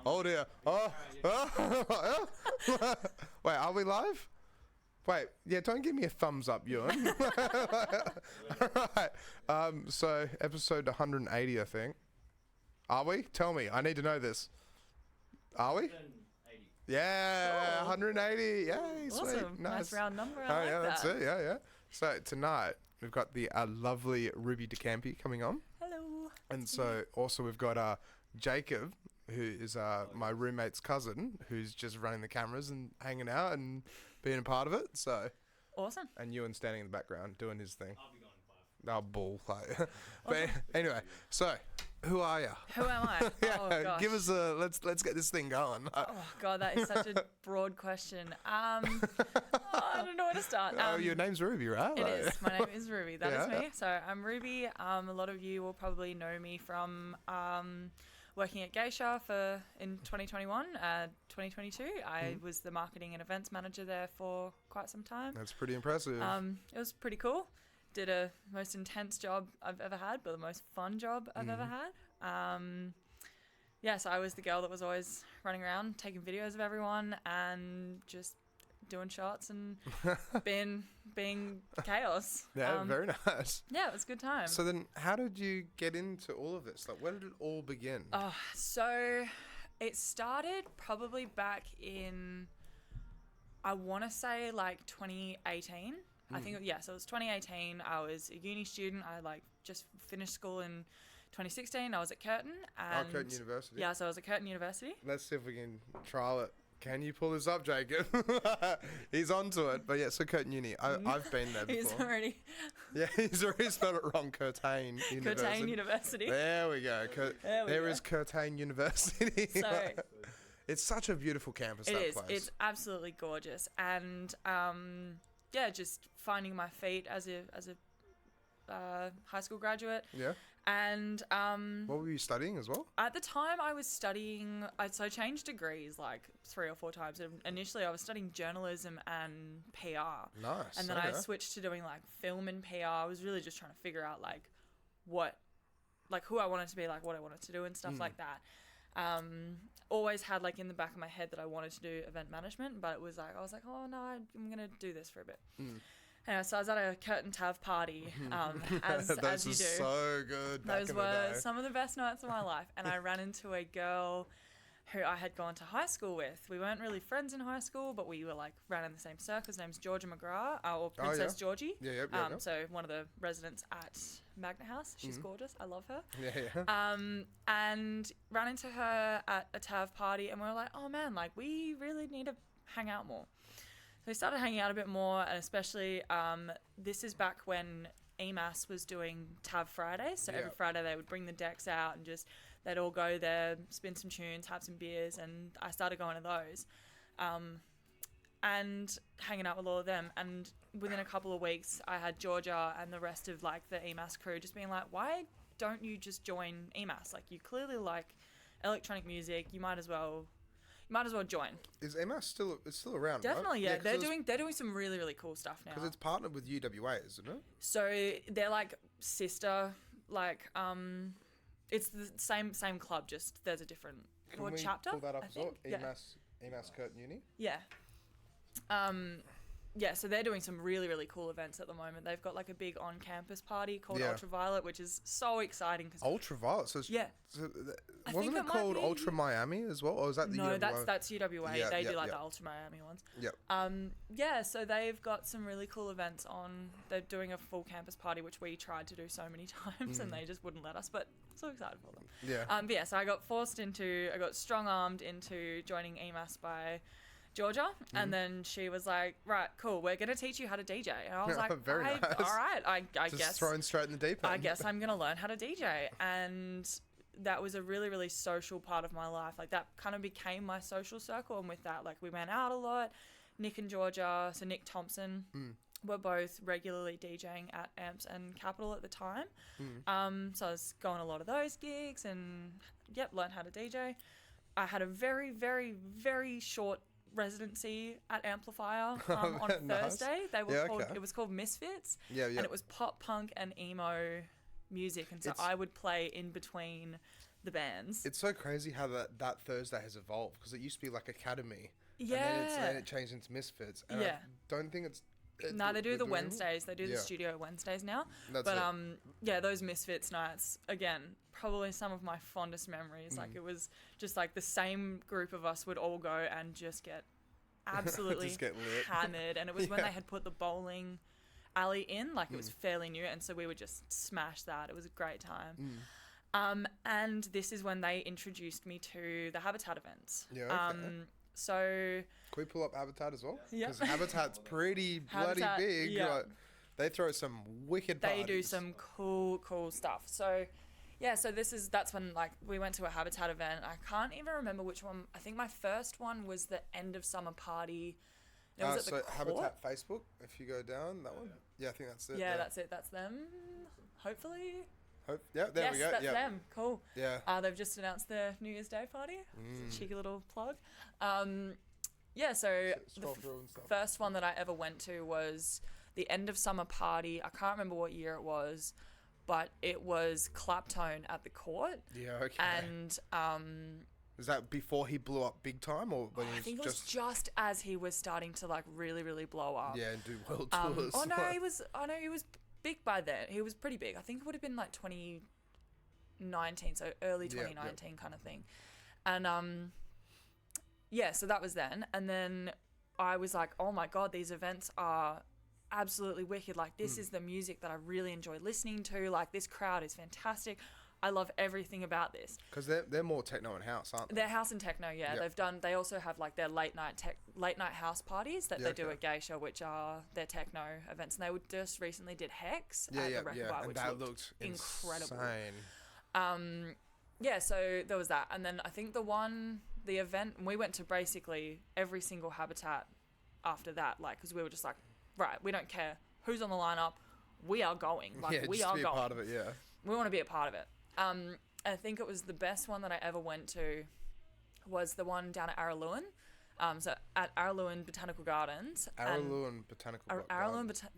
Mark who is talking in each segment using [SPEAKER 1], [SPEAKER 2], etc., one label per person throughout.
[SPEAKER 1] Oh dear. Oh. Wait, are we live? Wait, yeah, don't give me a thumbs up, Ewan. Alright. So episode 180, I think. Are we? Tell me. I need to know this. Are we?
[SPEAKER 2] 180.
[SPEAKER 1] Yeah,
[SPEAKER 3] Cool.
[SPEAKER 1] 180. Yay,
[SPEAKER 3] Awesome.
[SPEAKER 1] sweet.
[SPEAKER 3] Nice round number. I
[SPEAKER 1] Oh
[SPEAKER 3] like
[SPEAKER 1] yeah,
[SPEAKER 3] that.
[SPEAKER 1] that's it. Yeah, yeah. So tonight we've got the lovely Ruby de Campi coming on,
[SPEAKER 3] Hello.
[SPEAKER 1] and so also we've got Jacob, who is my roommate's cousin, who's just running the cameras and hanging out and being a part of it. So,
[SPEAKER 3] Awesome.
[SPEAKER 1] and Ewan standing in the background doing his thing.
[SPEAKER 2] I'll be going in 5.
[SPEAKER 1] Oh, bull. Like, but anyway, so who are you?
[SPEAKER 3] Who am I?
[SPEAKER 1] Yeah,
[SPEAKER 3] Oh gosh.
[SPEAKER 1] give us a let's get this thing going.
[SPEAKER 3] Oh god, that is such a broad question. I don't know where to start.
[SPEAKER 1] Oh, your name's Ruby, right?
[SPEAKER 3] It
[SPEAKER 1] Like-
[SPEAKER 3] is. My name is Ruby. That is
[SPEAKER 1] Yeah.
[SPEAKER 3] me. So I'm Ruby. A lot of you will probably know me from working at Geisha in 2021, 2022. I was the marketing and events manager there for quite some time.
[SPEAKER 1] That's pretty impressive.
[SPEAKER 3] It was pretty cool. Did a most intense job I've ever had, but the most fun job I've ever had. Yeah, so I was the girl that was always running around, taking videos of everyone and just doing shots and being chaos.
[SPEAKER 1] Yeah, very nice.
[SPEAKER 3] Yeah, it was a good time.
[SPEAKER 1] So then, how did you get into all of this? Like, where did it all begin?
[SPEAKER 3] So it started probably back in, I want to say like 2018. I think, yeah, so it was 2018. I was a uni student. I just finished school in 2016. I was at Curtin. And
[SPEAKER 1] Curtin University.
[SPEAKER 3] Yeah, so I was at Curtin University.
[SPEAKER 1] Let's see if we can trial it. Can you pull this up, Jacob? He's onto it. But yeah, so Curtin Uni. I've been there before.
[SPEAKER 3] He's already
[SPEAKER 1] Yeah, he's already spelled it wrong. Curtin University.
[SPEAKER 3] Curtin University.
[SPEAKER 1] There we go. There is Curtin University.
[SPEAKER 3] So
[SPEAKER 1] It's such a beautiful campus,
[SPEAKER 3] it
[SPEAKER 1] that
[SPEAKER 3] is.
[SPEAKER 1] place.
[SPEAKER 3] It's absolutely gorgeous. And yeah, just finding my feet as a high school graduate.
[SPEAKER 1] Yeah.
[SPEAKER 3] And
[SPEAKER 1] What were you studying as well?
[SPEAKER 3] at the time I was studying, so I changed degrees like 3 or 4 times. Initially I was studying journalism and PR.
[SPEAKER 1] Nice.
[SPEAKER 3] And then I switched to doing like film and PR. I was really just trying to figure out who I wanted to be, like what I wanted to do and stuff like that. Always had like in the back of my head that I wanted to do event management, but it was like, I was like, oh no, I'm going to do this for a bit. Anyway, so I was at a Curtin Tav party, as
[SPEAKER 1] Those
[SPEAKER 3] you
[SPEAKER 1] were
[SPEAKER 3] do.
[SPEAKER 1] so good back
[SPEAKER 3] Those
[SPEAKER 1] in the
[SPEAKER 3] were
[SPEAKER 1] day.
[SPEAKER 3] some of the best nights of my life. And I ran into a girl who I had gone to high school with. We weren't really friends in high school, but we were ran in the same circle. His name's Georgia McGrath, or Princess Georgie.
[SPEAKER 1] Yeah, yep.
[SPEAKER 3] So one of the residents at Magna House. She's gorgeous. I love her.
[SPEAKER 1] Yeah.
[SPEAKER 3] And ran into her at a TAV party, and we were like, oh man, we really need to hang out more. So we started hanging out a bit more, and especially this is back when EMAS was doing TAV Fridays. So every Friday they would bring the decks out and they'd all go there, spin some tunes, have some beers, and I started going to those and hanging out with all of them. And within a couple of weeks, I had Georgia and the rest of the EMAS crew just being like, why don't you just join EMAS? You clearly like electronic music. You might as well join.
[SPEAKER 1] Is EMAS still around?
[SPEAKER 3] Definitely,
[SPEAKER 1] right?
[SPEAKER 3] yeah. They're doing some really, really cool stuff now.
[SPEAKER 1] Because it's partnered with UWA, isn't it?
[SPEAKER 3] So they're sister, it's the same club, just there's a different
[SPEAKER 1] Can we
[SPEAKER 3] chapter.
[SPEAKER 1] pull that up
[SPEAKER 3] I
[SPEAKER 1] as well?
[SPEAKER 3] think. Yeah.
[SPEAKER 1] EMAS Curtin Uni?
[SPEAKER 3] Yeah. Yeah, so they're doing some really, really cool events at the moment. They've got a big on-campus party called Ultraviolet, which is so exciting.
[SPEAKER 1] Ultraviolet? So
[SPEAKER 3] yeah.
[SPEAKER 1] Wasn't it called Ultra Miami as well? Or is that the
[SPEAKER 3] No,
[SPEAKER 1] UWA?
[SPEAKER 3] that's UWA.
[SPEAKER 1] Yeah,
[SPEAKER 3] they do
[SPEAKER 1] yeah.
[SPEAKER 3] the Ultra Miami ones.
[SPEAKER 1] Yep.
[SPEAKER 3] Yeah, so they've got some really cool events on. They're doing a full campus party, which we tried to do so many times, and they just wouldn't let us. But so excited for them.
[SPEAKER 1] Yeah.
[SPEAKER 3] But yeah, so I got strong-armed into joining EMAS by Georgia, and then she was like, right, cool, we're going to teach you how to DJ. And I was like,
[SPEAKER 1] Very nice.
[SPEAKER 3] all right, I
[SPEAKER 1] Just
[SPEAKER 3] guess.
[SPEAKER 1] thrown straight in the deep end.
[SPEAKER 3] I guess I'm going to learn how to DJ. And that was a really, really social part of my life. That kind of became my social circle. And with that, we went out a lot. Nick and Georgia, so Nick Thompson, were both regularly DJing at Amps and Capital at the time. So I was going to a lot of those gigs and, learned how to DJ. I had a very, very, very short residency at Amplifier on
[SPEAKER 1] Nice.
[SPEAKER 3] Thursday. They were called.
[SPEAKER 1] Okay.
[SPEAKER 3] It was called Misfits.
[SPEAKER 1] Yeah.
[SPEAKER 3] And it was pop punk and emo music, and so I would play in between the bands.
[SPEAKER 1] It's so crazy how that Thursday has evolved, because it used to be like Academy.
[SPEAKER 3] Yeah.
[SPEAKER 1] And then it changed into Misfits. And I don't think it's...
[SPEAKER 3] No, they do the
[SPEAKER 1] doing
[SPEAKER 3] Wednesdays. They do the studio Wednesdays now.
[SPEAKER 1] That's
[SPEAKER 3] but
[SPEAKER 1] it.
[SPEAKER 3] yeah, those Misfits nights, again, probably some of my fondest memories. Like, it was just like the same group of us would all go and just get absolutely
[SPEAKER 1] Just get lit.
[SPEAKER 3] hammered. And it was when they had put the bowling alley in, like it was fairly new, and so we would just smash that. It was a great time. And this is when they introduced me to the Habitat events.
[SPEAKER 1] Yeah, okay.
[SPEAKER 3] So
[SPEAKER 1] Can we pull up Habitat as well?
[SPEAKER 3] Yeah.
[SPEAKER 1] Because Habitat's pretty bloody
[SPEAKER 3] Habitat,
[SPEAKER 1] big.
[SPEAKER 3] yeah.
[SPEAKER 1] Like, they throw some wicked parties.
[SPEAKER 3] they do some cool stuff. So yeah, so that's when like we went to a Habitat event. I can't even remember which one. I think my first one was the end of summer party. It was at the court.
[SPEAKER 1] Habitat Facebook, if you go down, that one. Yeah, I think that's it.
[SPEAKER 3] Yeah, that's it. That's them. Hopefully.
[SPEAKER 1] Yeah, there we go.
[SPEAKER 3] Yes, that's
[SPEAKER 1] yeah.
[SPEAKER 3] them. Cool.
[SPEAKER 1] Yeah.
[SPEAKER 3] They've just announced their New Year's Day party. It's a cheeky little plug. Yeah, so
[SPEAKER 1] Scroll through and stuff.
[SPEAKER 3] first one that I ever went to was the end of summer party. I can't remember what year it was, but it was Claptone at the court.
[SPEAKER 1] Yeah, okay.
[SPEAKER 3] And
[SPEAKER 1] is that before he blew up big time, or when
[SPEAKER 3] I
[SPEAKER 1] he was
[SPEAKER 3] think it was just as he was starting to like really blow up.
[SPEAKER 1] Yeah, and do world tours.
[SPEAKER 3] Oh no, he was big by then. He was pretty big. I think it would have been like 2019, so early 2019 kind of thing. And yeah, so that was then. And then I was like, oh my God, these events are absolutely wicked. Like, this is the music that I really enjoy listening to. Like, this crowd is fantastic. I love everything about this.
[SPEAKER 1] Because they're more techno and house, aren't they?
[SPEAKER 3] They're house and techno, yeah.
[SPEAKER 1] Yep.
[SPEAKER 3] They also have like their late night house parties that they do at Geisha, which are their techno events. And they just recently did Hex at the Record Bar, which looked incredible.
[SPEAKER 1] Insane.
[SPEAKER 3] Yeah, so there was that. And then I think the event, we went to basically every single Habitat after that, like, because we were just like, right, we don't care who's on the lineup, we are going. Like, we are going.
[SPEAKER 1] Be a part of it, yeah.
[SPEAKER 3] We want to be a part of it. I think it was the best one that I ever went to was the one down at Araluen. So at Araluen Botanical Gardens.
[SPEAKER 1] Araluen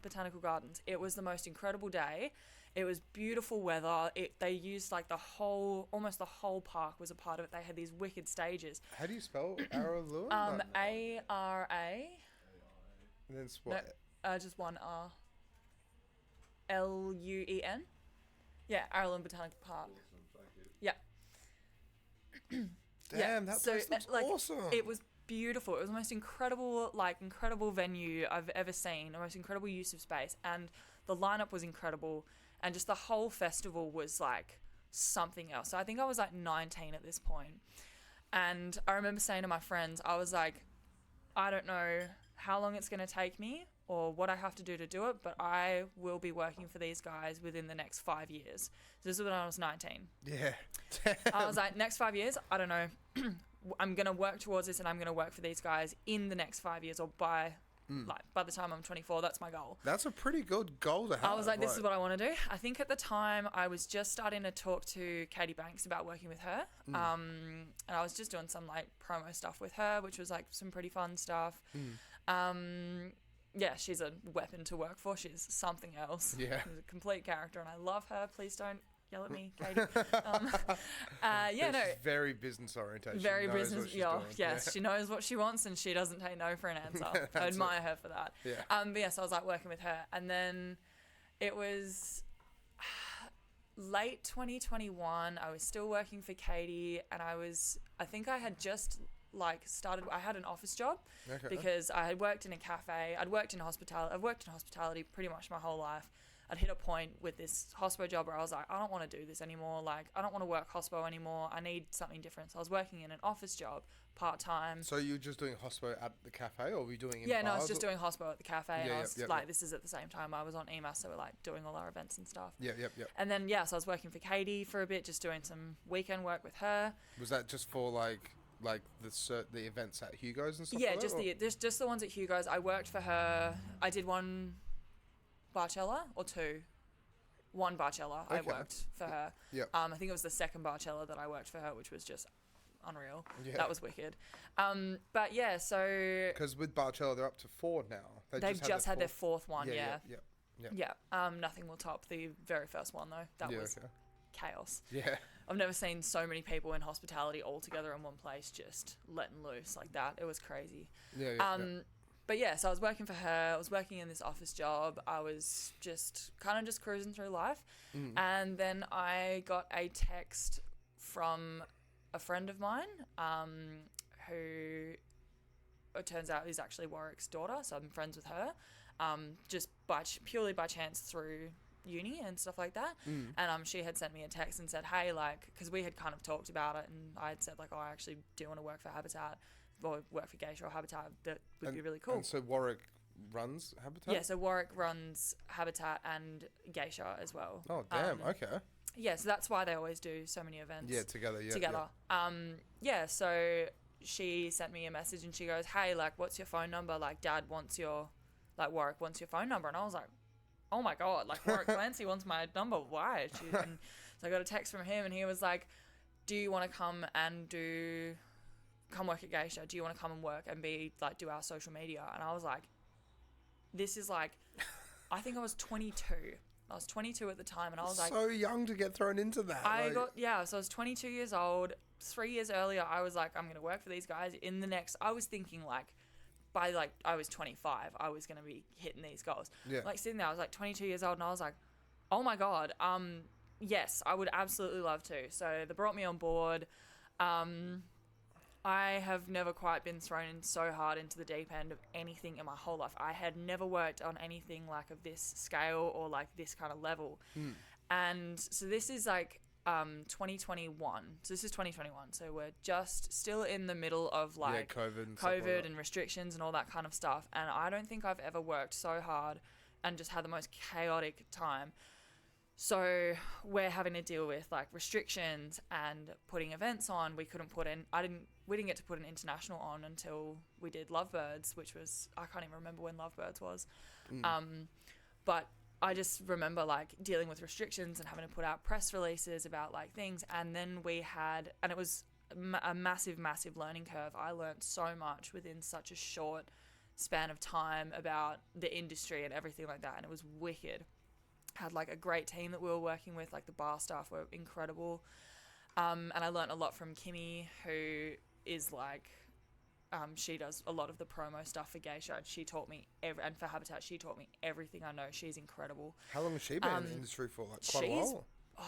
[SPEAKER 1] Botanical
[SPEAKER 3] Gardens. It was the most incredible day. It was beautiful weather. They used like almost the whole park was a part of it. They had these wicked stages.
[SPEAKER 1] How do you spell Araluen?
[SPEAKER 3] A-R-A.
[SPEAKER 1] And then what?
[SPEAKER 3] No, just one R. L-U-E-N. Yeah, Araluen Botanical Park. Yeah.
[SPEAKER 1] Damn, that place looks awesome.
[SPEAKER 3] It was beautiful. It was the most incredible venue I've ever seen. The most incredible use of space, and the lineup was incredible, and just the whole festival was like something else. So I think I was like 19 at this point, and I remember saying to my friends, I was like, I don't know how long it's going to take me or what I have to do it, but I will be working for these guys within the next 5 years. So this is when I was 19.
[SPEAKER 1] Yeah.
[SPEAKER 3] I was like, next 5 years, I don't know. I'm going to work towards this, and I'm going to work for these guys in the next 5 years, or by the time I'm 24. That's my goal.
[SPEAKER 1] That's a pretty good goal to have.
[SPEAKER 3] I was like, this is what I want to do. I think at the time I was just starting to talk to Katie Banks about working with her. And I was just doing some like promo stuff with her, which was like some pretty fun stuff. Yeah, she's a weapon to work for. She's something else.
[SPEAKER 1] Yeah.
[SPEAKER 3] She's a complete character, and I love her. Please don't yell at me, Katie.
[SPEAKER 1] She's very business oriented.
[SPEAKER 3] Very business. Yes, she knows what she wants, and she doesn't take no for an answer. I admire her for that.
[SPEAKER 1] Yeah.
[SPEAKER 3] But yes, I was like working with her, and then it was late 2021. I was still working for Katie, and I think I had just started. I had an office job because I had worked in a cafe. I've worked in hospitality pretty much my whole life. I'd hit a point with this hospo job where I was like, I don't want to do this anymore. Like, I don't want to work hospo anymore. I need something different. So I was working in an office job part-time.
[SPEAKER 1] So you were just doing hospo at the cafe, or were you doing it in
[SPEAKER 3] Yeah,
[SPEAKER 1] bars,
[SPEAKER 3] no, I was just doing hospo at the cafe.
[SPEAKER 1] Yeah,
[SPEAKER 3] and I was this is at the same time I was on EMAS, so we're like doing all our events and stuff.
[SPEAKER 1] Yeah.
[SPEAKER 3] And then, so I was working for Katie for a bit, just doing some weekend work with her.
[SPEAKER 1] Was that just for like the events at Hugo's and stuff?
[SPEAKER 3] Yeah,
[SPEAKER 1] like
[SPEAKER 3] just the ones at Hugo's. I worked for her. I did one Barcella or two. One Barcella I worked for her.
[SPEAKER 1] Yep.
[SPEAKER 3] I think it was the second Barcella that I worked for her, which was just unreal.
[SPEAKER 1] Yeah.
[SPEAKER 3] That was wicked. But yeah, so
[SPEAKER 1] because with Barcella they're up to 4 now.
[SPEAKER 3] They've just had their fourth one. Yeah.
[SPEAKER 1] Yeah.
[SPEAKER 3] Nothing will top the very first one though. That was chaos.
[SPEAKER 1] Yeah.
[SPEAKER 3] I've never seen so many people in hospitality all together in one place just letting loose like that. It was crazy.
[SPEAKER 1] Yeah.
[SPEAKER 3] But yeah, so I was working for her. I was working in this office job. I was just kind of just cruising through life. And then I got a text from a friend of mine who it turns out is actually Warwick's daughter. So I'm friends with her just purely by chance through uni and stuff like that. And she had sent me a text and said, hey, like, because we had kind of talked about it, and I had said, like, oh, I actually do want to work for Habitat or work for Geisha or Habitat. That would be really cool.
[SPEAKER 1] And so Warwick runs Habitat?
[SPEAKER 3] Yeah, so Warwick runs Habitat and Geisha as well.
[SPEAKER 1] Oh, damn. Okay.
[SPEAKER 3] Yeah, so that's why they always do so many events.
[SPEAKER 1] Yeah, together.
[SPEAKER 3] Yeah, so she sent me a message and she goes, hey, like, what's your phone number? Like, Dad wants Warwick wants your phone number. And I was like, oh my God, like, Warwick Clancy wants my number. Why? And so I got a text from him and he was like, do you want to come work at Geisha? Do you want to come and work and do our social media? And I was like, this is like, I think I was 22. I was 22 at the time and I was like,
[SPEAKER 1] so young to get thrown into that.
[SPEAKER 3] So I was 22 years old. 3 years earlier, I was like, I'm going to work for these guys I was thinking like, by like, I was 25, I was going to be hitting these goals.
[SPEAKER 1] Yeah.
[SPEAKER 3] Like sitting there, I was like 22 years old and I was like, oh my God, yes, I would absolutely love to. So they brought me on board. I have never quite been thrown in so hard into the deep end of anything in my whole life. I had never worked on anything like of this scale or like this kind of level. And so this is like 2021. So this is 2021. So we're just still in the middle of like COVID and restrictions and all that kind of stuff. And I don't think I've ever worked so hard and just had the most chaotic time. So we're having to deal with like restrictions and putting events on. We didn't get to put an international on until we did Lovebirds, which was, I can't even remember when Lovebirds was. But I just remember like dealing with restrictions and having to put out press releases about like things. And then and it was a massive, massive learning curve. I learned so much within such a short span of time about the industry and everything like that. And it was wicked. Had like a great team that we were working with, like the bar staff were incredible. And I learned a lot from Kimmy, who is like, she does a lot of the promo stuff for Geisha, and she taught me and for Habitat, she taught me everything I know. She's incredible.
[SPEAKER 1] How long has she been in the industry for? Like quite a while?
[SPEAKER 3] Like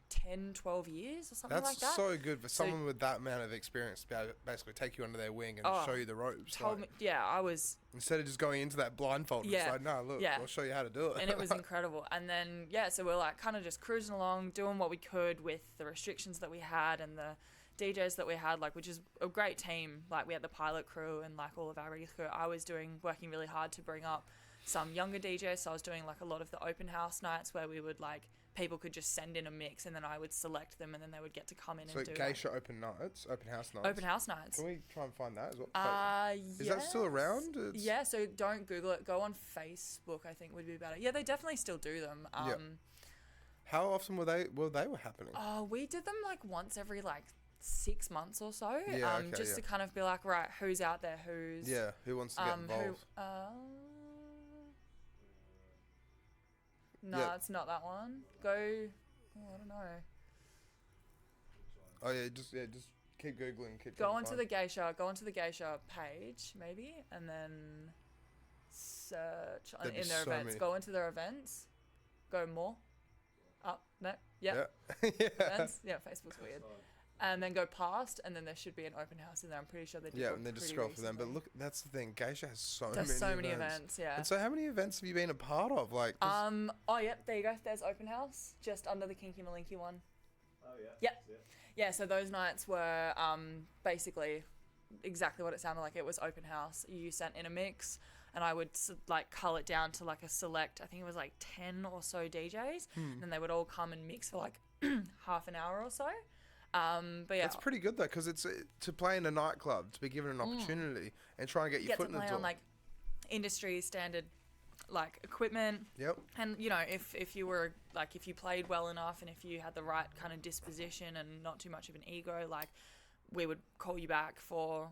[SPEAKER 3] 10, 12 years or something like that.
[SPEAKER 1] That's so good for someone with that amount of experience to be able to basically take you under their wing and show you the ropes.
[SPEAKER 3] I was...
[SPEAKER 1] Instead of just going into that blindfold, it's like, no, look, I'll show you how to do it.
[SPEAKER 3] And it was incredible. And then, so we're like kind of just cruising along, doing what we could with the restrictions that we had and the DJs that we had, like, which is a great team. Like, we had the pilot crew and like all of our regular crew. I was working really hard to bring up some younger DJs. So I was doing like a lot of the open house nights where we would like, people could just send in a mix and then I would select them and then they would get to come in and do
[SPEAKER 1] Geisha open house nights.
[SPEAKER 3] Open house nights.
[SPEAKER 1] Can we try and find that as well? Is that still around?
[SPEAKER 3] Yeah, so don't Google it. Go on Facebook, I think would be better. Yeah, they definitely still do them.
[SPEAKER 1] How often were they happening?
[SPEAKER 3] We did them like once every like 6 months or so. To kind of be like, right, who's out there,
[SPEAKER 1] who wants to get involved?
[SPEAKER 3] No, it's not that one. I don't know.
[SPEAKER 1] Oh yeah, just keep googling.
[SPEAKER 3] Go onto the Geisha page maybe, and then search in their events. Go into their events. Go more. Up. No. Yep.
[SPEAKER 1] Yeah.
[SPEAKER 3] Events. Yeah. Facebook's weird. And then go past, and then there should be an open house in there. I'm pretty sure they do.
[SPEAKER 1] Yeah, and then just scroll for them. But look, that's the thing. Geisha has so many events.
[SPEAKER 3] Yeah.
[SPEAKER 1] And so, how many events have you been a part of? Like.
[SPEAKER 3] There you go. There's open house just under the Kinky Malinky one.
[SPEAKER 2] Oh yeah.
[SPEAKER 3] Yep. Yeah. So those nights were basically exactly what it sounded like. It was open house. You sent in a mix, and I would like cull it down to like a select. I think it was like 10 or so DJs, and then they would all come and mix for like half an hour or so. But yeah,
[SPEAKER 1] it's pretty good though, because it's to play in a nightclub, to be given an opportunity and try and get your foot in the door.
[SPEAKER 3] On like industry standard like equipment.
[SPEAKER 1] Yep.
[SPEAKER 3] And you know, if you were like, if you played well enough and if you had the right kind of disposition and not too much of an ego, like we would call you back for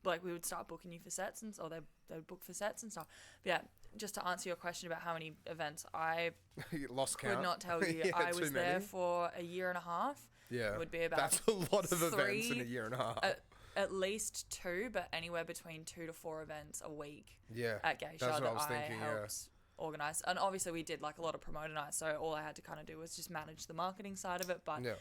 [SPEAKER 3] like we would start booking you for sets, and or they would book for sets and stuff. But yeah, just to answer your question about how many events, I
[SPEAKER 1] You lost count.
[SPEAKER 3] could not tell you.
[SPEAKER 1] Yeah,
[SPEAKER 3] I
[SPEAKER 1] too
[SPEAKER 3] was there
[SPEAKER 1] many.
[SPEAKER 3] for a year and a half.
[SPEAKER 1] Yeah.
[SPEAKER 3] It would be about
[SPEAKER 1] That's a lot of events in
[SPEAKER 3] three-
[SPEAKER 1] a year and a half.
[SPEAKER 3] At least 2, but anywhere between 2 to 4 events a week
[SPEAKER 1] yeah.
[SPEAKER 3] at Geisha
[SPEAKER 1] That's what
[SPEAKER 3] that
[SPEAKER 1] I was
[SPEAKER 3] I
[SPEAKER 1] thinking, yeah.
[SPEAKER 3] helped organise. And obviously we did like a lot of promoter nights, so all I had to kind of do was just manage the marketing side of it. But
[SPEAKER 1] Yeah.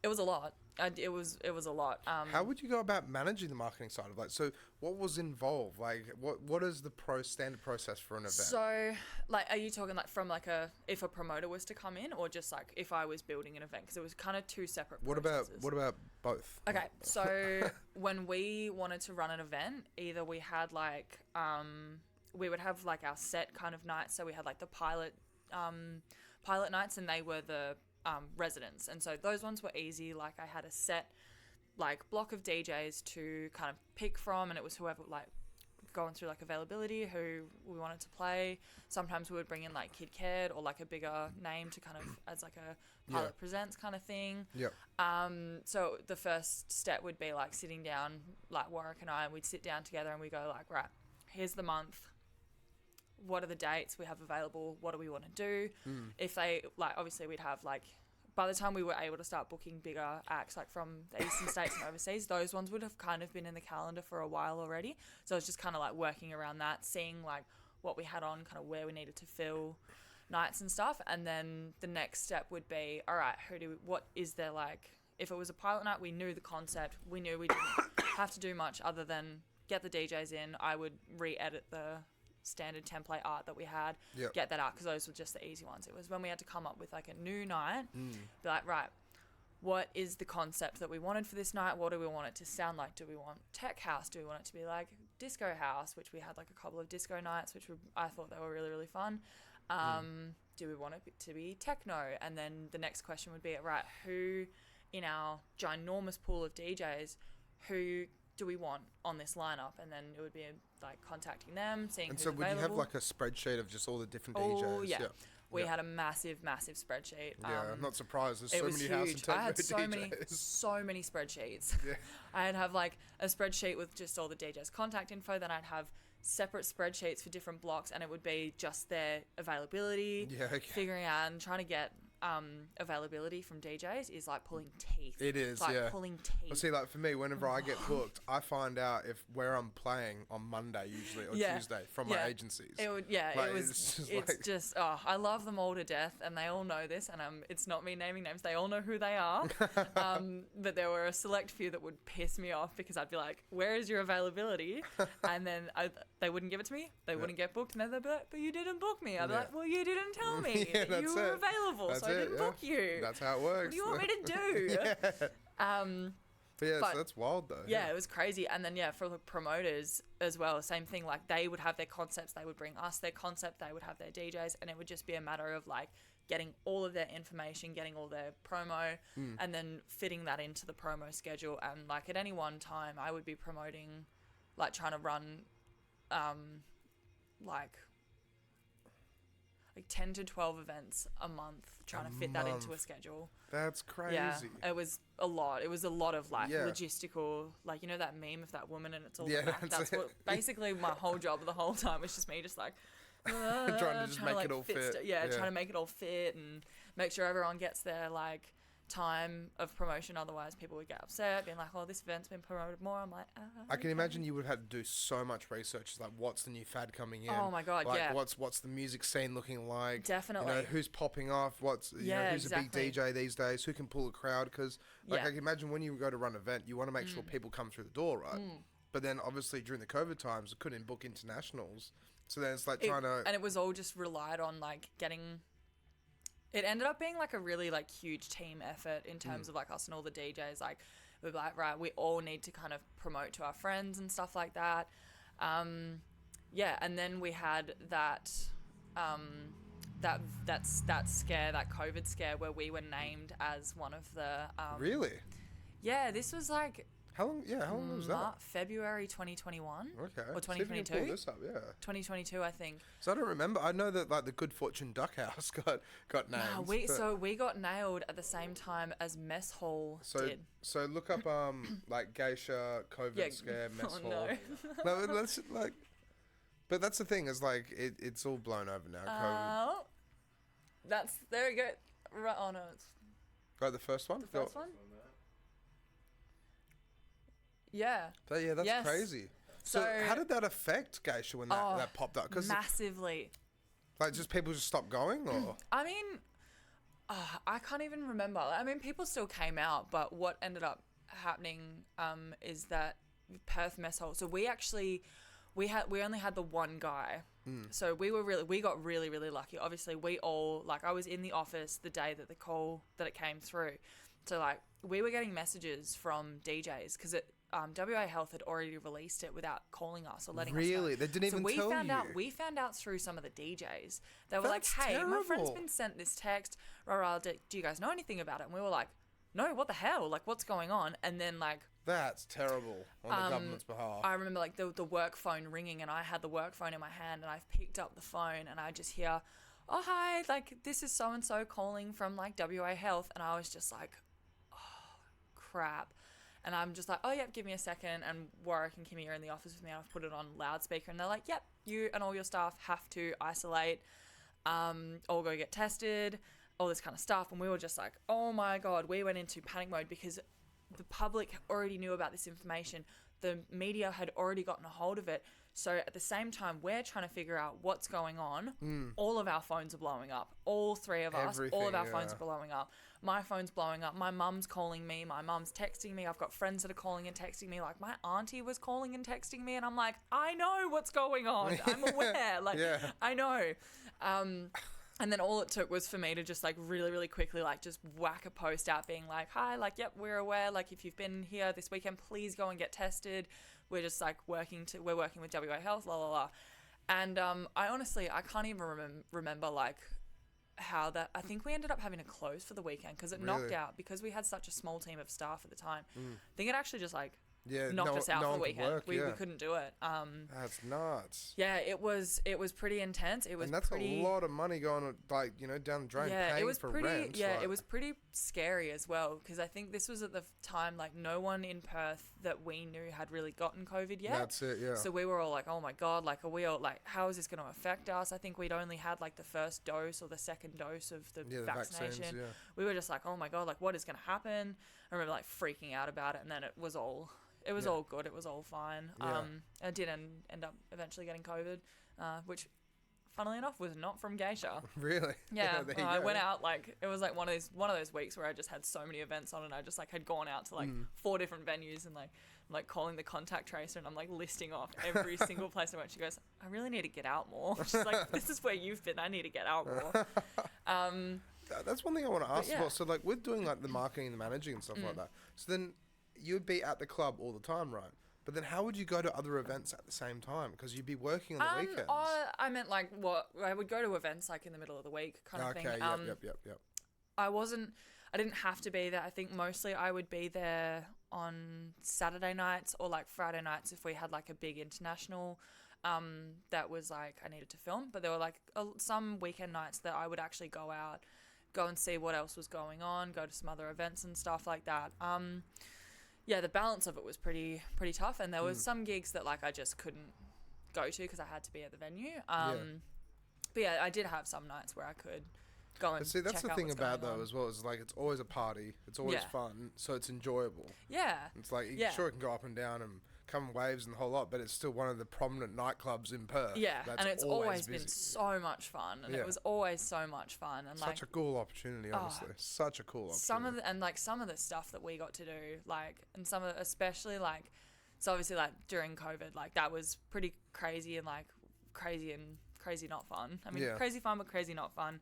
[SPEAKER 3] it was a lot. It was a lot.
[SPEAKER 1] How would you go about managing the marketing side of like? So what was involved? Like what is the standard process for an event?
[SPEAKER 3] So, like, are you talking like from like if a promoter was to come in, or just like if I was building an event? Because it was kind of 2 separate processes.
[SPEAKER 1] What about both?
[SPEAKER 3] Okay, so when we wanted to run an event, either we had like we would have like our set kind of nights. So we had like the pilot nights, and they were the residents, and so those ones were easy. Like I had a set like block of DJs to kind of pick from, and it was whoever like going through like availability who we wanted to play. Sometimes we would bring in like Kid Cared or like a bigger name to kind of as like a pilot presents kind of thing.
[SPEAKER 1] Yep.
[SPEAKER 3] So the first step would be like sitting down, like Warwick and I, and we'd sit down together and we go like, right, here's the month. What are the dates we have available? What do we want to do? If they, like, obviously we'd have, like, by the time we were able to start booking bigger acts, like, from the eastern states and overseas, those ones would have kind of been in the calendar for a while already. So it's just kind of, like, working around that, seeing, like, what we had on, kind of where we needed to fill nights and stuff. And then the next step would be, all right, what is there, like, if it was a pilot night, we knew the concept. We knew we didn't have to do much other than get the DJs in. I would re-edit the standard template art that we had, get that out, because those were just the easy ones. It was when we had to come up with like a new night, be like, right, what is the concept that we wanted for this night? What do we want it to sound like? Do we want tech house? Do we want it to be like disco house, which we had like a couple of disco nights, which I thought they were really, really fun. Do we want it to be techno? And then the next question would be, right, who in our ginormous pool of DJs, who do we want on this lineup? And then it would be like contacting them, seeing who's available. And so would
[SPEAKER 1] you have like a spreadsheet of just all the different DJs?
[SPEAKER 3] Oh, yeah. We had a massive spreadsheet.
[SPEAKER 1] Yeah, I'm not surprised. There's so many
[SPEAKER 3] huge.
[SPEAKER 1] house and techno
[SPEAKER 3] I had
[SPEAKER 1] DJs.
[SPEAKER 3] so many spreadsheets.
[SPEAKER 1] Yeah.
[SPEAKER 3] I'd have like a spreadsheet with just all the DJs' contact info. Then I'd have separate spreadsheets for different blocks, and it would be just their availability.
[SPEAKER 1] Yeah, okay.
[SPEAKER 3] Figuring out and trying to get availability from DJs is like pulling teeth.
[SPEAKER 1] It is,
[SPEAKER 3] it's like pulling teeth.
[SPEAKER 1] Well, see, like for me, whenever I get booked, I find out where I'm playing on Monday usually or Tuesday from my agencies.
[SPEAKER 3] I love them all to death, and they all know this, and it's not me naming names. They all know who they are. But there were a select few that would piss me off because I'd be like, "Where is your availability?" And then they wouldn't give it to me. They wouldn't get booked, and then they'd be like, "But you didn't book me." I'd be like, "Well, you didn't tell me that you were available, so I didn't book you.
[SPEAKER 1] That's how it works.
[SPEAKER 3] What do you want me to do?"
[SPEAKER 1] So that's wild though.
[SPEAKER 3] Yeah, it was crazy. And then for the promoters as well, same thing. Like they would have their concepts, they would bring us their concept, they would have their DJs, and it would just be a matter of like getting all of their information, getting all their promo, and then fitting that into the promo schedule. And like at any one time, I would be promoting, like trying to run, like 10 to 12 events a month, trying to fit that into a schedule.
[SPEAKER 1] That's crazy.
[SPEAKER 3] Yeah, it was a lot. It was a lot of like logistical, like, you know that meme of that woman and it's all that's what basically my whole job the whole time was, just me just like
[SPEAKER 1] trying to just make it all fit.
[SPEAKER 3] Trying to make it all fit and make sure everyone gets their like time of promotion. Otherwise people would get upset, being like, "Oh, this event's been promoted more." I'm like,
[SPEAKER 1] I can imagine you would have to do so much research. Like, what's the new fad coming in?
[SPEAKER 3] Oh my god,
[SPEAKER 1] like, what's the music scene looking like?
[SPEAKER 3] Definitely.
[SPEAKER 1] You know, who's popping off? Who's a big DJ these days? Who can pull a crowd? Because I can imagine when you go to run an event, you want to make sure people come through the door, right? But then obviously during the COVID times, I couldn't book internationals. So then it's like trying to...
[SPEAKER 3] And it was all just relied on like getting... It ended up being like a really like huge team effort in terms of like us and all the DJs. Like we're like, right, we all need to kind of promote to our friends and stuff like that. And then we had that scare, that COVID scare, where we were named as one of the
[SPEAKER 1] Really?
[SPEAKER 3] Yeah, this was like
[SPEAKER 1] how long was that?
[SPEAKER 3] February 2021.
[SPEAKER 1] Okay.
[SPEAKER 3] Or 2022.
[SPEAKER 1] Pull this up,
[SPEAKER 3] 2022, I think.
[SPEAKER 1] So I don't remember. I know that like the Good Fortune Duck House got named.
[SPEAKER 3] So we got nailed at the same time as Mess Hall did.
[SPEAKER 1] So look up like Geisha COVID scare Mess Hall.
[SPEAKER 3] No.
[SPEAKER 1] No, let's like. But that's the thing, is like it's all blown over now. COVID.
[SPEAKER 3] There we go. Right, oh no, it's
[SPEAKER 1] Right, the first one.
[SPEAKER 3] the first one. Yeah.
[SPEAKER 1] But yeah, that's
[SPEAKER 3] Yes.
[SPEAKER 1] crazy. So how did that affect Geisha when that popped up? Because
[SPEAKER 3] massively.
[SPEAKER 1] like just people just stopped going, or
[SPEAKER 3] I mean, I can't even remember. I mean, people still came out, but what ended up happening is that Perth mess hall. So we only had the one guy. So we got really, really lucky. Obviously, I was in the office the day that it came through. So like we were getting messages from DJs because WA Health had already released it without calling us or letting us know.
[SPEAKER 1] Really? They didn't even tell you?
[SPEAKER 3] We found out through some of the DJs. They were
[SPEAKER 1] That's
[SPEAKER 3] like, hey, my friend's
[SPEAKER 1] terrible.
[SPEAKER 3] been sent this text. Do you guys know anything about it? And we were like, no, what the hell? Like, what's going on? And then like...
[SPEAKER 1] That's terrible on the government's behalf.
[SPEAKER 3] I remember like the work phone ringing, and I had the work phone in my hand, and I've picked up the phone and I just hear, oh, hi, like this is so-and-so calling from like WA Health. And I was just like, oh, crap. And I'm just like, oh, yep, give me a second. And Warwick and Kimmy are in the office with me. I've put it on loudspeaker, and they're like, yep, you and all your staff have to isolate, all go get tested, all this kind of stuff. And we were just like, oh my God, we went into panic mode because the public already knew about this information. The media had already gotten a hold of it. So at the same time, we're trying to figure out what's going on. All of our phones are blowing up. All three of us, all of our phones are blowing up. My phone's blowing up. My mum's calling me. My mum's texting me. I've got friends that are calling and texting me. Like my auntie was calling and texting me, and I'm like, I know what's going on. I'm aware. Like, I know. And then all it took was for me to just like really, really quickly like just whack a post out being like, hi, like, yep, we're aware. Like if you've been here this weekend, please go and get tested. We're just like working with WA Health, la, la, la. And I can't even remember like how that, I think we ended up having to close for the weekend because it knocked out, because we had such a small team of staff at the time. I think it actually just like knocked us out for the weekend. We couldn't do it.
[SPEAKER 1] That's nuts.
[SPEAKER 3] Yeah, it was pretty intense.
[SPEAKER 1] And that's a lot of money going like, down the drain, paying for rent.
[SPEAKER 3] Yeah, it was pretty scary as well, because I think this was at the time like no one in Perth that we knew had really gotten COVID yet.
[SPEAKER 1] That's it, yeah.
[SPEAKER 3] So we were all like, oh my God, like are we all like, how is this going to affect us? I think we'd only had like the first dose or the second dose of the vaccination.
[SPEAKER 1] Vaccines,
[SPEAKER 3] We were just like, oh my God, like what is going to happen? I remember like freaking out about it, and then it was all good. It was all fine.
[SPEAKER 1] Yeah.
[SPEAKER 3] I did end up eventually getting COVID, which, funnily enough, was not from Geisha.
[SPEAKER 1] Really?
[SPEAKER 3] Yeah.
[SPEAKER 1] There you
[SPEAKER 3] I
[SPEAKER 1] go.
[SPEAKER 3] went out like it was like one of those weeks where I just had so many events on, and I just like had gone out to like 4 different venues, and like I'm like calling the contact tracer, and I'm like listing off every single place I went. She goes, I really need to get out more. She's like, this is where you've been. I need to get out more.
[SPEAKER 1] That's one thing I want to ask
[SPEAKER 3] yeah.
[SPEAKER 1] about. So like with doing like the marketing and the managing and stuff like that, so then you would be at the club all the time, right? But then how would you go to other events at the same time? Because you'd be working on the weekends.
[SPEAKER 3] I meant like I would go to events like in the middle of the week kind of thing.
[SPEAKER 1] Yep.
[SPEAKER 3] I didn't have to be there. I think mostly I would be there on Saturday nights or like Friday nights if we had like a big international that was like I needed to film. But there were like some weekend nights that I would actually go and see what else was going on, go to some other events and stuff like that. Yeah, the balance of it was pretty tough, and there was some gigs that like I just couldn't go to because I had to be at the venue. But yeah, I did have some nights where I could go and
[SPEAKER 1] see, that's
[SPEAKER 3] check
[SPEAKER 1] the
[SPEAKER 3] out
[SPEAKER 1] thing
[SPEAKER 3] what's
[SPEAKER 1] about
[SPEAKER 3] going
[SPEAKER 1] though
[SPEAKER 3] on.
[SPEAKER 1] as well, is like it's always a party, it's always fun, so it's enjoyable.
[SPEAKER 3] Yeah,
[SPEAKER 1] It's like sure it can go up and down and come in waves and the whole lot, but it's still one of the prominent nightclubs in Perth.
[SPEAKER 3] Yeah,
[SPEAKER 1] that's
[SPEAKER 3] and it's always
[SPEAKER 1] busy.
[SPEAKER 3] been so much fun, and it was always so much fun, and
[SPEAKER 1] Such a cool opportunity, honestly. Such a cool opportunity.
[SPEAKER 3] Some of the stuff that we got to do, like, and especially like, so obviously like during COVID, like that was pretty crazy and like crazy not fun. I mean, crazy fun, but crazy not fun.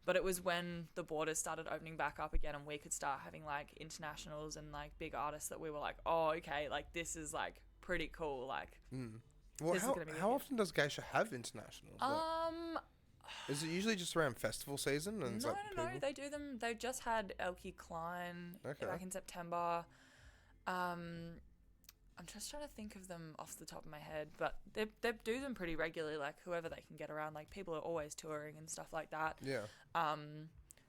[SPEAKER 3] But it was when the borders started opening back up again, and we could start having like internationals and like big artists that we were like, oh, okay, like this is like pretty cool. Like,
[SPEAKER 1] Well,
[SPEAKER 3] this is gonna be
[SPEAKER 1] how
[SPEAKER 3] wicked.
[SPEAKER 1] often does Geisha have internationals? Is it usually just around festival season? And
[SPEAKER 3] No. They do them. They just had Elkie Klein back in September. I'm just trying to think of them off the top of my head, but they do them pretty regularly. Like whoever they can get around. Like people are always touring and stuff like that.
[SPEAKER 1] Yeah.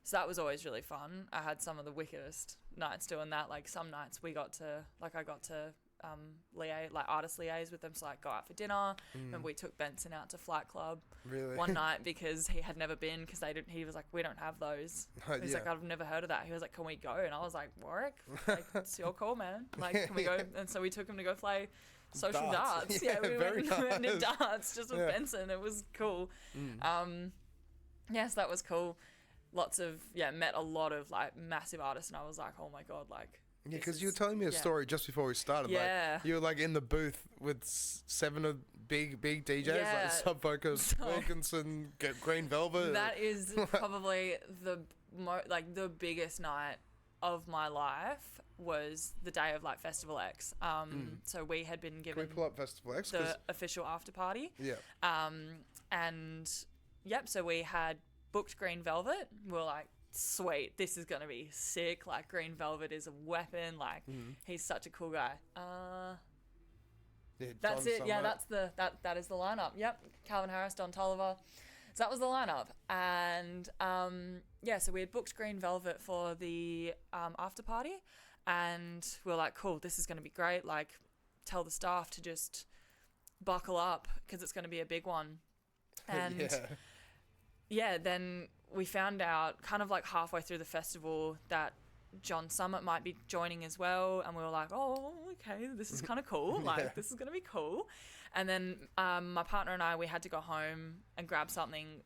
[SPEAKER 3] So that was always really fun. I had some of the wickedest nights doing that. Like some nights I got to artist liaise with them, so like go out for dinner. And we took Benson out to Flight Club
[SPEAKER 1] Really?
[SPEAKER 3] one night because he had never been, because he was like, we don't have those. He's like, I've never heard of that. He was like, can we go? And I was like, Warwick, like, it's your call, man. Like, can we go? And so we took him to go play social darts.
[SPEAKER 1] Yeah,
[SPEAKER 3] we
[SPEAKER 1] very
[SPEAKER 3] went
[SPEAKER 1] nice.
[SPEAKER 3] to darts just with Benson. It was cool. Yes, that was cool. Met a lot of like massive artists, and I was like, oh my God, like.
[SPEAKER 1] Yeah, because you were telling me a story just before we started.
[SPEAKER 3] Yeah.
[SPEAKER 1] Like, you were like in the booth with 7 of big DJs, like Subfocus, Wilkinson, Green Velvet.
[SPEAKER 3] That is probably the biggest night of my life was the day of like Festival X. So we had been given.
[SPEAKER 1] Can we pull up Festival X?
[SPEAKER 3] The official after party.
[SPEAKER 1] Yeah.
[SPEAKER 3] So we had booked Green Velvet. We were like, sweet, this is gonna be sick. Like, Green Velvet is a weapon. Like, he's such a cool guy. That's it. Yeah, that is the lineup. Yep, Calvin Harris, Don Tolliver. So that was the lineup, and so we had booked Green Velvet for the after party, and we were like, cool, this is gonna be great. Like, tell the staff to just buckle up because it's gonna be a big one. And then we found out kind of like halfway through the festival that John Summit might be joining as well, and we were like, oh, okay, this is kind of cool. Like, this is going to be cool. And then my partner and I, we had to go home and grab something.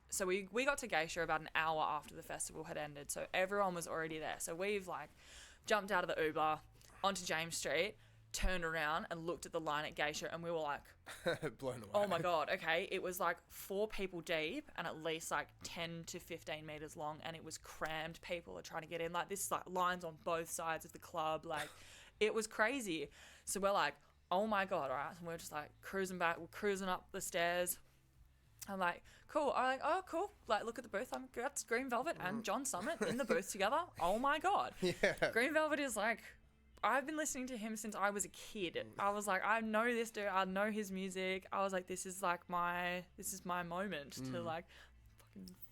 [SPEAKER 3] So we got to Geisha about an hour after the festival had ended, so everyone was already there. So we've like jumped out of the Uber onto James Street, turned around and looked at the line at Geisha, and we were like,
[SPEAKER 1] blown away.
[SPEAKER 3] Oh my God, okay. It was like 4 people deep and at least like 10 to 15 meters long, and it was crammed. People are trying to get in. Like, this like lines on both sides of the club. Like, it was crazy. So we're like, oh my God, all right. And we're just like cruising back. We're cruising up the stairs. I'm like, cool. I'm like, oh, cool. Like, look at the booth. That's Green Velvet and John Summit in the booth together. Oh my God.
[SPEAKER 1] Yeah.
[SPEAKER 3] Green Velvet is like, I've been listening to him since I was a kid. I was like, I know this dude. I know his music. I was like, this is my moment to like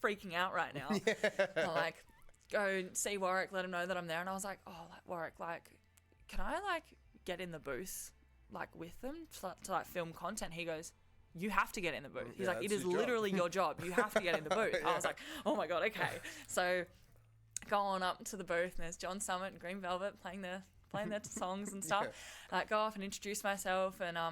[SPEAKER 3] fucking freaking out right now. I'm like, go see Warwick, let him know that I'm there. And I was like, oh, like, Warwick, like, can I like get in the booth like with them to like film content? He goes, you have to get in the booth. He's like, it is literally your job. You have to get in the booth. I was like, oh my God, okay. So go on up to the booth, and there's John Summit and Green Velvet playing their songs and stuff. Like, go off and introduce myself, and I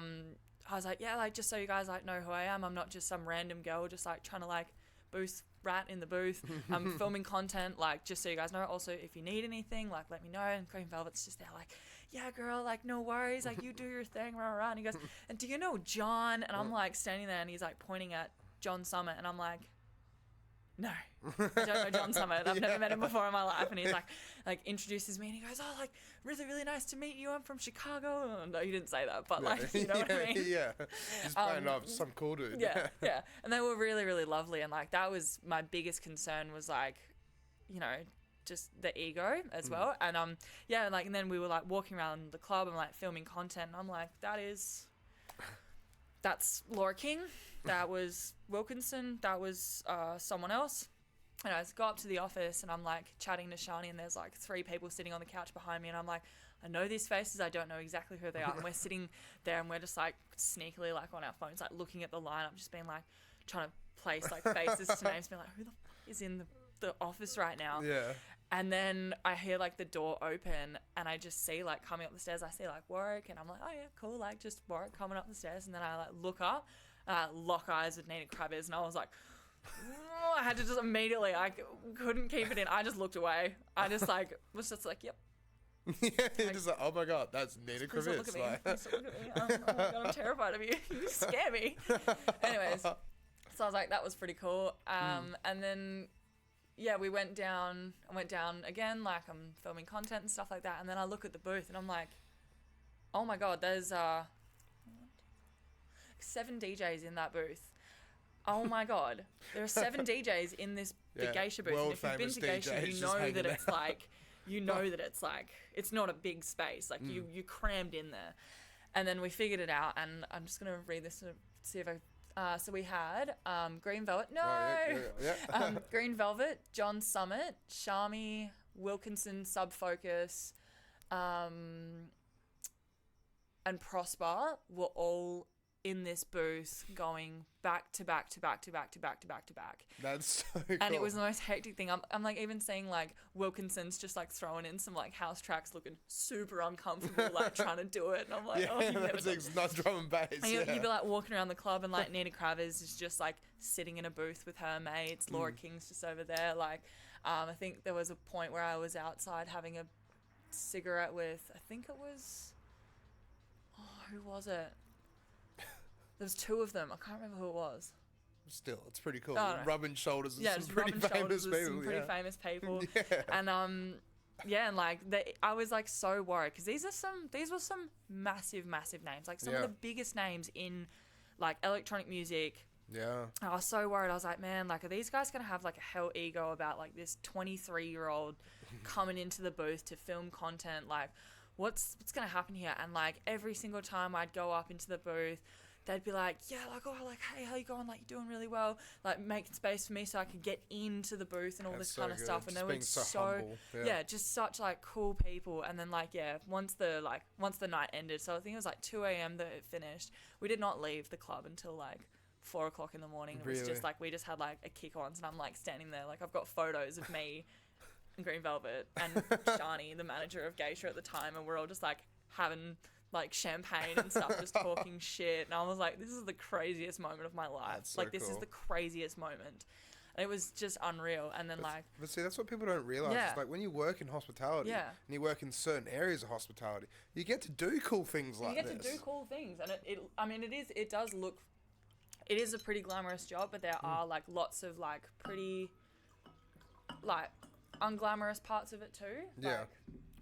[SPEAKER 3] was like, yeah, like, just so you guys like know who I am. I'm not just some random girl just like trying to like boost rat in the booth. I'm filming content, like, just so you guys know. Also, if you need anything, like, let me know. And Green Velvet's just there like, yeah, girl, like, no worries, like, you do your thing, rah, rah. And he goes, and do you know John? And I'm like standing there, and he's like pointing at John Summit, and I'm like, no, I don't know John Summit. I've never met him before in my life. And he's like introduces me, and he goes, oh, like, really, really nice to meet you. I'm from Chicago. No, he didn't say that, but like, you know what I mean?
[SPEAKER 1] Yeah, just playing off some cool dude.
[SPEAKER 3] Yeah. And they were really, really lovely. And like, that was my biggest concern, was like, you know, just the ego as well. And and then we were like walking around the club and like filming content. And I'm like, that's Laura King. That was Wilkinson. That was someone else. And I just go up to the office, and I'm like chatting to Shani, and there's like 3 people sitting on the couch behind me, and I'm like, I know these faces. I don't know exactly who they are. And we're sitting there, and we're just like sneakily like on our phones, like looking at the lineup, just being like trying to place like faces to names, being like, who the f- is in the office right now?
[SPEAKER 1] Yeah.
[SPEAKER 3] And then I hear like the door open, and I just see like coming up the stairs, I see like Warwick, and I'm like, oh yeah, cool, like just Warwick coming up the stairs. And then I like look up, lock eyes with Nina Kravitz, and I was like, I had to just immediately, I couldn't keep it in. I just looked away. I just like was just like, yep.
[SPEAKER 1] Yeah, you're just like, oh my God, that's Nina
[SPEAKER 3] Please don't look
[SPEAKER 1] Kravitz.
[SPEAKER 3] at me. Please don't look at me. Oh my God, I'm terrified of you. You scare me. Anyways, so I was like, that was pretty cool. And then I went down again, like I'm filming content and stuff like that. And then I look at the booth, and I'm like, oh my God, there's 7 DJs in that booth. Oh my God, there are 7 DJs in this the Geisha booth. And if you've been to Geisha,
[SPEAKER 1] DJs
[SPEAKER 3] you know that it's
[SPEAKER 1] out.
[SPEAKER 3] like, it's not a big space. Like you crammed in there. And then we figured it out, and I'm just gonna read this to see if I. So we had Green Velvet. No.
[SPEAKER 1] Yeah.
[SPEAKER 3] Green Velvet, John Summit, Shami, Wilkinson, Subfocus, and Prosper were all in this booth going back to back to back to back to back to back to back.
[SPEAKER 1] That's so cool.
[SPEAKER 3] And it was the most hectic thing. I'm like even seeing like Wilkinson's just like throwing in some like house tracks looking super uncomfortable, like trying to do it. And I'm like,
[SPEAKER 1] yeah,
[SPEAKER 3] oh, you've never
[SPEAKER 1] that's
[SPEAKER 3] done
[SPEAKER 1] nice drum and bass.
[SPEAKER 3] and you'd be like walking around the club and like Nina Kravitz is just like sitting in a booth with her mates. Laura King's just over there. Like, I think there was a point where I was outside having a cigarette with, I think it was, who was it? There was two of them. I can't remember who it was.
[SPEAKER 1] Still, it's pretty cool.
[SPEAKER 3] Oh, no.
[SPEAKER 1] Rubbing shoulders with
[SPEAKER 3] Yeah,
[SPEAKER 1] some
[SPEAKER 3] just
[SPEAKER 1] pretty
[SPEAKER 3] rubbing
[SPEAKER 1] famous
[SPEAKER 3] shoulders with
[SPEAKER 1] people.
[SPEAKER 3] some pretty famous people.
[SPEAKER 1] Yeah.
[SPEAKER 3] And yeah, and like I was like so worried because these were some massive names, like some of the biggest names in like electronic music.
[SPEAKER 1] Yeah.
[SPEAKER 3] I was so worried. I was like, man, like, are these guys gonna have like a hell ego about like this 23-year-old coming into the booth to film content? Like, what's gonna happen here? And like every single time I'd go up into the booth, they'd be like, yeah, like, oh, like, hey, how you going? Like, you're doing really well. Like, making space for me so I could get into the booth and all this kind of stuff. And
[SPEAKER 1] just
[SPEAKER 3] they were
[SPEAKER 1] so humble.
[SPEAKER 3] yeah, just such like cool people. And then like, yeah, once the night ended, so I think it was like 2 a.m. that it finished. We did not leave the club until like 4 o'clock in the morning. It was just like we just had like a kick-ons, and I'm like standing there, like I've got photos of me in Green Velvet and Shani, the manager of Geisha at the time, and we're all just like having like champagne and stuff, just talking shit. And I was like, this is the craziest moment of my life.
[SPEAKER 1] That's so
[SPEAKER 3] like this is the craziest moment. And it was just unreal. And then
[SPEAKER 1] but see, that's what people don't realize.
[SPEAKER 3] Yeah.
[SPEAKER 1] It's like when you work in hospitality and you work in certain areas of hospitality, you get to do cool things like this.
[SPEAKER 3] You get to do cool things. And it does look, it is a pretty glamorous job, but there are like lots of like pretty like unglamorous parts of it too.
[SPEAKER 1] Yeah.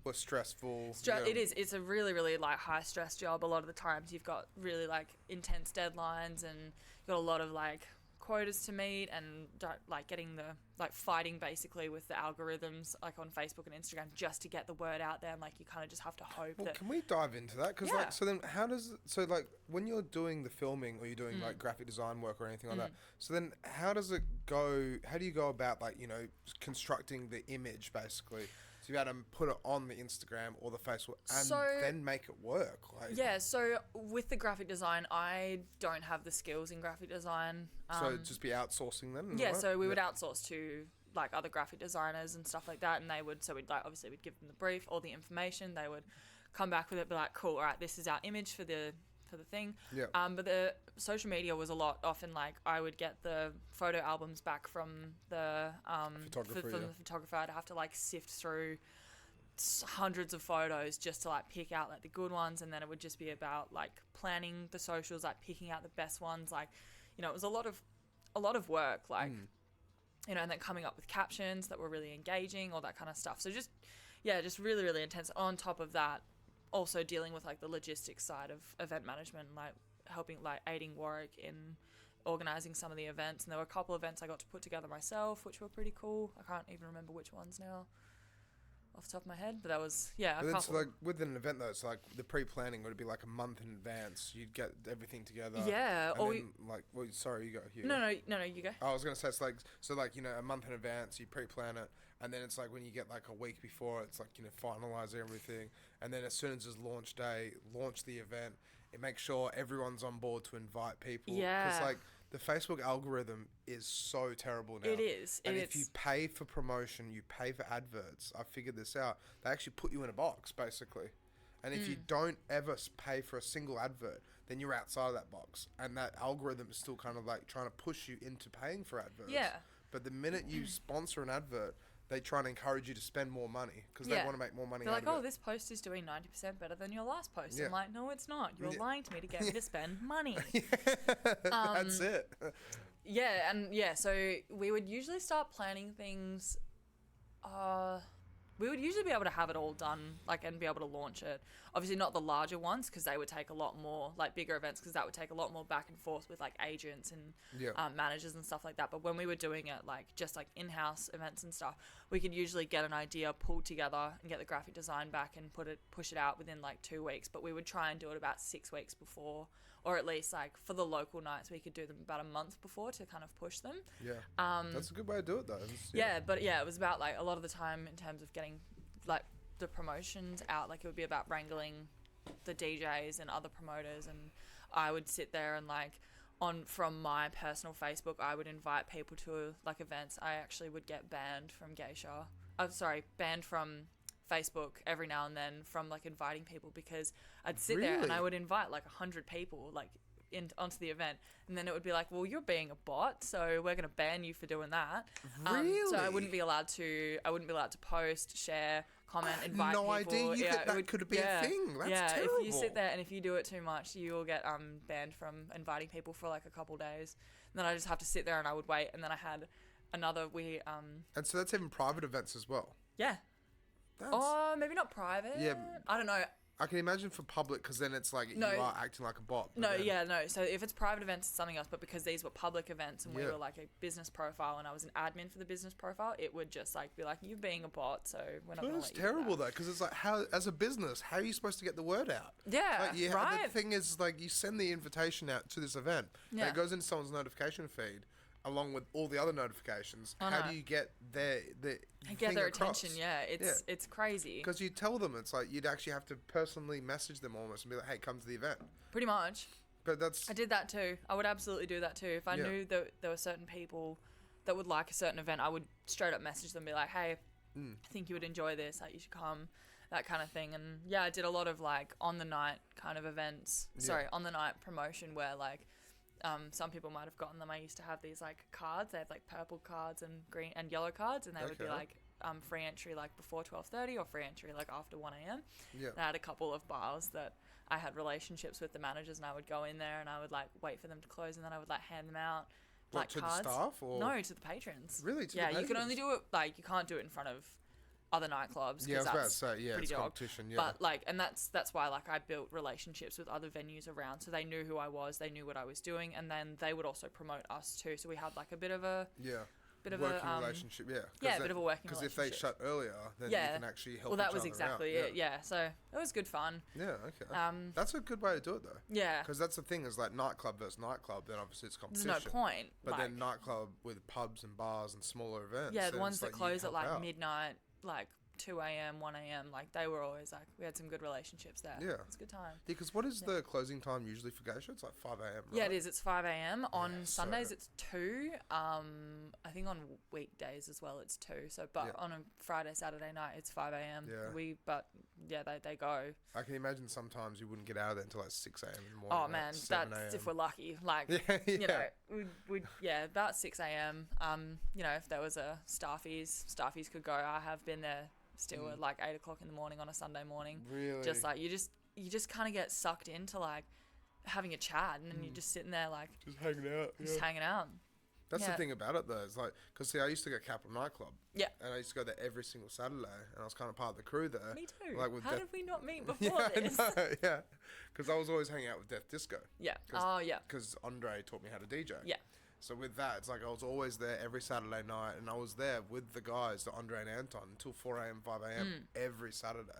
[SPEAKER 1] Or stressful.
[SPEAKER 3] It is. It's a really, really like high stress job. A lot of the times you've got really like intense deadlines, and you've got a lot of like quotas to meet, and like getting the like fighting basically with the algorithms like on Facebook and Instagram just to get the word out there. And like you kind of just have to hope that.
[SPEAKER 1] Can we dive into that? Because like, so then how does like when you're doing the filming or you're doing like graphic design work or anything like that, so then how does it go? How do you go about like, you know, constructing the image basically? So you got to put it on the Instagram or the Facebook and then make it work. Like,
[SPEAKER 3] yeah, so with the graphic design, I don't have the skills in graphic design.
[SPEAKER 1] So it'd just be outsourcing then?
[SPEAKER 3] Yeah, so we would outsource to like other graphic designers and stuff like that, and they would, so we'd like, obviously we'd give them the brief, all the information, they would come back with it, be like, cool, all right, this is our image for the thing.
[SPEAKER 1] Yeah.
[SPEAKER 3] But the social media was a lot. Often, like I would get the photo albums back from the photographer. I'd have to like sift through hundreds of photos just to like pick out like the good ones, and then it would just be about like planning the socials, like picking out the best ones. Like, you know, it was a lot of work. Like, you know, and then coming up with captions that were really engaging, all that kind of stuff. So just really, really intense. On top of that, also dealing with like the logistics side of event management, like helping, like aiding Warwick in organising some of the events. And there were a couple of events I got to put together myself, which were pretty cool. I can't even remember which ones now off the top of my head, but that was, yeah.
[SPEAKER 1] But it's like with an event though, it's like the pre-planning would be like a month in advance. You'd get everything together.
[SPEAKER 3] Yeah.
[SPEAKER 1] And then, like, well, sorry, you go.
[SPEAKER 3] No, you go.
[SPEAKER 1] I was gonna say it's like, so like, you know, a month in advance you pre-plan it, and then it's like when you get like a week before, it's like, you know, finalize everything, and then as soon as it's launch day, launch the event. It makes sure everyone's on board to invite people.
[SPEAKER 3] Yeah.
[SPEAKER 1] Because like the Facebook algorithm is so terrible now.
[SPEAKER 3] It is.
[SPEAKER 1] And if you pay for promotion, you pay for adverts. I figured this out. They actually put you in a box basically. And if you don't ever pay for a single advert, then you're outside of that box. And that algorithm is still kind of like trying to push you into paying for adverts.
[SPEAKER 3] Yeah.
[SPEAKER 1] But the minute you sponsor an advert, they try and encourage you to spend more money because they want to make more money.
[SPEAKER 3] They're
[SPEAKER 1] out
[SPEAKER 3] like,
[SPEAKER 1] of
[SPEAKER 3] oh,
[SPEAKER 1] it.
[SPEAKER 3] this post is doing 90% better than your last post.
[SPEAKER 1] Yeah.
[SPEAKER 3] I'm like, no, it's not. You're lying to me to get me to spend money.
[SPEAKER 1] That's it.
[SPEAKER 3] So we would usually start planning things. We would usually be able to have it all done, like, and be able to launch it. Obviously not the larger ones, because they would take a lot more, like bigger events, because that would take a lot more back and forth with like agents and managers and stuff like that. But when we were doing it, like just like in-house events and stuff, we could usually get an idea pulled together and get the graphic design back and push it out within like 2 weeks. But we would try and do it about 6 weeks before, or at least like for the local nights, we could do them about a month before to kind of push them.
[SPEAKER 1] Yeah. That's a good way to do it though.
[SPEAKER 3] It was about like a lot of the time in terms of getting like the promotions out, like it would be about wrangling the DJs and other promoters, and I would sit there and like from my personal Facebook, I would invite people to like events. I actually would get banned from Geisha. Banned from Facebook every now and then from like inviting people, because I'd sit there and I would invite like 100 people like onto the event, and then it would be like, well, you're being a bot, so we're going to ban you for doing that. So I wouldn't be allowed to post, share, comment, invite people.
[SPEAKER 1] No idea that could be a thing. That's terrible.
[SPEAKER 3] If you sit there and if you do it too much, you will get banned from inviting people for like a couple days. And then I just have to sit there and I would wait, and then I had another
[SPEAKER 1] and so that's even private events as well.
[SPEAKER 3] Yeah. Maybe not private.
[SPEAKER 1] Yeah.
[SPEAKER 3] I don't know.
[SPEAKER 1] I can imagine for public, because then it's like you are acting like a bot.
[SPEAKER 3] No. So if it's private events, it's something else. But because these were public events and we were like a business profile, and I was an admin for the business profile, it would just like be like, you're being a bot, so we're not going to let you do that. It's
[SPEAKER 1] terrible though, because it's like, how as a business, how are you supposed to get the word out?
[SPEAKER 3] Yeah, right.
[SPEAKER 1] The thing is, like, you send the invitation out to this event, and it goes into someone's notification feed, along with all the other notifications. How do you get their
[SPEAKER 3] attention? Yeah, it's crazy.
[SPEAKER 1] Because you tell them, it's like you'd actually have to personally message them almost and be like, hey, come to the event.
[SPEAKER 3] Pretty much.
[SPEAKER 1] But
[SPEAKER 3] I did that too. I would absolutely do that too. If I knew that there were certain people that would like a certain event, I would straight up message them, be like, hey, I think you would enjoy this, like you should come, that kind of thing. And I did a lot of like on the night kind of events. On the night promotion where like, some people might have gotten them. I used to have these like cards. They have like purple cards and green and yellow cards, and they would be like free entry like before 12:30 or free entry like after 1 a.m. Yeah. And I had a couple of bars that I had relationships with the managers, and I would go in there and I would like wait for them to close, and then I would like hand them out.
[SPEAKER 1] Like to cards. The staff or
[SPEAKER 3] no, to the patrons.
[SPEAKER 1] Really? To the patrons?
[SPEAKER 3] You can only do it like you can't do it in front of other nightclubs.
[SPEAKER 1] Yeah, I was about to say, it's competition,
[SPEAKER 3] But like, and that's why like I built relationships with other venues around, so they knew who I was, they knew what I was doing, and then they would also promote us too. So we had like a bit of a working
[SPEAKER 1] relationship,
[SPEAKER 3] a bit of a working relationship.
[SPEAKER 1] Because if they shut earlier, then you can actually help.
[SPEAKER 3] Well, that was exactly it. Yeah, so it was good fun.
[SPEAKER 1] Yeah, okay. That's a good way to do it though.
[SPEAKER 3] Yeah.
[SPEAKER 1] Because that's the thing, is like nightclub versus nightclub. Then obviously it's competition.
[SPEAKER 3] There's no point.
[SPEAKER 1] But then nightclub with pubs and bars and smaller events.
[SPEAKER 3] Yeah, the ones that close at like midnight, like 2 a.m, 1 a.m, like they were always like, we had some good relationships there. Yeah. It's a good time.
[SPEAKER 1] Yeah, because what is the closing time usually for Geisha? It's like 5 a.m, right?
[SPEAKER 3] Yeah, it is. It's 5 a.m. On Sundays it's 2. I think on weekdays as well it's 2. So, but on a Friday, Saturday night it's 5 a.m. Yeah. They go.
[SPEAKER 1] I can imagine sometimes you wouldn't get out of there until like 6 a.m. in the morning.
[SPEAKER 3] Oh man, that's if we're lucky. Like, you know, we'd about 6 a.m. You know, if there was a staffies could go. I have been there still at like 8 o'clock in the morning on a Sunday morning.
[SPEAKER 1] Really?
[SPEAKER 3] Just like you just kind of get sucked into like having a chat, and then you're just sitting there like
[SPEAKER 1] just hanging out. That's the thing about it though. It's like, because see, I used to go Capital nightclub. Yeah. And I used to go there every single Saturday, and I was kind of part of the crew there.
[SPEAKER 3] Me too.
[SPEAKER 1] Like with
[SPEAKER 3] How did we not meet before this?
[SPEAKER 1] I know, yeah. Because I was always hanging out with Death Disco.
[SPEAKER 3] Yeah.
[SPEAKER 1] Because Andre taught me how to DJ.
[SPEAKER 3] Yeah.
[SPEAKER 1] So with that, it's like I was always there every Saturday night, and I was there with the guys, the Andre and Anton, until 4 a.m, 5 a.m. every Saturday.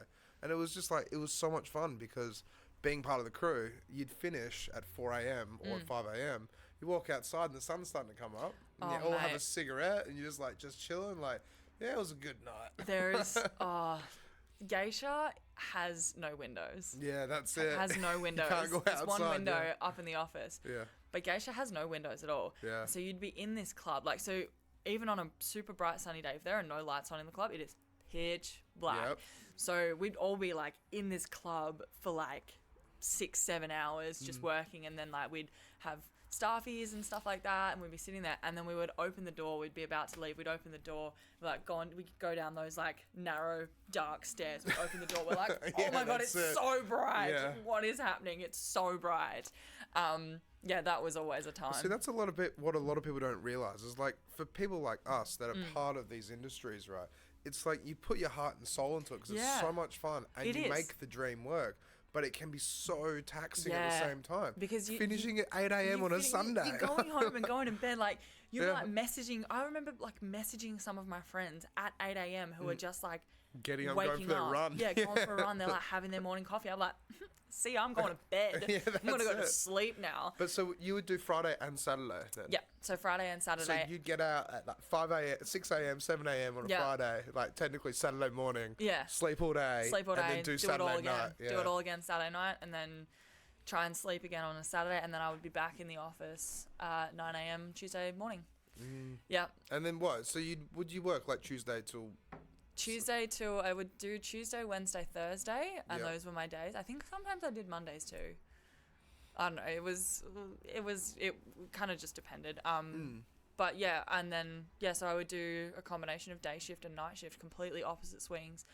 [SPEAKER 1] And it was just like, it was so much fun, because being part of the crew, you'd finish at 4 a.m. or at 5 a.m. You walk outside and the sun's starting to come up, and you all have a cigarette, and you're just chilling, like, yeah, it was a good night.
[SPEAKER 3] There is, Geisha has no windows.
[SPEAKER 1] Yeah, that's it.
[SPEAKER 3] It has no windows.
[SPEAKER 1] You can't go outside.
[SPEAKER 3] There's one window up in the office.
[SPEAKER 1] Yeah.
[SPEAKER 3] But Geisha has no windows at all.
[SPEAKER 1] Yeah.
[SPEAKER 3] So you'd be in this club. Like, so even on a super bright sunny day, if there are no lights on in the club, it is pitch black. Yep. So we'd all be like in this club for like 6-7 hours just working, and then like we'd have staffies and stuff like that, and we'd be sitting there, and then we would open the door. We'd be about to leave. We'd open the door, we'd go down those like narrow, dark stairs. We'd open the door. We're like, oh my God, it's so bright. Yeah. What is happening? It's so bright. Yeah, that was always a time.
[SPEAKER 1] See, that's what a lot of people don't realize is, like, for people like us that are part of these industries, right? It's like you put your heart and soul into it, because it's so much fun, and you make the dream work. But it can be so taxing at the same time.
[SPEAKER 3] Because
[SPEAKER 1] finishing at 8 a.m. on a Sunday.
[SPEAKER 3] You're going home and going to bed, like, You were like messaging. I remember like messaging some of my friends at 8 a.m. who were just like
[SPEAKER 1] getting up,
[SPEAKER 3] waking
[SPEAKER 1] going for their
[SPEAKER 3] up.
[SPEAKER 1] run.
[SPEAKER 3] Yeah, going for a run. They're like having their morning coffee. I'm like, see, I'm going to bed. I'm going to go to sleep now.
[SPEAKER 1] But so you would do Friday and Saturday then?
[SPEAKER 3] Yeah, so Friday and Saturday.
[SPEAKER 1] So you'd get out at like 5 a.m., 6 a.m., 7 a.m. on a Friday, like technically Saturday morning.
[SPEAKER 3] Yeah.
[SPEAKER 1] Sleep all day.
[SPEAKER 3] And then
[SPEAKER 1] do Saturday
[SPEAKER 3] it all again.
[SPEAKER 1] night. Yeah.
[SPEAKER 3] Do it all again Saturday night, and then try and sleep again on a Saturday, and then I would be back in the office at 9 a.m. Tuesday morning. Yeah.
[SPEAKER 1] And then what? So would you work like Tuesday till...
[SPEAKER 3] I would do Tuesday, Wednesday, Thursday, and those were my days. I think sometimes I did Mondays too. I don't know. It kind of just depended. But yeah, and then so I would do a combination of day shift and night shift, completely opposite swings,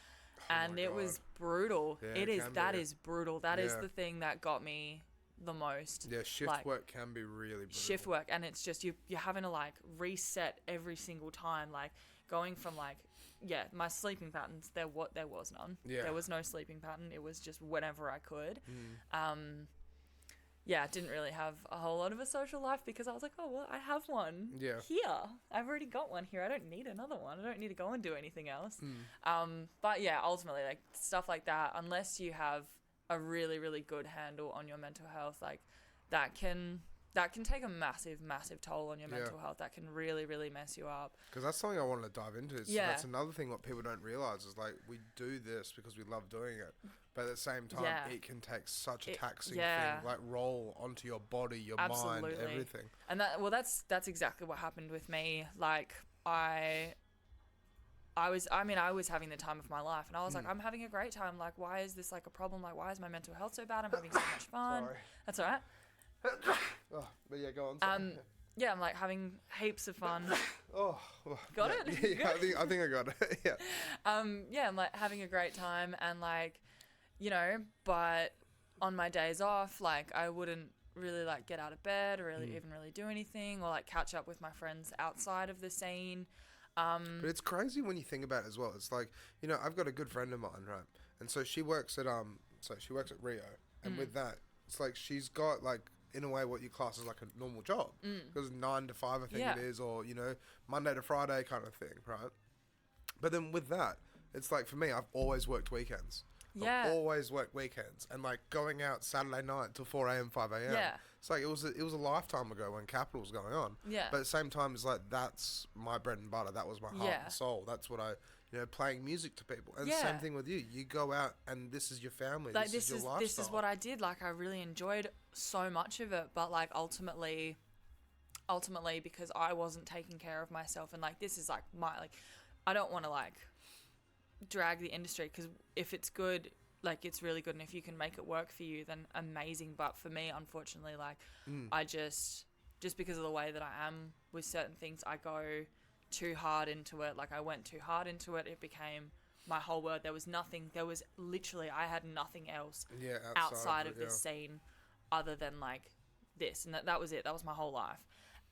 [SPEAKER 3] and it was brutal.
[SPEAKER 1] Yeah,
[SPEAKER 3] That is brutal. That is the thing that got me the most.
[SPEAKER 1] Yeah, shift work can be really brutal.
[SPEAKER 3] Shift work, and it's just you're having to like reset every single time, like going from like my sleeping patterns. There was none. Yeah. There was no sleeping pattern. It was just whenever I could. I didn't really have a whole lot of a social life because I was like, oh, well, I have one here. I've already got one here. I don't need another one. I don't need to go and do anything else. But yeah, ultimately, like stuff like that, unless you have a really, really good handle on your mental health, like that can take a massive, massive toll on your mental health. That can really, really mess you up. Because
[SPEAKER 1] that's something I wanted to dive into. That's another thing what people don't realize is like we do this because we love doing it. But at the same time, it can take such a taxing thing, like roll onto your body, your mind, everything.
[SPEAKER 3] And that's exactly what happened with me. Like I was having the time of my life, and I was like, I'm having a great time. Like, why is this like a problem? Like, why is my mental health so bad? I'm having so much fun.
[SPEAKER 1] Sorry.
[SPEAKER 3] That's all right.
[SPEAKER 1] But yeah, go on.
[SPEAKER 3] Yeah, I'm like having heaps of fun.
[SPEAKER 1] Got
[SPEAKER 3] it?
[SPEAKER 1] Yeah, I think I got it. Yeah.
[SPEAKER 3] I'm like having a great time, and like, but on my days off, like I wouldn't really like get out of bed or even really do anything or like catch up with my friends outside of the scene.
[SPEAKER 1] But it's crazy when you think about it as well. It's like, I've got a good friend of mine, right? And so she works at Rio, and with that, it's like she's got like, in a way, what you class as like a normal job, because 9 to 5, I think it is, or Monday to Friday kind of thing, right? But then with that, it's like for me, I've always worked weekends. I've always worked weekends, and like going out Saturday night till 4 a.m., 5 a.m.
[SPEAKER 3] Yeah.
[SPEAKER 1] It's like it was a lifetime ago when Capital was going on.
[SPEAKER 3] Yeah.
[SPEAKER 1] But at the same time, it's like that's my bread and butter. That was my heart and soul. That's what I. Playing music to people. And same thing with you. You go out and this is your family. Like, this is your lifestyle.
[SPEAKER 3] This is what I did. Like, I really enjoyed so much of it. But, like, ultimately, because I wasn't taking care of myself. And, like, this is, like, I don't want to, like, drag the industry. Because if it's good, like, it's really good. And if you can make it work for you, then amazing. But for me, unfortunately, like, I just because of the way that I am with certain things, I go too hard into it. Like I went too hard into it. It became my whole world. There was literally, I had nothing else outside of this scene other than like this. And that was it. That was my whole life.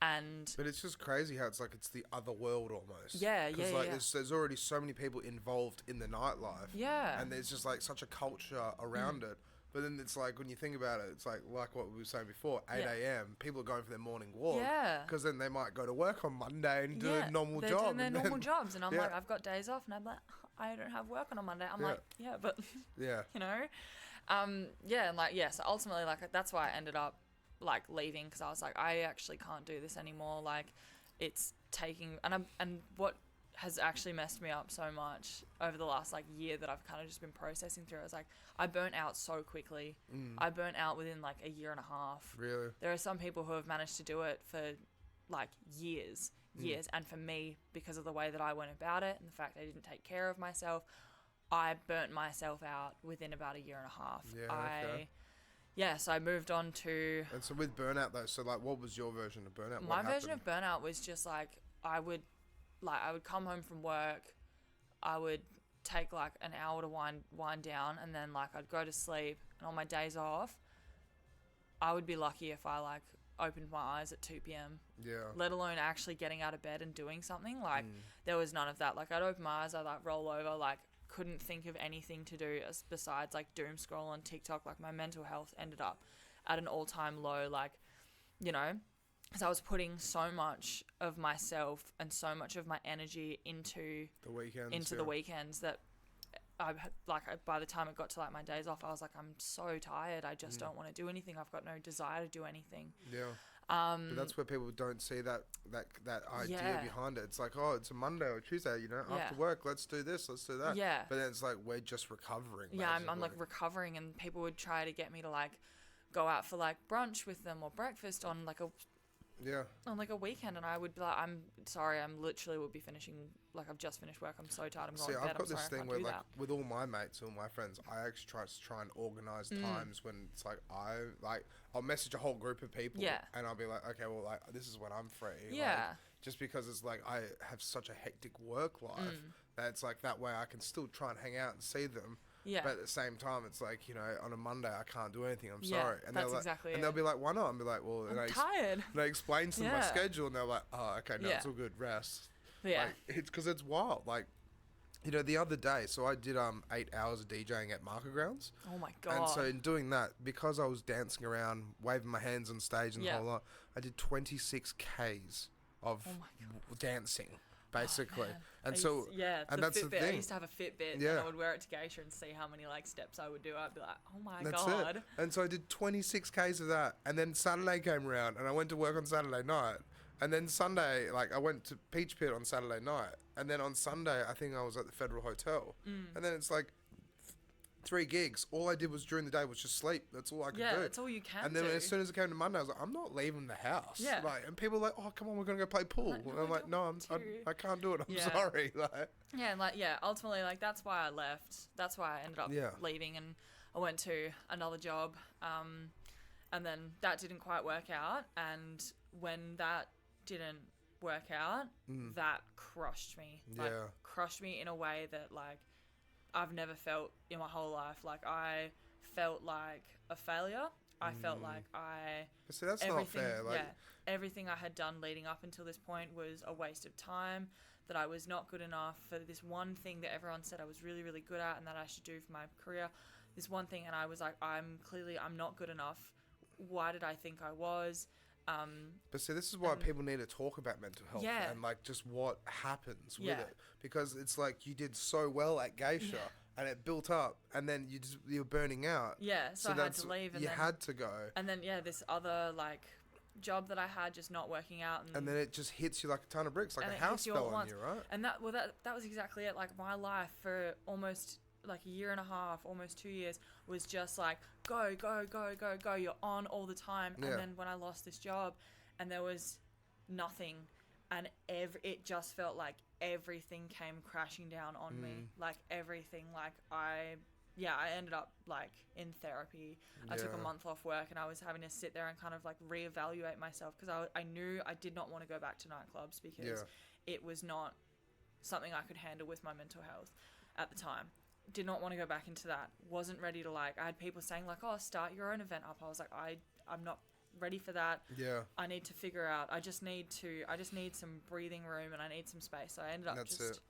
[SPEAKER 3] But
[SPEAKER 1] it's just crazy how it's like it's the other world almost.
[SPEAKER 3] Yeah,
[SPEAKER 1] Because like there's already so many people involved in the nightlife.
[SPEAKER 3] Yeah.
[SPEAKER 1] And there's just like such a culture around it. But then it's like, when you think about it, it's like what we were saying before, 8 a.m., people are going for their morning walk.
[SPEAKER 3] Yeah.
[SPEAKER 1] Because then they might go to work on Monday and do a normal job.
[SPEAKER 3] They're doing their normal jobs. And I'm like, I've got days off. And I'm like, I don't have work on a Monday. I'm like, but, so ultimately, like, that's why I ended up, like, leaving. Because I was like, I actually can't do this anymore. Like, it's taking, and what has actually messed me up so much over the last like year that I've kind of just been processing through. I was like, I burnt out so quickly. I burnt out within like a year and a half.
[SPEAKER 1] Really?
[SPEAKER 3] There are some people who have managed to do it for like years. And for me, because of the way that I went about it and the fact I didn't take care of myself, I burnt myself out within about a year and a half. So I moved on to...
[SPEAKER 1] And so with burnout though, so like what was your version of burnout?
[SPEAKER 3] My version of burnout was just like, I would come home from work, I would take like an hour to wind down, and then like I'd go to sleep, and on my days off, I would be lucky if I like opened my eyes at 2 p.m.
[SPEAKER 1] Yeah.
[SPEAKER 3] Let alone actually getting out of bed and doing something. Like there was none of that. Like I'd open my eyes, I'd like roll over, like couldn't think of anything to do besides like doom scroll on TikTok. Like my mental health ended up at an all-time low, like, because I was putting so much of myself and so much of my energy into the weekends that by the time it got to like my days off, I was like, I'm so tired. I just don't want to do anything. I've got no desire to do anything.
[SPEAKER 1] Yeah. But that's where people don't see that idea behind it. It's like, oh, it's a Monday or Tuesday, after work, let's do this, let's do that.
[SPEAKER 3] Yeah.
[SPEAKER 1] But then it's like, we're just recovering.
[SPEAKER 3] Yeah, I'm like recovering, and people would try to get me to like go out for like brunch with them or breakfast on like a weekend, and I would be like, I'm sorry, I'm literally would be finishing, like I've just finished work, I'm so tired, I'm going to bed.
[SPEAKER 1] I've got this thing where like with all my mates, all my friends, I actually try and organise times when it's like I'll message a whole group of people and I'll be like, okay, well, like this is when I'm free. Like, just because it's like I have such a hectic work life that it's like that way I can still try and hang out and see them. Yeah. But at the same time, it's like, on a Monday, I can't do anything. I'm sorry. And
[SPEAKER 3] that's exactly
[SPEAKER 1] and they'll be like, why not? I'll be like, well,
[SPEAKER 3] I'm tired.
[SPEAKER 1] And I explain to them my schedule, and they're like, oh, okay, no, it's all good. Rest.
[SPEAKER 3] Yeah.
[SPEAKER 1] Like, it's because it's wild. Like, the other day, so I did 8 hours of DJing at Market Grounds.
[SPEAKER 3] Oh, my God.
[SPEAKER 1] And so in doing that, because I was dancing around, waving my hands on stage and the whole lot, I did 26 Ks of dancing. Basically, and that's the thing.
[SPEAKER 3] I used to have a Fitbit, and I would wear it to Geisha and see how many like steps I would do. I'd be like, oh my God.
[SPEAKER 1] And so I did 26 Ks of that, and then Saturday came around, and I went to work on Saturday night, and then Sunday, like I went to Peach Pit on Saturday night, and then on Sunday I think I was at the Federal Hotel, and then it's like 3 gigs. All I did was during the day was just sleep. That's all I could do.
[SPEAKER 3] Yeah, that's all you can do.
[SPEAKER 1] And then as soon as it came to Monday, I was like, I'm not leaving the house.
[SPEAKER 3] Yeah.
[SPEAKER 1] Like, and people were like, oh, come on, we're going to go play pool. And I'm like, no, I can't do it. I'm sorry. Like,
[SPEAKER 3] ultimately, like, that's why I left. That's why I ended up leaving, and I went to another job. And then that didn't quite work out. And when that didn't work out, that crushed me. Like, crushed me in a way that, like, I've never felt in my whole life. Like, I felt like a failure. I felt like
[SPEAKER 1] But see, that's not fair. Like,
[SPEAKER 3] everything I had done leading up until this point was a waste of time, that I was not good enough for this one thing that everyone said I was really, really good at and that I should do for my career. This one thing, and I was like, I'm not good enough. Why did I think I was?
[SPEAKER 1] But see, this is why people need to talk about mental health and like just what happens with it, because it's like you did so well at Geisha and it built up, and then you're burning out.
[SPEAKER 3] Yeah, so I had to leave, and
[SPEAKER 1] you had to go.
[SPEAKER 3] And then this other like job that I had just not working out,
[SPEAKER 1] and then it just hits you like a ton of bricks, like a house fell on you, right?
[SPEAKER 3] And that was exactly it. Like, my life for almost like a year and a half, almost 2 years, was just like go, you're on all the time. And then when I lost this job and there was nothing, and it just felt like everything came crashing down on me. Like, everything, like I ended up like in therapy. I took a month off work, and I was having to sit there and kind of like reevaluate myself, because I knew I did not want to go back to nightclubs, because it was not something I could handle with my mental health at the time. Did not want to go back into that. Wasn't ready to, like, I had people saying like, oh, start your own event up. I was like, I'm not ready for that. Yeah. I need to figure out, I just need some breathing room, and I need some space. So I ended up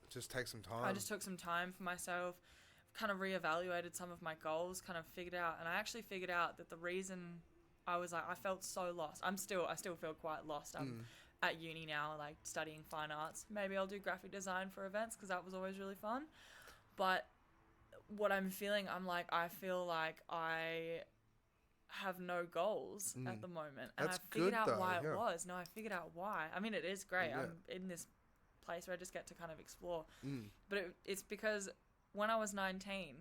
[SPEAKER 1] just take some time.
[SPEAKER 3] I just took some time for myself, kind of reevaluated some of my goals, kind of figured out, and I actually figured out that the reason I was like, I felt so lost. I still feel quite lost. I'm at uni now, like studying fine arts. Maybe I'll do graphic design for events, because that was always really fun. But what I'm feeling, I feel like I have no goals at the moment. And I figured out why it was. No, I figured out why. I mean, it is great. I'm in this place where I just get to kind of explore. But it's because when I was 19,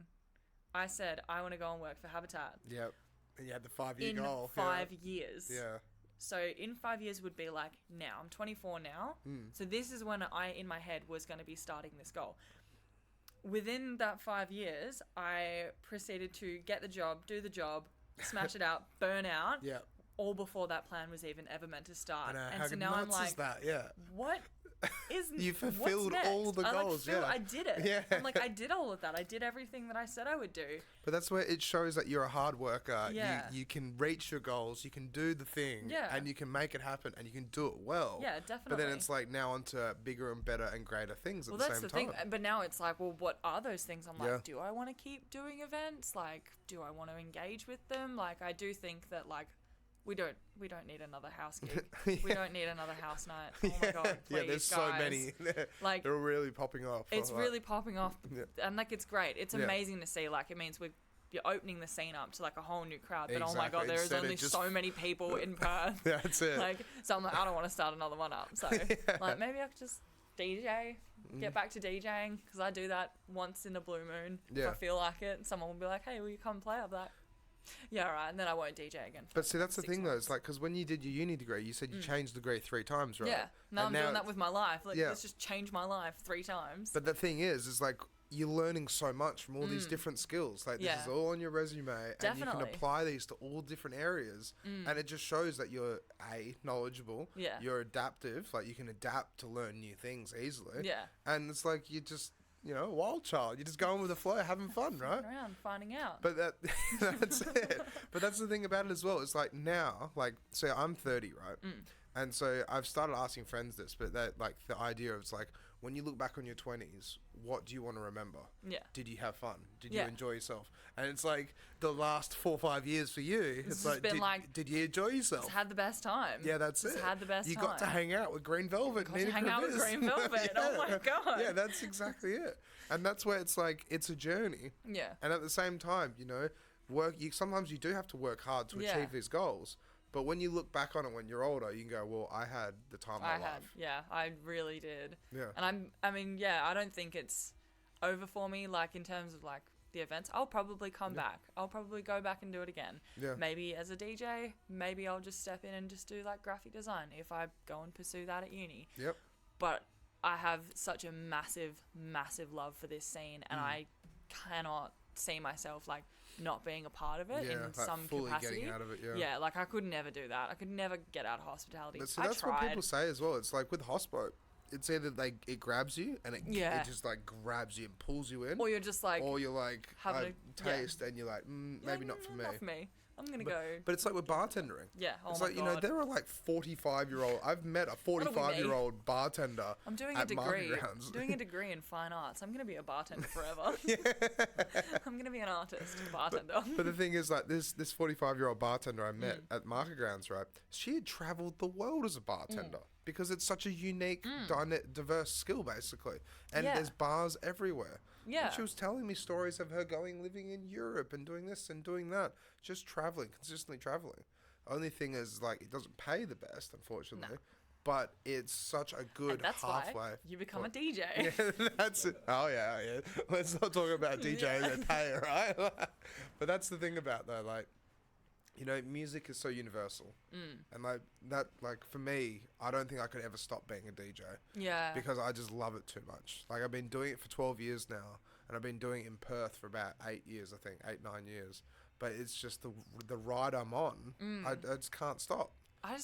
[SPEAKER 3] I said, I want to go and work for Habitat.
[SPEAKER 1] Yep. And you had the 5-year goal.
[SPEAKER 3] In 5 years.
[SPEAKER 1] Yeah.
[SPEAKER 3] So in 5 years would be like now. I'm 24 now. So this is when I, in my head, was going to be starting this goal. Within that 5 years, I proceeded to get the job, do the job, smash it out, burn out. Yeah. All before that plan was even ever meant to start.
[SPEAKER 1] And so now I'm like, is that? Yeah.
[SPEAKER 3] What is
[SPEAKER 1] you fulfilled all the goals?
[SPEAKER 3] I did it. Yeah. I'm like, I did all of that. I did everything that I said I would do.
[SPEAKER 1] But that's where it shows that you're a hard worker. Yeah. You can reach your goals. You can do the thing. Yeah. And you can make it happen, and you can do it well.
[SPEAKER 3] Yeah, definitely.
[SPEAKER 1] But then it's like now onto bigger and better and greater things at the same time. Well, that's the thing.
[SPEAKER 3] But now it's like, well, what are those things? I'm like, do I want to keep doing events? Like, do I want to engage with them? Like, I do think that, like, We don't need another house gig.
[SPEAKER 1] Yeah.
[SPEAKER 3] We don't need another house night. Oh my god, please,
[SPEAKER 1] yeah, there's
[SPEAKER 3] guys.
[SPEAKER 1] so many.
[SPEAKER 3] Like,
[SPEAKER 1] they're really popping off.
[SPEAKER 3] it's really popping off,
[SPEAKER 1] Yeah.
[SPEAKER 3] and like it's great. It's
[SPEAKER 1] Yeah.
[SPEAKER 3] amazing to see. Like it means you're opening the scene up to like a whole new crowd. But oh my
[SPEAKER 1] Exactly.
[SPEAKER 3] god, there is
[SPEAKER 1] Instead it
[SPEAKER 3] only
[SPEAKER 1] just-
[SPEAKER 3] so many people in Perth.
[SPEAKER 1] That's it.
[SPEAKER 3] Like, so I'm like, I don't want to start another one up. So like maybe I could just DJ, get back to DJing, because I do that once in a blue moon. If
[SPEAKER 1] Yeah.
[SPEAKER 3] I feel like it, and someone will be like, hey, will you come play? I'll be like, yeah, all right, and then I won't DJ again. For
[SPEAKER 1] But see, that's the
[SPEAKER 3] 6
[SPEAKER 1] thing, though.
[SPEAKER 3] months.
[SPEAKER 1] It's like, because when you did your uni degree, you said you changed degree 3 times, right?
[SPEAKER 3] Yeah, now
[SPEAKER 1] And
[SPEAKER 3] I'm doing that with my life. Like,
[SPEAKER 1] Yeah.
[SPEAKER 3] let's just change my life 3 times.
[SPEAKER 1] But the thing is like, you're learning so much from all these different skills. Like, this is
[SPEAKER 3] Yeah.
[SPEAKER 1] all on your resume. And you
[SPEAKER 3] Definitely.
[SPEAKER 1] can apply these to all different areas. And it just shows that you're, knowledgeable.
[SPEAKER 3] Yeah.
[SPEAKER 1] You're adaptive. Like, you can adapt to learn new things easily.
[SPEAKER 3] Yeah.
[SPEAKER 1] And it's like, you just, a wild child. You're just going with the flow, having fun, right?
[SPEAKER 3] Around, finding out.
[SPEAKER 1] But that's it. But that's the thing about it as well. It's like now, like, say I'm 30, right? And so I've started asking friends this, but that, like, the idea of, it's like, when you look back on your 20s, what do you want to remember?
[SPEAKER 3] Yeah.
[SPEAKER 1] Did you have fun? Did
[SPEAKER 3] Yeah.
[SPEAKER 1] you enjoy yourself? And it's like the last 4 or 5 years for you. It's
[SPEAKER 3] just
[SPEAKER 1] like,
[SPEAKER 3] been like,
[SPEAKER 1] did you enjoy yourself?
[SPEAKER 3] Just had the best time.
[SPEAKER 1] Yeah, that's
[SPEAKER 3] just
[SPEAKER 1] it.
[SPEAKER 3] had the best
[SPEAKER 1] you
[SPEAKER 3] time.
[SPEAKER 1] got to hang out with Green Velvet.
[SPEAKER 3] Got to hang out with Green Velvet. Oh my god.
[SPEAKER 1] Yeah, that's exactly it. And that's where it's like, it's a journey.
[SPEAKER 3] Yeah.
[SPEAKER 1] And at the same time, sometimes you do have to work hard to
[SPEAKER 3] Yeah.
[SPEAKER 1] achieve these goals. But when you look back on it when you're older, you can go, well, I had the time of my life.
[SPEAKER 3] Yeah, I really did.
[SPEAKER 1] Yeah.
[SPEAKER 3] And I don't think it's over for me, like, in terms of, like, the events. I'll probably come back. I'll probably go back and do it again.
[SPEAKER 1] Yeah.
[SPEAKER 3] Maybe as a DJ, maybe I'll just step in and just do, like, graphic design if I go and pursue that at uni.
[SPEAKER 1] Yep.
[SPEAKER 3] But I have such a massive, massive love for this scene, and I cannot see myself, like, not being a part of it
[SPEAKER 1] Yeah,
[SPEAKER 3] in
[SPEAKER 1] like
[SPEAKER 3] some
[SPEAKER 1] fully
[SPEAKER 3] capacity.
[SPEAKER 1] getting out of it, yeah.
[SPEAKER 3] Yeah, like, I could never do that. I could never get out of hospitality.
[SPEAKER 1] But see,
[SPEAKER 3] I
[SPEAKER 1] that's
[SPEAKER 3] tried.
[SPEAKER 1] what people say as well. It's like with hospo, it's either it grabs you and it just like grabs you and pulls you in,
[SPEAKER 3] Or you're just like,
[SPEAKER 1] or you're like,
[SPEAKER 3] having
[SPEAKER 1] I
[SPEAKER 3] a- yeah.
[SPEAKER 1] taste and you're like, maybe not for me.
[SPEAKER 3] Not for me. I'm gonna go.
[SPEAKER 1] But it's like with bartendering.
[SPEAKER 3] Yeah. Oh
[SPEAKER 1] It's
[SPEAKER 3] my
[SPEAKER 1] like,
[SPEAKER 3] god.
[SPEAKER 1] there are like 45-year-old. I've met a
[SPEAKER 3] That'll be me.
[SPEAKER 1] 45-year-old bartender.
[SPEAKER 3] I'm doing
[SPEAKER 1] at
[SPEAKER 3] a degree.
[SPEAKER 1] Market Grounds.
[SPEAKER 3] Doing a degree in fine arts. I'm gonna be a bartender forever. I'm gonna be an artist, bartender.
[SPEAKER 1] But the thing is, like, this 45-year-old bartender I met at Market Grounds, right? She had travelled the world as a bartender because it's such a unique, diverse skill, basically. And
[SPEAKER 3] Yeah.
[SPEAKER 1] there's bars everywhere.
[SPEAKER 3] Yeah.
[SPEAKER 1] And she was telling me stories of her living in Europe and doing this and doing that, just travelling, consistently travelling. Only thing is, like, it doesn't pay the best, unfortunately. But it's such a good
[SPEAKER 3] And that's
[SPEAKER 1] halfway.
[SPEAKER 3] why you become a DJ.
[SPEAKER 1] Yeah, that's it. Oh yeah. Let's not talk about DJs and pay, right? But that's the thing about though, like, music is so universal, and for me, I don't think I could ever stop being a DJ.
[SPEAKER 3] Yeah.
[SPEAKER 1] Because I just love it too much. Like, I've been doing it for 12 years now, and I've been doing it in Perth for about 8 years, I think, 8-9 years. But it's just the ride I'm on. I just can't stop.
[SPEAKER 3] I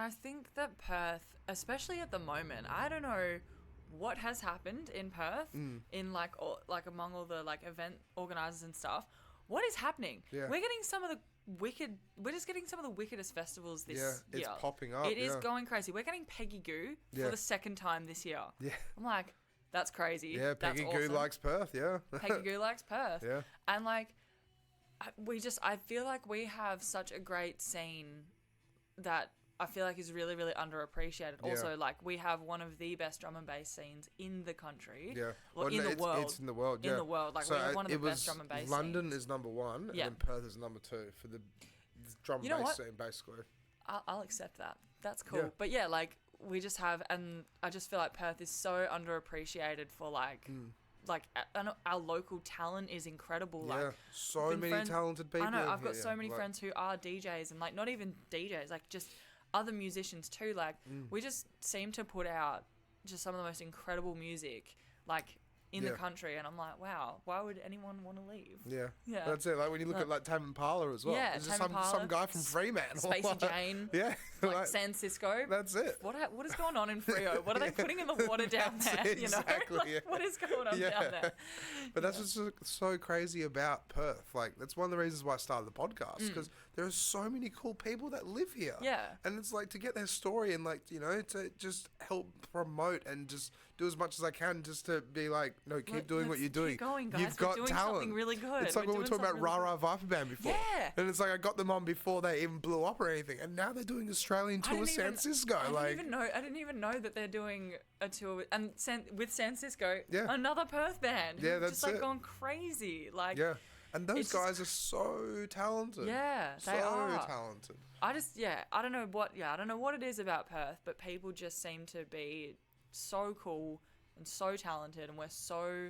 [SPEAKER 3] think that Perth, especially at the moment, I don't know what has happened in Perth, in like among all the like event organizers and stuff. What is happening?
[SPEAKER 1] Yeah.
[SPEAKER 3] We're getting some of the wickedest festivals this year.
[SPEAKER 1] Yeah, it's popping up.
[SPEAKER 3] It is
[SPEAKER 1] yeah.
[SPEAKER 3] going crazy. We're getting Peggy Goo
[SPEAKER 1] Yeah.
[SPEAKER 3] for the second time this year.
[SPEAKER 1] Yeah.
[SPEAKER 3] I'm like, that's crazy.
[SPEAKER 1] Yeah,
[SPEAKER 3] That's
[SPEAKER 1] Peggy Goo
[SPEAKER 3] awesome.
[SPEAKER 1] likes Perth, yeah.
[SPEAKER 3] Peggy Goo likes Perth.
[SPEAKER 1] Yeah.
[SPEAKER 3] And like, I feel like we have such a great scene that I feel like is really, really underappreciated.
[SPEAKER 1] Yeah.
[SPEAKER 3] Also, like, we have one of the best drum and bass scenes in the country.
[SPEAKER 1] Yeah.
[SPEAKER 3] Well, in the world.
[SPEAKER 1] It's in the world, yeah.
[SPEAKER 3] In the world. Like,
[SPEAKER 1] So
[SPEAKER 3] we have one of the
[SPEAKER 1] it
[SPEAKER 3] best
[SPEAKER 1] was
[SPEAKER 3] drum and bass
[SPEAKER 1] London
[SPEAKER 3] scenes.
[SPEAKER 1] is number 1,
[SPEAKER 3] Yeah.
[SPEAKER 1] and then Perth is number 2 for the drum
[SPEAKER 3] You know
[SPEAKER 1] and bass
[SPEAKER 3] what?
[SPEAKER 1] scene, basically.
[SPEAKER 3] I'll accept that. That's cool.
[SPEAKER 1] Yeah.
[SPEAKER 3] But yeah, like, we just have, and I just feel like Perth is so underappreciated for like, our local talent is incredible.
[SPEAKER 1] Yeah,
[SPEAKER 3] Like,
[SPEAKER 1] so
[SPEAKER 3] been
[SPEAKER 1] many
[SPEAKER 3] friends-
[SPEAKER 1] talented people.
[SPEAKER 3] I know.
[SPEAKER 1] in
[SPEAKER 3] I've got
[SPEAKER 1] here,
[SPEAKER 3] so many
[SPEAKER 1] like-
[SPEAKER 3] friends who are DJs, and like not even DJs, like just other musicians too. Like we just seem to put out just some of the most incredible music, like in the
[SPEAKER 1] Yeah.
[SPEAKER 3] country, and I'm like, wow, why would anyone want to leave?
[SPEAKER 1] Yeah.
[SPEAKER 3] Yeah.
[SPEAKER 1] That's it. Like when you look at like Tam Impala as well.
[SPEAKER 3] Yeah,
[SPEAKER 1] It's just
[SPEAKER 3] Tame Impala,
[SPEAKER 1] some guy from Fremantle.
[SPEAKER 3] Spacey Jane,
[SPEAKER 1] Yeah.
[SPEAKER 3] like San Cisco.
[SPEAKER 1] That's it.
[SPEAKER 3] What is going on in Frio? What are they putting in the water down
[SPEAKER 1] That's
[SPEAKER 3] there?
[SPEAKER 1] it,
[SPEAKER 3] You know,
[SPEAKER 1] exactly,
[SPEAKER 3] like,
[SPEAKER 1] yeah.
[SPEAKER 3] what is going on
[SPEAKER 1] Yeah.
[SPEAKER 3] down there?
[SPEAKER 1] But that's what's so crazy about Perth. Like, that's one of the reasons why I started the podcast, because there are so many cool people that live here.
[SPEAKER 3] Yeah.
[SPEAKER 1] And it's like to get their story and like, to just help promote and just do as much as I can just to be like, no, keep doing what you're doing.
[SPEAKER 3] Keep going, guys.
[SPEAKER 1] You've
[SPEAKER 3] We're
[SPEAKER 1] got
[SPEAKER 3] doing
[SPEAKER 1] talent.
[SPEAKER 3] something really good.
[SPEAKER 1] It's like when we were talking about Rah Viper Band before.
[SPEAKER 3] Yeah.
[SPEAKER 1] And it's like I got them on before they even blew up or anything, and now they're doing Australian tour with San Cisco.
[SPEAKER 3] I didn't even know that they're doing a tour with San Cisco.
[SPEAKER 1] Yeah.
[SPEAKER 3] Another Perth band.
[SPEAKER 1] Yeah, that's
[SPEAKER 3] just like
[SPEAKER 1] it.
[SPEAKER 3] gone crazy. Like,
[SPEAKER 1] yeah. And those
[SPEAKER 3] it's
[SPEAKER 1] guys are so talented.
[SPEAKER 3] Yeah, they
[SPEAKER 1] so
[SPEAKER 3] are.
[SPEAKER 1] talented.
[SPEAKER 3] I don't know what it is about Perth, but people just seem to be so cool and so talented, and we're so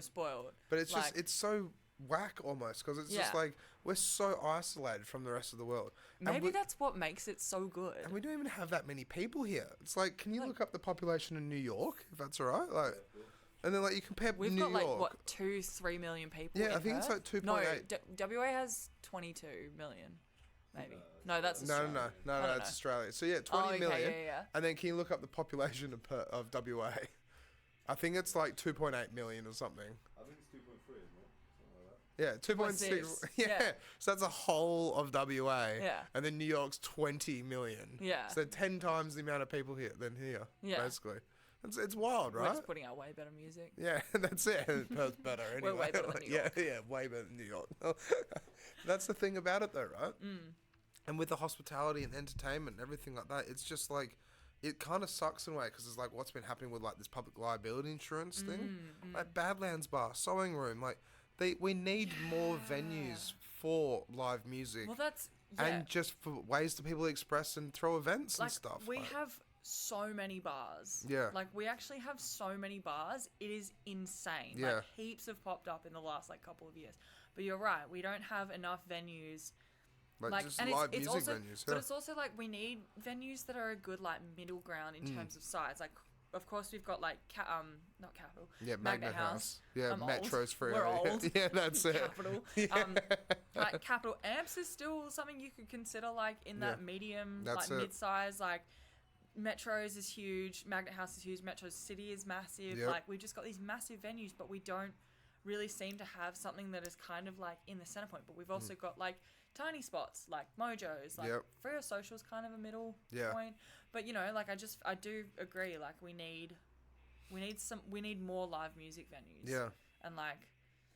[SPEAKER 3] spoiled.
[SPEAKER 1] But it's
[SPEAKER 3] like,
[SPEAKER 1] just it's so whack almost, because it's just like we're so isolated from the rest of the world.
[SPEAKER 3] Maybe that's what makes it so good.
[SPEAKER 1] And we don't even have that many people here. It's like, can you look up the population in New York, if that's all right? Like, and then like you compare
[SPEAKER 3] We've
[SPEAKER 1] New
[SPEAKER 3] got
[SPEAKER 1] York.
[SPEAKER 3] like what 2-3 million people.
[SPEAKER 1] Yeah,
[SPEAKER 3] in
[SPEAKER 1] I think
[SPEAKER 3] Perth?
[SPEAKER 1] it's like 2.8.
[SPEAKER 3] No, WA has 22 million, maybe. No, that's
[SPEAKER 1] No,
[SPEAKER 3] Australia.
[SPEAKER 1] no, it's Australia. So yeah, 20 million.
[SPEAKER 3] Yeah.
[SPEAKER 1] And then can you look up the population of WA? I think it's like 2.8 million or something.
[SPEAKER 2] I think it's 2.3, isn't it? Something like that.
[SPEAKER 1] Yeah, 2.6. Yeah. So that's a whole of WA.
[SPEAKER 3] Yeah.
[SPEAKER 1] And then New York's 20 million.
[SPEAKER 3] Yeah.
[SPEAKER 1] So 10 times the amount of people here than here, basically. It's wild, right?
[SPEAKER 3] We're just putting out way better music.
[SPEAKER 1] Yeah, that's it. Perth's better anyway.
[SPEAKER 3] We're way better than New York.
[SPEAKER 1] Yeah, way better than New York. That's the thing about it though, right? And with the hospitality and entertainment and everything like that, it's just like, it kind of sucks in a way, because it's like what's been happening with like this public liability insurance thing. Like Badlands Bar, Sewing Room, like we need more venues for live music.
[SPEAKER 3] Well, that's...
[SPEAKER 1] And just for ways to people express and throw events and stuff.
[SPEAKER 3] We have so many bars.
[SPEAKER 1] Yeah.
[SPEAKER 3] Like, we actually have so many bars. It is insane.
[SPEAKER 1] Yeah.
[SPEAKER 3] Like, heaps have popped up in the last, like, couple of years. But you're right. We don't have enough venues.
[SPEAKER 1] Like just live music
[SPEAKER 3] also,
[SPEAKER 1] venues.
[SPEAKER 3] But it's also, like, we need venues that are a good, like, middle ground in terms of size. Like, of course, we've got, like, not Capital.
[SPEAKER 1] Yeah, Magnet House. Yeah,
[SPEAKER 3] I'm
[SPEAKER 1] Metro's
[SPEAKER 3] old.
[SPEAKER 1] free.
[SPEAKER 3] We're old.
[SPEAKER 1] Yeah, that's it.
[SPEAKER 3] Capital. Like, Capital Amps is still something you could consider, like, in that medium,
[SPEAKER 1] that's
[SPEAKER 3] like,
[SPEAKER 1] it.
[SPEAKER 3] mid-size, like... Metro's is huge. Magnet House is huge. Metro's City is massive.
[SPEAKER 1] Yep.
[SPEAKER 3] Like, we've just got these massive venues, but we don't really seem to have something that is kind of like in the center point. But we've also got like tiny spots, like Mojo's, like Free or Social's kind of a middle point. But you know, like I do agree. Like we need more live music venues.
[SPEAKER 1] Yeah.
[SPEAKER 3] And like.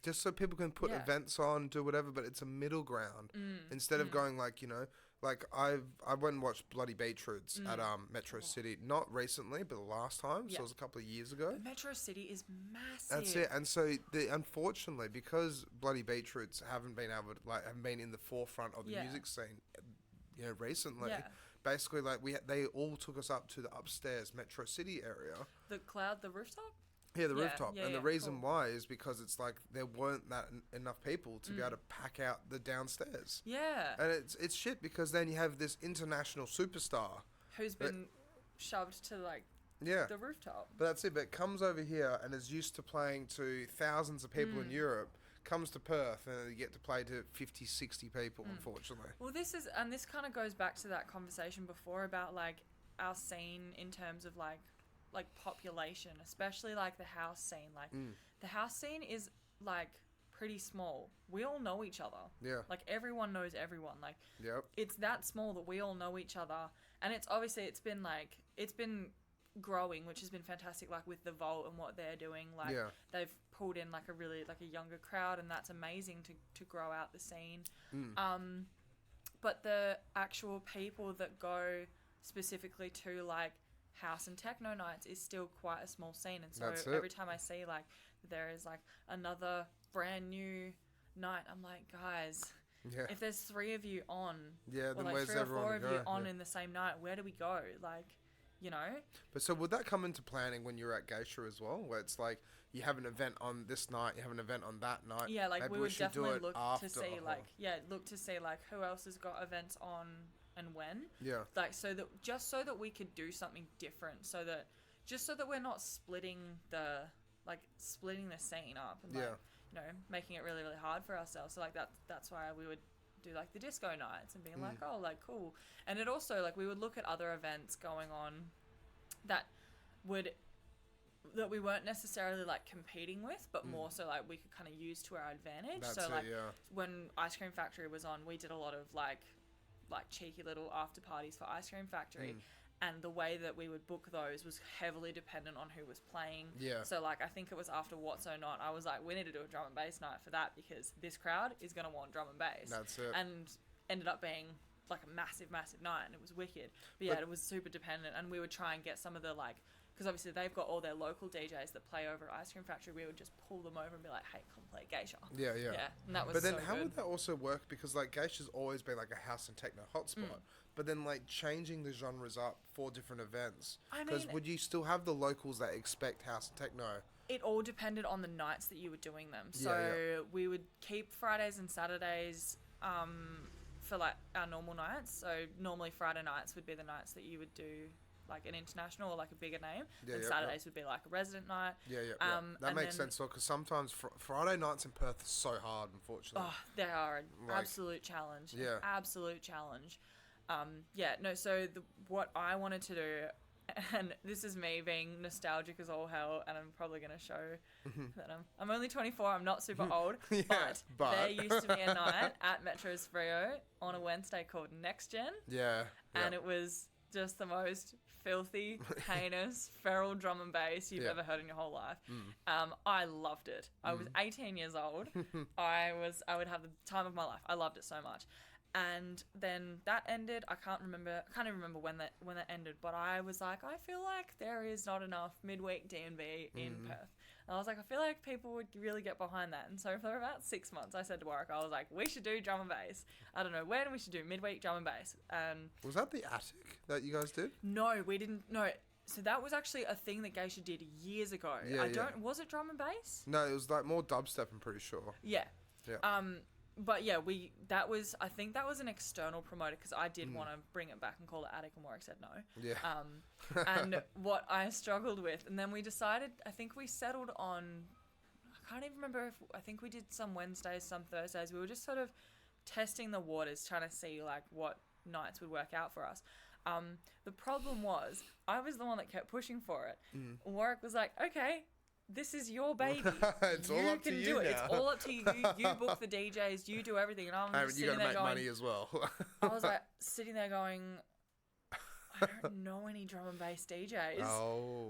[SPEAKER 1] Just so people can put events on, do whatever, but it's a middle ground instead of going like, you know, like I went and watched Bloody Beetroots at Metro City, not recently, but the last time, so it was a couple of years ago.
[SPEAKER 3] But Metro City is massive.
[SPEAKER 1] That's it, and so unfortunately, because Bloody Beetroots haven't been in the forefront of the music scene, you know, recently.
[SPEAKER 3] Yeah.
[SPEAKER 1] Basically, like they all took us up to the upstairs Metro City area.
[SPEAKER 3] The rooftop.
[SPEAKER 1] Yeah, the rooftop. And the reason why is because it's like there weren't enough people to be able to pack out the downstairs.
[SPEAKER 3] Yeah.
[SPEAKER 1] And it's shit, because then you have this international superstar
[SPEAKER 3] who's been shoved to like the rooftop.
[SPEAKER 1] But that's it. But comes over here and is used to playing to thousands of people in Europe, comes to Perth and you get to play to 50, 60 people, unfortunately.
[SPEAKER 3] Well, this kind of goes back to that conversation before about like our scene in terms of like population, especially like the house scene. Like the house scene is like pretty small. We all know each other.
[SPEAKER 1] Yeah.
[SPEAKER 3] Like everyone knows everyone. Like it's that small that we all know each other. And it's obviously it's been growing, which has been fantastic, like with the Vault and what they're doing. Like they've pulled in like a really like a younger crowd, and that's amazing to grow out the scene. But the actual people that go specifically to like house and techno nights is still quite a small scene, and so every time I see like there is like another brand new night, I'm like, guys, if there's 3 of you on,
[SPEAKER 1] then
[SPEAKER 3] or like
[SPEAKER 1] where's
[SPEAKER 3] 3 or 4 of you on
[SPEAKER 1] Yeah.
[SPEAKER 3] in the same night, where do we go? Like, you know.
[SPEAKER 1] But so would that come into planning when you're at Geisha as well, where it's like you have an event on this night, you have an event on that night?
[SPEAKER 3] Yeah, like
[SPEAKER 1] maybe
[SPEAKER 3] we would
[SPEAKER 1] should do
[SPEAKER 3] definitely
[SPEAKER 1] it
[SPEAKER 3] look
[SPEAKER 1] after,
[SPEAKER 3] to see like who else has got events on and when.
[SPEAKER 1] Yeah.
[SPEAKER 3] Like so that we could do something different, so that we're not splitting the scene up and like, you know, making it really, really hard for ourselves. So like that's why we would do like the disco nights and being like, oh, like cool. And it also like we would look at other events going on that we weren't necessarily like competing with, but more so like we could kind of use to our advantage.
[SPEAKER 1] That's
[SPEAKER 3] when Ice Cream Factory was on, we did a lot of like cheeky little after parties for Ice Cream Factory, and the way that we would book those was heavily dependent on who was playing.
[SPEAKER 1] Yeah.
[SPEAKER 3] So like I think it was after What So Not, I was like, we need to do a drum and bass night for that because this crowd is gonna want drum and bass.
[SPEAKER 1] That's it.
[SPEAKER 3] And ended up being like a massive night, and it was wicked. But yeah, it was super dependent, and we would try and get some of the like, because obviously they've got all their local DJs that play over at Ice Cream Factory. We would just pull them over and be like, hey, come play Geisha.
[SPEAKER 1] Yeah.
[SPEAKER 3] And that was
[SPEAKER 1] But then
[SPEAKER 3] so
[SPEAKER 1] how
[SPEAKER 3] good.
[SPEAKER 1] would that also work? Because like Geisha's always been like a house and techno hotspot. But then like changing the genres up for different events. Because would you still have the locals that expect house and techno?
[SPEAKER 3] It all depended on the nights that you were doing them. So we would keep Fridays and Saturdays for like our normal nights. So normally Friday nights would be the nights that you would do like an international or like a bigger name, and Saturdays would be like a resident night.
[SPEAKER 1] That makes sense, because sometimes Friday nights in Perth are so hard, unfortunately.
[SPEAKER 3] Oh, they are an absolute challenge.
[SPEAKER 1] Yeah.
[SPEAKER 3] Absolute challenge. So what I wanted to do, and this is me being nostalgic as all hell, and I'm probably going to show that I'm only 24, I'm not super old, but there used to be a night at Metro's Frio on a Wednesday called Next Gen. And it was just the most filthy, heinous, feral drum and bass you've ever heard in your whole life. I loved it. I was 18 years old. I would have the time of my life. I loved it so much. And then that ended. I can't even remember when that ended, but I was like, I feel like there is not enough midweek D&B in Perth. And I was like, I feel like people would really get behind that. And so for about 6 months, I said to Warwick, I was like, we should do drum and bass. I don't know when, we should do midweek drum and bass. And
[SPEAKER 1] was that the attic that you guys did?
[SPEAKER 3] No, we didn't. No. So that was actually a thing that Geisha did years ago. Was it drum and bass?
[SPEAKER 1] No, it was like more dubstep, I'm pretty sure.
[SPEAKER 3] Yeah. But yeah, I think that was an external promoter, because I did want to bring it back and call it attic, and Warwick said no. And what I struggled with, and then we decided, I think we settled on, I can't even remember I think we did some Wednesdays, some Thursdays. We were just sort of testing the waters, trying to see like what nights would work out for us. The problem was, I was the one that kept pushing for it. Warwick was like, okay, this is your baby.
[SPEAKER 1] It's all up to you now.
[SPEAKER 3] It's all up to you. You book the DJs. You do everything. And I'm just
[SPEAKER 1] you
[SPEAKER 3] sitting there going...
[SPEAKER 1] You got to make money as well.
[SPEAKER 3] I was like sitting there going, I don't know any drum and bass DJs.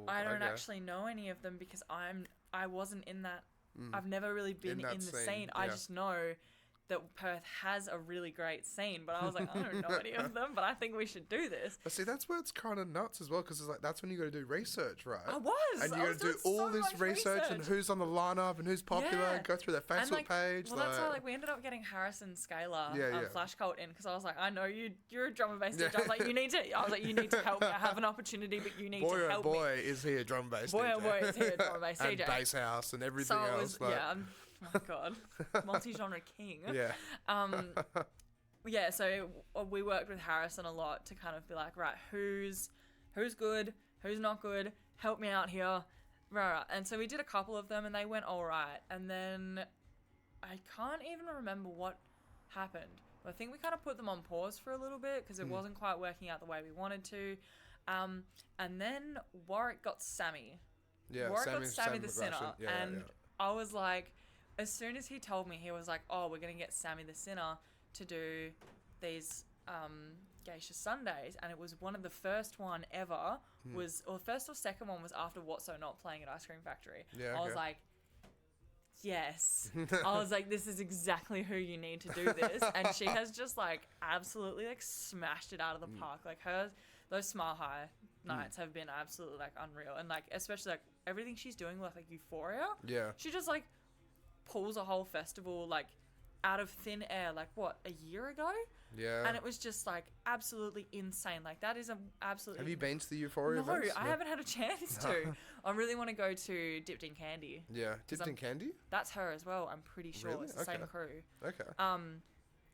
[SPEAKER 3] I don't actually know any of them, because I wasn't in that. I've never really been in the scene. I just know that Perth has a really great scene, but I was like, I don't know any of them, but I think we should do this.
[SPEAKER 1] But see, that's where it's kind of nuts as well, because it's like that's when you got to do research, right?
[SPEAKER 3] I was.
[SPEAKER 1] And you got to do all this research and who's on the lineup and who's popular, and go through their Facebook page.
[SPEAKER 3] Well, that's why we ended up getting Harrison Scalar, Flash Cult in, because I was like, I know you're a drum and bass DJ. I was like, you need to help. I have an opportunity, but you need to help me.
[SPEAKER 1] Boy, is he a drum and bass DJ.
[SPEAKER 3] Boy, oh boy, is he a drum and bass DJ.
[SPEAKER 1] And bass house and everything else.
[SPEAKER 3] Oh my god, multi-genre king. So we worked with Harrison a lot to kind of be like, right, who's good, who's not good, help me out here. Right. And so we did a couple of them, and they went all right. And then I can't even remember what happened. But I think we kind of put them on pause for a little bit, because it wasn't quite working out the way we wanted to. And then Warwick got Sammy. Warwick got Sammy the Sinner. I was like, as soon as he told me, he was like, oh, we're going to get Sammy the Sinner to do these Geisha Sundays. And it was one of the first one ever, or first or second one was after What So Not playing at Ice Cream Factory. I was like, yes. I was like, this is exactly who you need to do this. And she has just like absolutely like smashed it out of the park. Like those Smile High nights have been absolutely like unreal. And like, especially like everything she's doing with like Euphoria. She just like pulls a whole festival like out of thin air, like what, a year ago? And it was just like absolutely insane. Like that is absolutely... Have
[SPEAKER 1] you been to the Euphoria events?
[SPEAKER 3] I haven't had a chance to. I really want to go to Dipped in Candy.
[SPEAKER 1] Dipped in Candy?
[SPEAKER 3] That's her as well, I'm pretty sure.
[SPEAKER 1] Really?
[SPEAKER 3] It's the same crew.
[SPEAKER 1] Okay.
[SPEAKER 3] But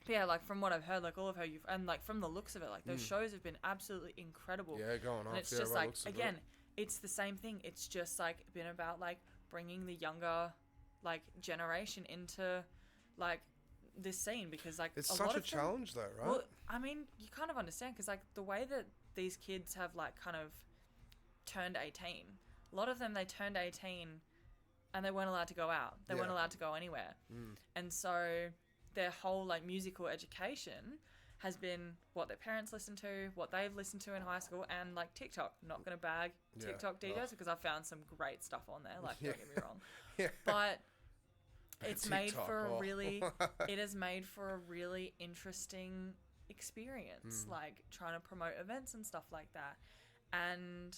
[SPEAKER 3] yeah, like from what I've heard, like all of her, and like from the looks of it, like those shows have been absolutely incredible.
[SPEAKER 1] Going on.
[SPEAKER 3] And it's just like, again, it's the same thing. It's just like been about like bringing the younger like generation into like this scene, because like
[SPEAKER 1] it's such a challenge though, right?
[SPEAKER 3] Well, I mean, you kind of understand, because like the way that these kids have like kind of turned 18, a lot of them, they turned 18 and they weren't allowed to go out, they weren't allowed to go anywhere, and so their whole like musical education has been what their parents listen to, what they've listened to in high school, and like TikTok. Not gonna bag TikTok DJs because I found some great stuff on there. Like, don't get me wrong, but it's made for a really, it is made for a really interesting experience. Like trying to promote events and stuff like that, and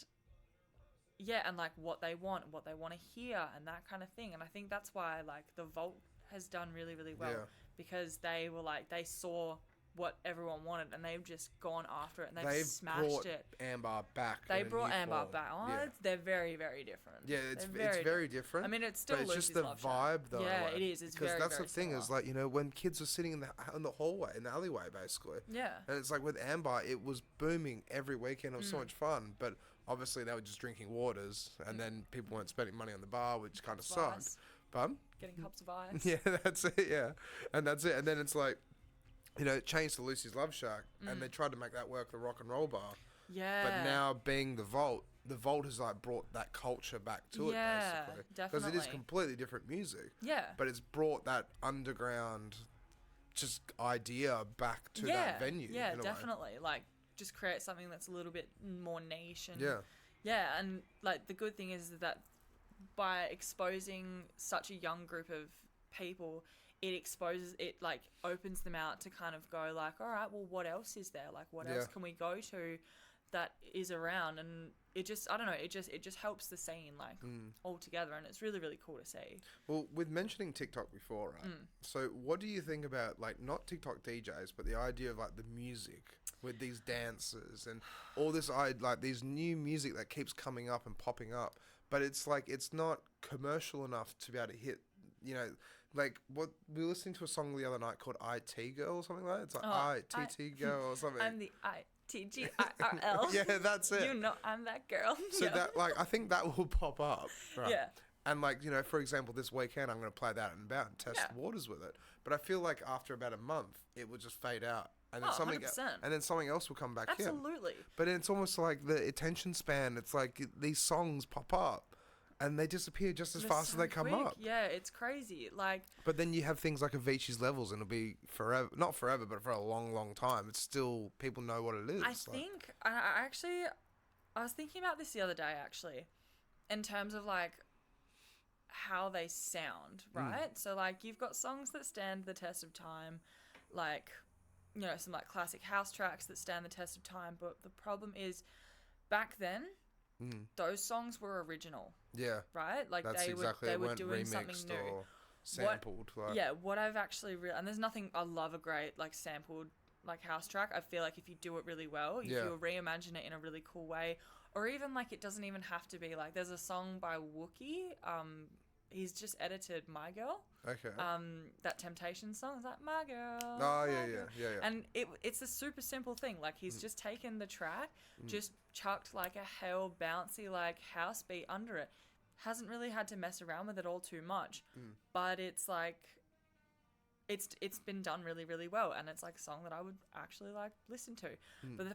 [SPEAKER 3] and like what they want to hear, and that kind of thing. And I think that's why like the Vault has done really, really well because they were like they saw what everyone wanted, and they've just gone after it, and they've smashed it.
[SPEAKER 1] Amber back.
[SPEAKER 3] They brought Amber back. Oh, they're very, very different.
[SPEAKER 1] Yeah, it's very different.
[SPEAKER 3] I mean, it's still
[SPEAKER 1] Lucy's just the vibe, though.
[SPEAKER 3] Yeah,
[SPEAKER 1] like,
[SPEAKER 3] it is. It's
[SPEAKER 1] because
[SPEAKER 3] very,
[SPEAKER 1] that's
[SPEAKER 3] very
[SPEAKER 1] the thing
[SPEAKER 3] similar.
[SPEAKER 1] is like, you know, when kids are sitting in the hallway, in the alleyway, basically.
[SPEAKER 3] Yeah.
[SPEAKER 1] And it's like with Amber, it was booming every weekend. It was so much fun, but obviously they were just drinking waters, and then people weren't spending money on the bar, which kind of sucked. Pardon?
[SPEAKER 3] Getting cups of ice.
[SPEAKER 1] Yeah, that's it. Yeah, and that's it. And then it's like, you know, it changed to Lucy's Love Shack, and they tried to make that work, the rock and roll bar.
[SPEAKER 3] Yeah.
[SPEAKER 1] But now being the Vault has like brought that culture back to it, basically.
[SPEAKER 3] Definitely.
[SPEAKER 1] Because it is completely different music.
[SPEAKER 3] Yeah.
[SPEAKER 1] But it's brought that underground just idea back to that venue.
[SPEAKER 3] Yeah, definitely. Like, just create something that's a little bit more niche. And yeah, and like the good thing is that by exposing such a young group of people, it like opens them out to kind of go like, all right, well, what else is there? Like, what else can we go to that is around? And it just, I don't know, it just helps the scene like all together, and it's really, really cool to see.
[SPEAKER 1] Well, with mentioning TikTok before, right? So what do you think about like not TikTok DJs, but the idea of like the music with these dancers and all this, like these new music that keeps coming up and popping up, but it's like it's not commercial enough to be able to hit, you know. Like, what we were listening to a song the other night called IT Girl or something like that. It's like ITT Girl or something.
[SPEAKER 3] I'm the ITGIRL.
[SPEAKER 1] Yeah, that's it.
[SPEAKER 3] You know, I'm that girl.
[SPEAKER 1] So that, like, I think that will pop up. Right? Yeah. And, like, you know, for example, this weekend I'm going to play that and about and test waters with it. But I feel like after about a month, it will just fade out. And then
[SPEAKER 3] 100%.
[SPEAKER 1] something else will come back in.
[SPEAKER 3] Absolutely.
[SPEAKER 1] But it's almost like the attention span. It's like these songs pop up. And they disappear just as fast as they come up.
[SPEAKER 3] Yeah, it's crazy. Like,
[SPEAKER 1] but then you have things like Avicii's Levels, and it'll be forever, not forever, but for a long, long time. It's still, people know what it is.
[SPEAKER 3] I was thinking about this the other day, actually, in terms of like how they sound, right? So like you've got songs that stand the test of time, like, you know, some like classic house tracks that stand the test of time. But the problem is, back then, those songs were original. Yeah. Right? Like they were doing something new.
[SPEAKER 1] Or sampled.
[SPEAKER 3] What I've actually and there's nothing, I love a great like sampled like house track. I feel like if you do it really well, if you reimagine it in a really cool way, or even like it doesn't even have to be like, there's a song by Wookie, he's just edited My Girl. Okay. That Temptation song is like My Girl.
[SPEAKER 1] Oh, yeah.
[SPEAKER 3] And it's a super simple thing. Like he's just taken the track, just chucked like a hell bouncy like house beat under it. Hasn't really had to mess around with it all too much. But it's like it's been done really, really well, and it's like a song that I would actually like listen to. But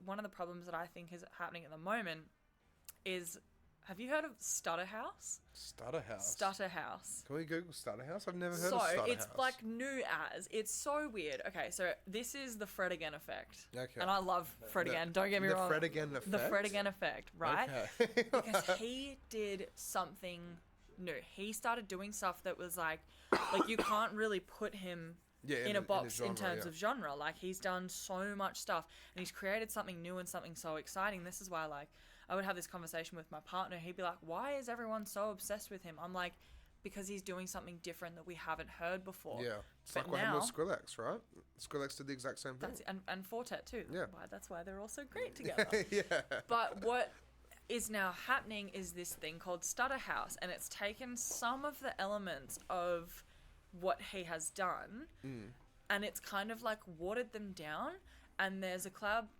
[SPEAKER 3] one of the problems that I think is happening at the moment is, have you heard of Stutter House?
[SPEAKER 1] Stutter House.
[SPEAKER 3] Stutter House.
[SPEAKER 1] Can we Google Stutter House? I've never heard of Stutter House.
[SPEAKER 3] So it's like new as. It's so weird. Okay, so this is the Fred Again effect. Okay. And I love Fred Again. Don't get me wrong.
[SPEAKER 1] The Fred Again effect.
[SPEAKER 3] The Fred Again effect, right?
[SPEAKER 1] Okay.
[SPEAKER 3] Because he did something new. He started doing stuff that was like you can't really put him in a box in terms of genre. Like he's done so much stuff, and he's created something new and something so exciting. This is why like I would have this conversation with my partner. He'd be like, why is everyone so obsessed with him? I'm like, because he's doing something different that we haven't heard before. Yeah.
[SPEAKER 1] It's like what happened with Skrillex, right? Skrillex did the exact same thing.
[SPEAKER 3] And Fortet too.
[SPEAKER 1] Yeah.
[SPEAKER 3] That's why they're all so great together.
[SPEAKER 1] Yeah.
[SPEAKER 3] But what is now happening is this thing called Stutter House, and it's taken some of the elements of what he has done, and it's kind of like watered them down. And there's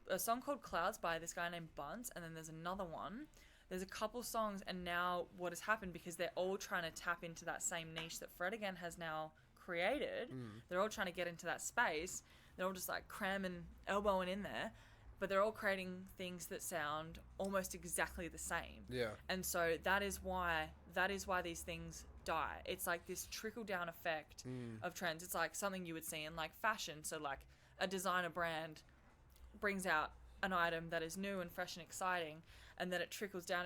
[SPEAKER 3] a song called Clouds by this guy named Buns, and then there's another one. There's a couple songs, and now what has happened, because they're all trying to tap into that same niche that Fred Again has now created, they're all trying to get into that space. They're all just like cramming, elbowing in there, but they're all creating things that sound almost exactly the same.
[SPEAKER 1] Yeah.
[SPEAKER 3] And so that is why that is why these things die. It's like this trickle down effect of trends. It's like something you would see in like fashion. So like a designer brand brings out an item that is new and fresh and exciting, and then it trickles down,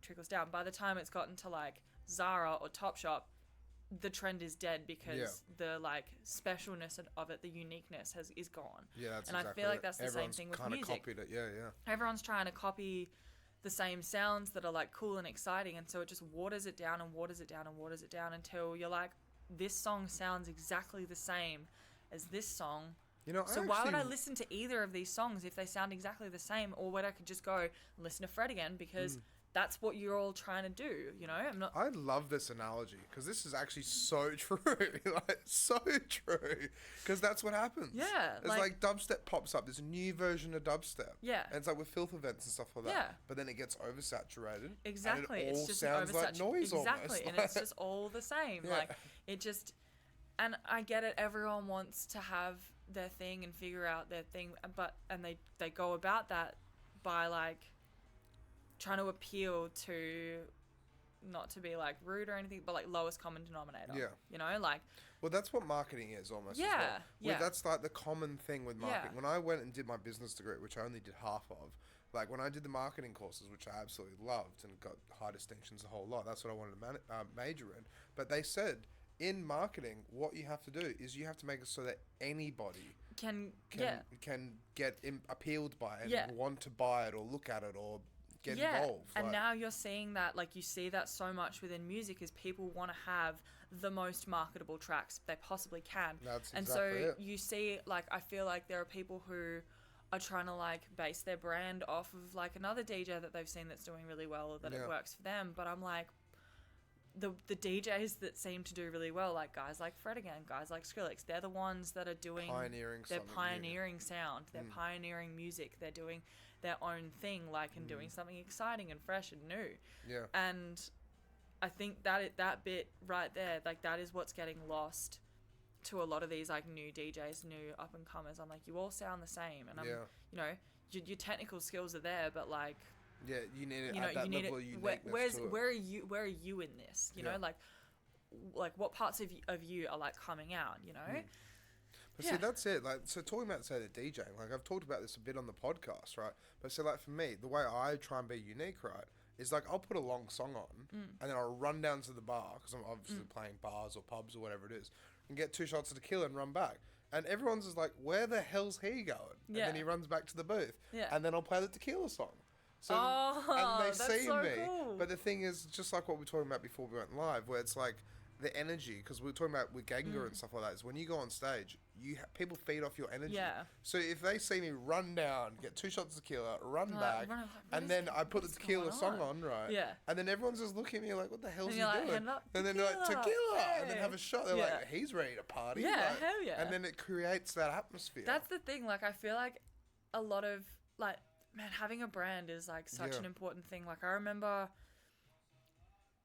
[SPEAKER 3] trickles down. By the time it's gotten to like Zara or Topshop, the trend is dead because the like specialness of it, the uniqueness is gone.
[SPEAKER 1] Yeah, that's
[SPEAKER 3] and
[SPEAKER 1] exactly
[SPEAKER 3] I feel like that's the same thing with music.
[SPEAKER 1] Copied it. Yeah.
[SPEAKER 3] Everyone's trying to copy the same sounds that are like cool and exciting, and so it just waters it down until you're like, this song sounds exactly the same as this song.
[SPEAKER 1] You know,
[SPEAKER 3] so why would I listen to either of these songs if they sound exactly the same? Or would I could just go and listen to Fred again because that's what you're all trying to do, you know?
[SPEAKER 1] I love this analogy because this is actually so true. Like, so true. Because that's what happens.
[SPEAKER 3] Yeah.
[SPEAKER 1] It's like dubstep pops up. There's a new version of dubstep.
[SPEAKER 3] Yeah.
[SPEAKER 1] And it's like with filth events and stuff like that.
[SPEAKER 3] Yeah.
[SPEAKER 1] But then it gets oversaturated.
[SPEAKER 3] Exactly.
[SPEAKER 1] And it all
[SPEAKER 3] it's just
[SPEAKER 1] sounds like noise
[SPEAKER 3] exactly.
[SPEAKER 1] almost.
[SPEAKER 3] And it's just all the same.
[SPEAKER 1] Yeah.
[SPEAKER 3] Like, it just... And I get it. Everyone wants to have their thing and figure out their thing. And they go about that by, like, trying to appeal to, not to be like rude or anything, but like lowest common denominator.
[SPEAKER 1] Yeah.
[SPEAKER 3] You know, like.
[SPEAKER 1] Well, that's what marketing is almost.
[SPEAKER 3] Yeah.
[SPEAKER 1] As well.
[SPEAKER 3] Yeah.
[SPEAKER 1] That's like the common thing with marketing.
[SPEAKER 3] Yeah.
[SPEAKER 1] When I went and did my business degree, which I only did half of, like when I did the marketing courses, which I absolutely loved and got high distinctions a whole lot, that's what I wanted to major in. But they said in marketing, what you have to do is you have to make it so that anybody can get appealed by it and want to buy it or look at it or get involved.
[SPEAKER 3] And now you're seeing that, like you see that so much within music is people want to have the most marketable tracks they possibly can.
[SPEAKER 1] That's
[SPEAKER 3] and
[SPEAKER 1] exactly
[SPEAKER 3] so
[SPEAKER 1] it.
[SPEAKER 3] you see, like, I feel like there are people who are trying to like base their brand off of like another DJ that they've seen that's doing really well or that it works for them. But I'm like, the DJs that seem to do really well, like guys like Fred again, guys like Skrillex, they're the ones that are doing pioneering sound, they're pioneering music, they're doing their own thing, like, and doing something exciting and fresh and new.
[SPEAKER 1] Yeah.
[SPEAKER 3] And I think that bit right there, like, that is what's getting lost to a lot of these like new DJs, new up and comers. I'm like, you all sound the same, and you know, your technical skills are there, but like.
[SPEAKER 1] Yeah, you need it at that level of uniqueness.
[SPEAKER 3] Where are you in this? You know, like what parts of you are like coming out? You know.
[SPEAKER 1] But see, that's it. Like, so talking about say the DJing, like I've talked about this a bit on the podcast, right? But so like for me, the way I try and be unique, right, is like I'll put a long song on and then I'll run down to the bar because I'm obviously playing bars or pubs or whatever it is, and get 2 shots of tequila and run back. And everyone's just like, where the hell's he going? And then he runs back to the booth. Yeah. And then I'll play the tequila song. So, and they see me.
[SPEAKER 3] Cool.
[SPEAKER 1] But the thing is, just like what we were talking about before we went live, where it's like the energy, because we were talking about with Gengar and stuff like that, is when you go on stage, people feed off your energy.
[SPEAKER 3] Yeah.
[SPEAKER 1] So if they see me run down, get 2 shots of tequila, run back, and then I put the tequila song on, right?
[SPEAKER 3] Yeah.
[SPEAKER 1] And then everyone's just looking at me like, what the hell's he
[SPEAKER 3] like,
[SPEAKER 1] doing? And then they're like, tequila!
[SPEAKER 3] Hey.
[SPEAKER 1] And then have a shot. They're like, he's ready to party.
[SPEAKER 3] Yeah,
[SPEAKER 1] like,
[SPEAKER 3] hell yeah.
[SPEAKER 1] And then it creates that atmosphere.
[SPEAKER 3] That's the thing. Like, I feel like a lot of, like, man, having a brand is like such an important thing. Like, I remember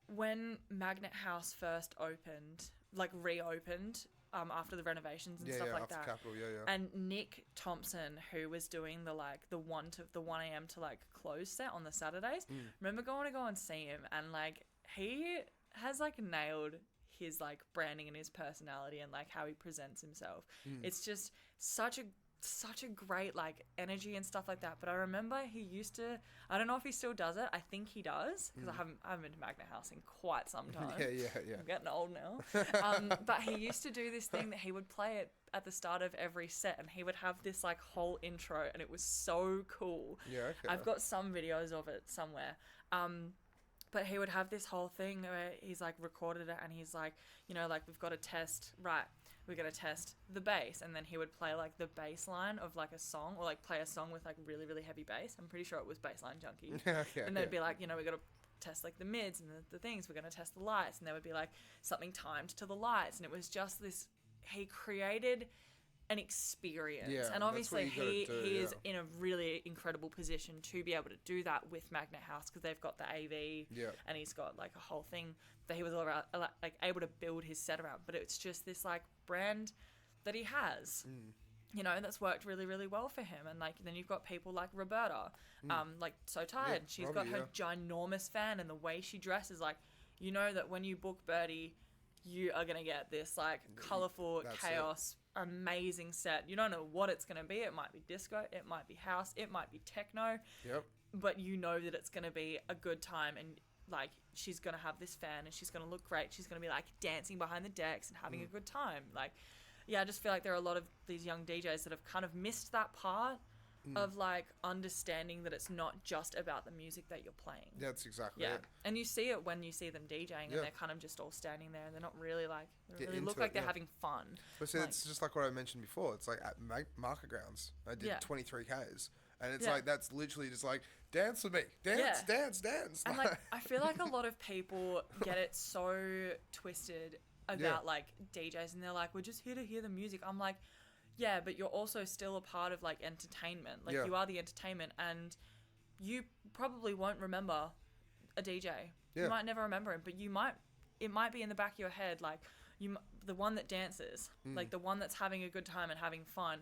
[SPEAKER 3] when Magnet House first opened, like reopened after the renovations and stuff like that.
[SPEAKER 1] Capital,
[SPEAKER 3] And Nick Thompson, who was doing the 1 a.m. to like close set on the Saturdays, remember going to go and see him, and like he has like nailed his like branding and his personality and like how he presents himself. It's just such a great like energy and stuff like that. But I remember he used to, I don't know if he still does it, I think he does, because I haven't been to Magnet House in quite some time.
[SPEAKER 1] Yeah.
[SPEAKER 3] I'm getting old now. But he used to do this thing that he would play it at the start of every set, and he would have this like whole intro, and it was so cool.
[SPEAKER 1] Yeah, okay.
[SPEAKER 3] I've got some videos of it somewhere. But he would have this whole thing where he's like recorded it, and he's like, you know, like, we've got to test, right, we're going to test the bass. And then he would play like the bass line of like a song, or like play a song with like really, really heavy bass. I'm pretty sure it was Bassline Junkie. And they'd be like, you know, we got to test like the mids and the things, we're going to test the lights. And there would be like something timed to the lights. And it was just this, he created an experience.
[SPEAKER 1] Yeah,
[SPEAKER 3] and obviously he is
[SPEAKER 1] yeah.
[SPEAKER 3] in a really incredible position to be able to do that with Magnet House, because they've got the AV and he's got like a whole thing that he was all around, like able to build his set around. But it's just this like brand that he has, you know, that's worked really, really well for him. And like then you've got people like Roberta, like So Tired. She's got her ginormous fan, and the way she dresses, like you know that when you book Birdie, you are going to get this like colourful chaos, amazing set. You don't know what it's going to be. It might be disco, it might be house, it might be techno.
[SPEAKER 1] Yep.
[SPEAKER 3] But you know that it's going to be a good time, and like she's going to have this fan and she's going to look great. She's going to be like dancing behind the decks and having a good time. Like, yeah, I just feel like there are a lot of these young DJs that have kind of missed that part of like understanding that it's not just about the music that you're playing.
[SPEAKER 1] That's exactly it.
[SPEAKER 3] And you see it when you see them DJing and they're kind of just all standing there and they're not really like, they don't really look like they're having fun.
[SPEAKER 1] But see, it's just like what I mentioned before. It's like at market grounds, I did 23 Ks. And it's like, that's literally just like, dance with me. Dance, dance, dance.
[SPEAKER 3] And like, I feel like a lot of people get it so twisted about like DJs, and they're like, we're just here to hear the music. I'm like, yeah, but you're also still a part of like entertainment. Like you are the entertainment, and you probably won't remember a DJ. You might never remember him, but it might be in the back of your head, like the one that dances, like the one that's having a good time and having fun.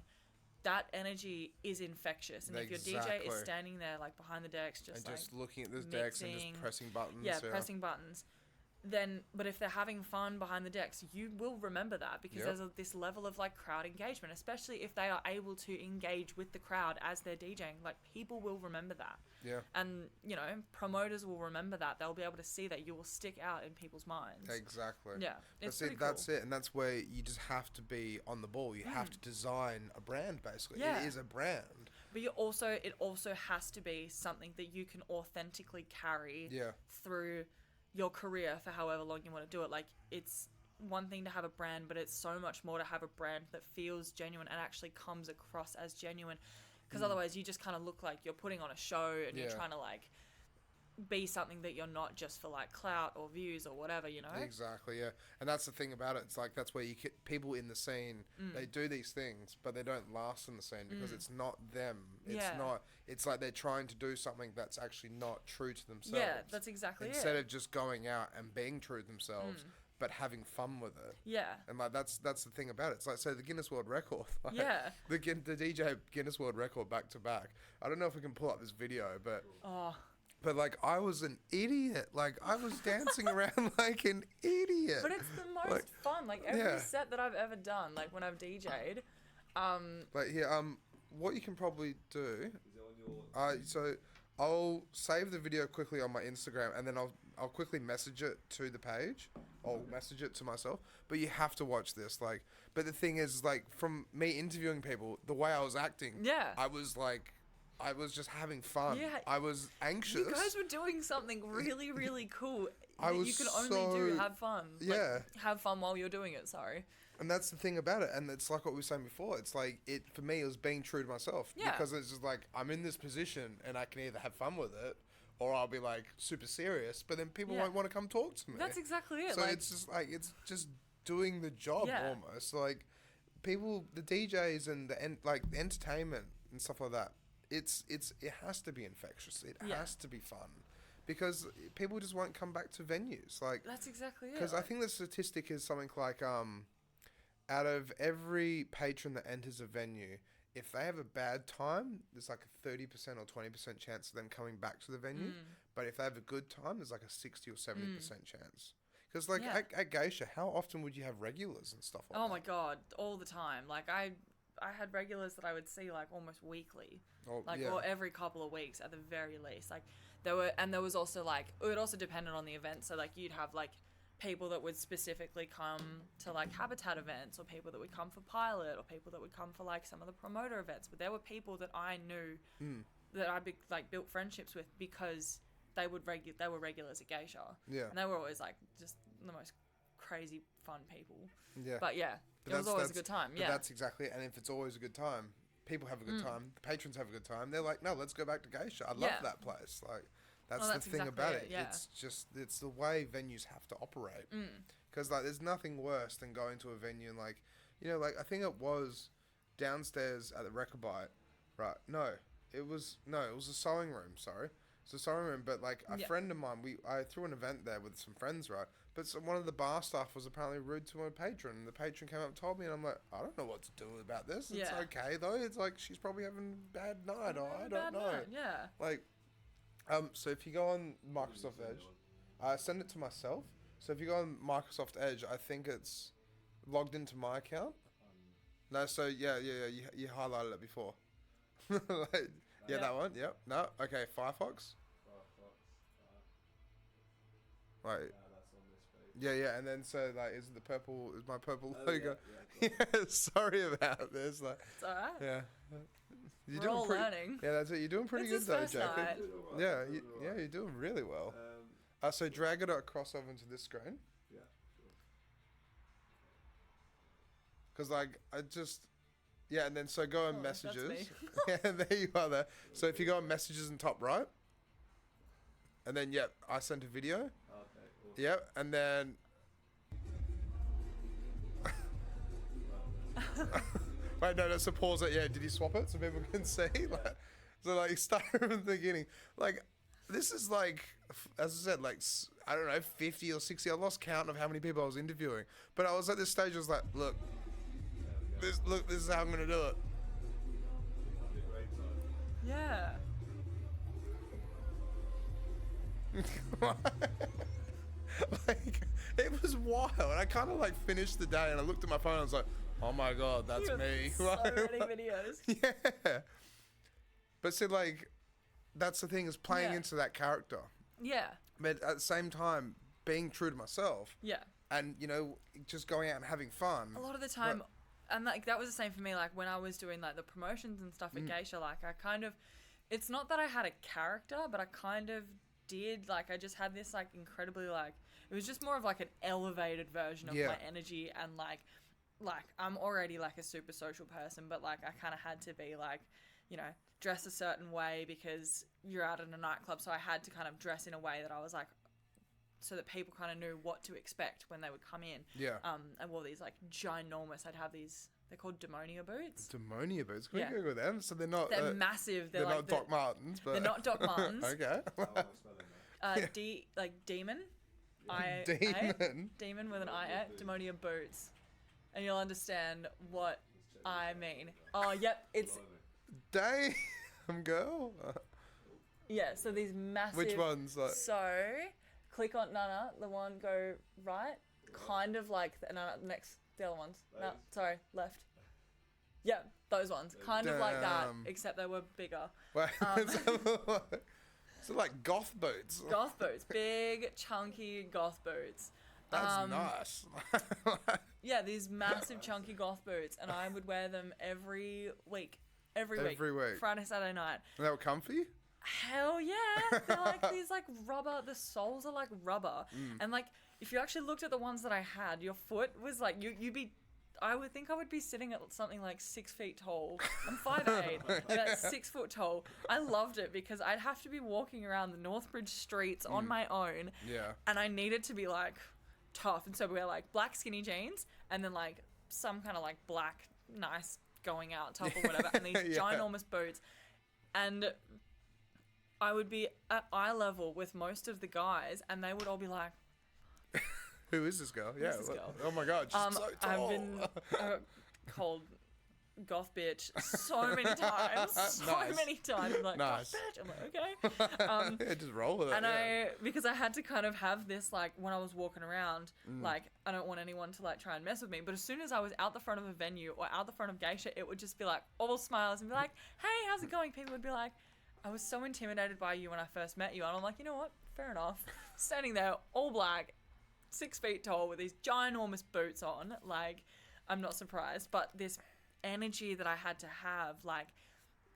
[SPEAKER 3] That energy is infectious, and if your DJ is standing there like behind the decks, just
[SPEAKER 1] looking at the decks and just pressing buttons,
[SPEAKER 3] pressing buttons, then, but if they're having fun behind the decks, you will remember that, because there's this level of like crowd engagement, especially if they are able to engage with the crowd as they're DJing. Like, people will remember that. Yeah. And, you know, promoters will remember that. They'll be able to see that you will stick out in people's minds.
[SPEAKER 1] Exactly.
[SPEAKER 3] Yeah. It's
[SPEAKER 1] pretty cool. That's it. And that's where you just have to be on the ball. You have to design a brand, basically. Yeah. It is a brand. But it also has to be something that you can authentically carry
[SPEAKER 3] through your career for however long you want to do it. Like, it's one thing to have a brand, but it's so much more to have a brand that feels genuine and actually comes across as genuine, because otherwise you just kind of look like you're putting on a show and you're trying to like be something that you're not, just for like clout or views or whatever, you know.
[SPEAKER 1] Exactly. Yeah. And that's the thing about it. It's like, that's where you get people in the scene, they do these things, but they don't last in the scene because it's not them. It's like they're trying to do something that's actually not true to themselves.
[SPEAKER 3] Yeah, that's exactly
[SPEAKER 1] Instead of just going out and being true to themselves, but having fun with it.
[SPEAKER 3] Yeah.
[SPEAKER 1] And like, that's the thing about it. It's like, so the Guinness World Record. Like, the DJ Guinness World Record back to back. I don't know if we can pull up this video, but but like, I was an idiot. Like, I was dancing around like an idiot.
[SPEAKER 3] But it's the most fun. Like, every set that I've ever done, like when I've DJ'd.
[SPEAKER 1] But yeah, what you can probably do. So I'll save the video quickly on my Instagram, and then I'll quickly message it to the page. I'll message it to myself. But you have to watch this. Like, but the thing is, like, from me interviewing people, the way I was acting, I was like, I was just having fun. Yeah. I was anxious.
[SPEAKER 3] You guys were doing something really, really cool.
[SPEAKER 1] You
[SPEAKER 3] can only have fun.
[SPEAKER 1] Yeah.
[SPEAKER 3] Like, have fun while you're doing it, sorry.
[SPEAKER 1] And that's the thing about it. And it's like what we were saying before. It's like, for me, it was being true to myself. Yeah. Because it's just like, I'm in this position and I can either have fun with it, or I'll be like super serious, but then people won't want to come talk to me.
[SPEAKER 3] That's exactly it.
[SPEAKER 1] So like, it's just like, it's just doing the job almost. Like, people, the DJs and the entertainment and stuff like that, it has to be infectious. It has to be fun, because people just won't come back to venues. Like,
[SPEAKER 3] that's exactly it.
[SPEAKER 1] Because I think the statistic is something like, out of every patron that enters a venue, if they have a bad time, there's like a 30% or 20% chance of them coming back to the venue. But if they have a good time, there's like a 60 or 70% chance. Because like at Geisha, how often would you have regulars and stuff like that?
[SPEAKER 3] Oh my God, all the time. Like, I had regulars that I would see like almost weekly, or every couple of weeks at the very least. Like, there was also like, it also depended on the event. So like, you'd have like people that would specifically come to like Habitat events, or people that would come for Pilot, or people that would come for like some of the promoter events. But there were people that I knew that I built friendships with because they were regulars at Geisha. Yeah. And they were always like just the most crazy fun people. Yeah. But yeah, it was always a good time. Yeah.
[SPEAKER 1] That's exactly it. And if it's always a good time, people have a good time, the patrons have a good time. They're like, no, let's go back to Geisha. I love that place. Like, that's the thing exactly about it. Yeah. It's the way venues have to operate. Because like, there's nothing worse than going to a venue and like, you know, like, I think it was downstairs at the Rechabite, right? No, it was a sewing room. Sorry. It's a sewing room, but like a friend of mine, I threw an event there with some friends, right? But one of the bar staff was apparently rude to my patron, and the patron came up and told me, and I'm like, I don't know what to do about this. It's okay though. It's like, she's probably having a bad night, or I don't know.
[SPEAKER 3] Yeah.
[SPEAKER 1] Like, so if you go on Microsoft Edge, I send it to myself. So if you go on Microsoft Edge, I think it's logged into my account. No, so yeah. You highlighted it before. Like, yeah, that one. Yep. No. Okay. Firefox. Right.
[SPEAKER 2] That's on this page.
[SPEAKER 1] Yeah. And then so like, is the purple? Is my purple logo?
[SPEAKER 2] Yeah.
[SPEAKER 1] Yeah. Sorry about this. Like,
[SPEAKER 3] It's alright.
[SPEAKER 1] yeah.
[SPEAKER 3] We're all learning.
[SPEAKER 1] Yeah, that's it. You're doing pretty
[SPEAKER 3] It's
[SPEAKER 1] good
[SPEAKER 3] his
[SPEAKER 1] though,
[SPEAKER 3] first
[SPEAKER 1] Jacob.
[SPEAKER 3] night.
[SPEAKER 1] Yeah. You're doing really well. So drag it across over into this screen.
[SPEAKER 2] Yeah, sure.
[SPEAKER 1] Because like I just. Yeah, and then so go on
[SPEAKER 3] that's
[SPEAKER 1] messages.
[SPEAKER 3] me.
[SPEAKER 1] Yeah, there you are there. So if you go on messages in top right, and then I sent a video.
[SPEAKER 2] Okay, awesome.
[SPEAKER 1] Yep, and then. Wait, no, so pause it. Yeah, did you swap it so people can see? Like, so like start from the beginning. Like, this is like, as I said, like I don't know, 50 or 60. I lost count of how many people I was interviewing. But I was at this stage. I was like, look. This is how I'm gonna do it.
[SPEAKER 3] Yeah.
[SPEAKER 1] Like, it was wild. I kind of like finished the day and I looked at my phone and I was like, oh my god, that's me.
[SPEAKER 3] So many videos.
[SPEAKER 1] Yeah. But see, like, that's the thing, is playing into that character.
[SPEAKER 3] Yeah.
[SPEAKER 1] But at the same time, being true to myself.
[SPEAKER 3] Yeah.
[SPEAKER 1] And, you know, just going out and having fun.
[SPEAKER 3] A lot of the time, and like that was the same for me, like when I was doing like the promotions and stuff at Geisha, like I kind of, it's not that I had a character, but I kind of did, like I just had this like incredibly like, it was just more of like an elevated version of my energy, and like I'm already like a super social person, but like I kind of had to be like, you know, dress a certain way because you're out in a nightclub, so I had to kind of dress in a way that I was like, so that people kind of knew what to expect when they would come in.
[SPEAKER 1] Yeah.
[SPEAKER 3] I wore these like ginormous, I'd have these, they're called Demonia boots.
[SPEAKER 1] Demonia boots? Can we Google them? So they're not...
[SPEAKER 3] They're massive.
[SPEAKER 1] They're
[SPEAKER 3] like
[SPEAKER 1] not Doc Martens, but...
[SPEAKER 3] They're not Doc Martens.
[SPEAKER 1] Okay.
[SPEAKER 3] Like demon.
[SPEAKER 1] Demon?
[SPEAKER 3] Demon with an I. Demonia boots. And you'll understand what I mean. Oh, yep. It's...
[SPEAKER 1] Damn, girl.
[SPEAKER 3] Yeah, so these massive...
[SPEAKER 1] Which ones? Like...
[SPEAKER 3] So... Click on the one go right, kind of like the other ones. No, sorry, left. Yeah, those ones, kind of like that, except they were bigger.
[SPEAKER 1] Wait, so like goth boots.
[SPEAKER 3] Goth boots, big, chunky goth boots.
[SPEAKER 1] That's nice.
[SPEAKER 3] Yeah, these massive, chunky goth boots, and I would wear them every week. Every week. Friday, Saturday night.
[SPEAKER 1] And they were comfy?
[SPEAKER 3] Hell yeah. They're like these like rubber, the soles are like rubber. And like if you actually looked at the ones that I had, your foot was like I would think I would be sitting at something like 6 feet tall. I'm 5'8", about 6 foot tall. I loved it because I'd have to be walking around the Northbridge streets on my own.
[SPEAKER 1] Yeah.
[SPEAKER 3] And I needed to be like tough, and so we wear like black skinny jeans and then like some kind of like black nice going out top or whatever, and these ginormous boots. And I would be at eye level with most of the guys, and they would all be like,
[SPEAKER 1] who is this girl? Yeah.
[SPEAKER 3] this girl?
[SPEAKER 1] Oh my god, she's so tall.
[SPEAKER 3] I've been called goth bitch so many times. I'm like,
[SPEAKER 1] nice.
[SPEAKER 3] goth bitch. I'm like, okay.
[SPEAKER 1] Yeah, just roll with it.
[SPEAKER 3] And because I had to kind of have this, like, when I was walking around, like, I don't want anyone to, like, try and mess with me. But as soon as I was out the front of a venue or out the front of Geisha, it would just be, like, all smiles and be like, hey, how's it going? People would be like, I was so intimidated by you when I first met you. And I'm like, you know what? Fair enough. Standing there, all black, 6 feet tall with these ginormous boots on. Like, I'm not surprised. But this energy that I had to have, like,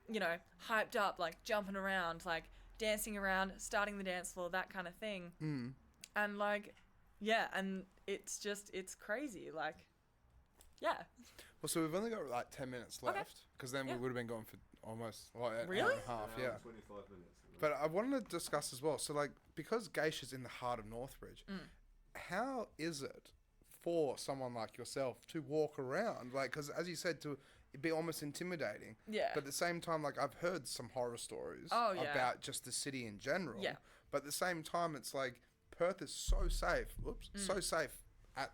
[SPEAKER 3] you know, hyped up, like, jumping around, like, dancing around, starting the dance floor, that kind of thing. And, like, yeah, and it's crazy. Like, yeah.
[SPEAKER 1] Well, so we've only got, like, 10 minutes left. Because then we would have been going for almost like an hour and a half,
[SPEAKER 2] 25 minutes.
[SPEAKER 1] But I wanted to discuss as well. So, like, because Geisha's in the heart of Northbridge, how is it for someone like yourself to walk around? Like, because as you said, to be almost intimidating.
[SPEAKER 3] Yeah.
[SPEAKER 1] But at the same time, like, I've heard some horror stories about just the city in general.
[SPEAKER 3] Yeah.
[SPEAKER 1] But at the same time, it's like Perth is so safe. So safe at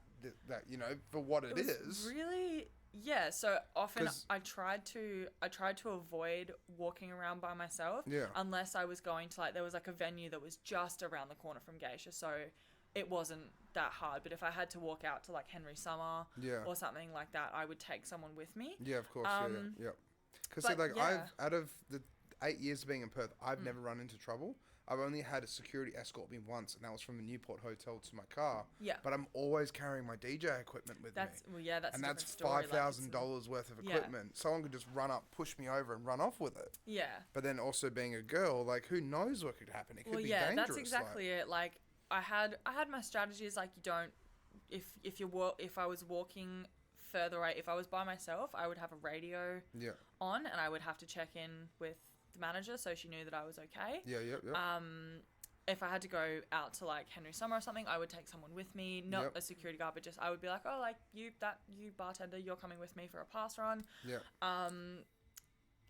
[SPEAKER 1] that, you know, for what it is.
[SPEAKER 3] Really Yeah, so often
[SPEAKER 1] 'Cause-
[SPEAKER 3] I tried to avoid walking around by myself.
[SPEAKER 1] Yeah.
[SPEAKER 3] Unless I was going to, like, there was like a venue that was just around the corner from Geisha, so it wasn't that hard. But if I had to walk out to like Henry Summer
[SPEAKER 1] Yeah.
[SPEAKER 3] or something like that, I would take someone with me.
[SPEAKER 1] Yeah, of course. Yeah. Because
[SPEAKER 3] but
[SPEAKER 1] like
[SPEAKER 3] yeah.
[SPEAKER 1] out of the 8 years of being in Perth, I've never run into trouble. I've only had a security escort me once, and that was from the Newport Hotel to my car.
[SPEAKER 3] Yeah.
[SPEAKER 1] But I'm always carrying my DJ equipment with
[SPEAKER 3] That's
[SPEAKER 1] me.
[SPEAKER 3] well, yeah, that's
[SPEAKER 1] And
[SPEAKER 3] a
[SPEAKER 1] that's
[SPEAKER 3] different story.
[SPEAKER 1] $5,000 worth of
[SPEAKER 3] Yeah.
[SPEAKER 1] equipment. Someone could just run up, push me over, and run off with it.
[SPEAKER 3] Yeah.
[SPEAKER 1] But then also being a girl, like who knows what could happen? It could
[SPEAKER 3] Well,
[SPEAKER 1] be
[SPEAKER 3] yeah,
[SPEAKER 1] dangerous.
[SPEAKER 3] that's exactly it. Like I had my strategies. Like you don't, if I was walking further away, if I was by myself, I would have a radio
[SPEAKER 1] Yeah.
[SPEAKER 3] on, and I would have to check in with the manager so she knew that I was okay.
[SPEAKER 1] Yeah.
[SPEAKER 3] If I had to go out to like Henry Summer or something, I would take someone with me, not
[SPEAKER 1] Yep.
[SPEAKER 3] a security guard, but just I would be like, oh, like you bartender, you're coming with me for a pass run.
[SPEAKER 1] Yeah.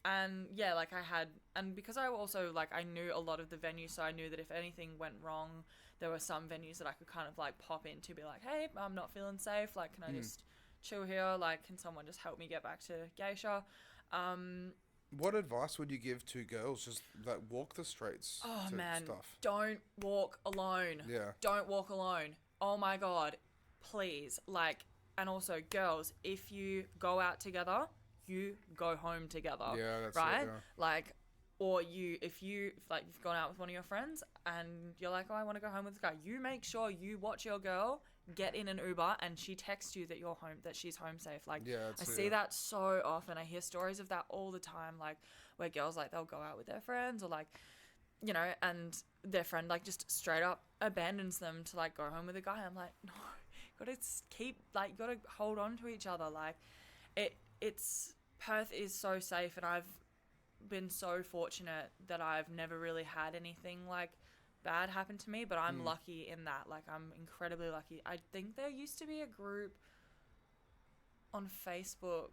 [SPEAKER 3] And yeah, like and because I also like I knew a lot of the venues, so I knew that if anything went wrong, there were some venues that I could kind of like pop in to be like, hey, I'm not feeling safe. Like, can I just chill here? Like, can someone just help me get back to Geisha?
[SPEAKER 1] What advice would you give to girls just like walk the streets
[SPEAKER 3] Oh
[SPEAKER 1] to
[SPEAKER 3] man,
[SPEAKER 1] stuff?
[SPEAKER 3] don't walk alone.
[SPEAKER 1] Yeah.
[SPEAKER 3] Don't walk alone. Oh my God, please. Like, and also girls, if you go out together, you go home together.
[SPEAKER 1] Yeah, that's
[SPEAKER 3] right?
[SPEAKER 1] it, yeah.
[SPEAKER 3] Like, or if you've gone out with one of your friends and you're like, oh, I want to go home with this guy, you make sure you watch your girl get in an Uber and she texts you that you're home, that she's home safe. Like,
[SPEAKER 1] Yeah,
[SPEAKER 3] I
[SPEAKER 1] that's it,
[SPEAKER 3] see
[SPEAKER 1] yeah.
[SPEAKER 3] that so often. I hear stories of that all the time, like where girls like they'll go out with their friends or like, you know, and their friend like just straight up abandons them to like go home with a guy. I'm like, no, gotta keep like gotta hold on to each other. Like, it's Perth is so safe, and I've been so fortunate that I've never really had anything like bad happen to me, but I'm lucky in that. Like, I'm incredibly lucky. I think there used to be a group on Facebook.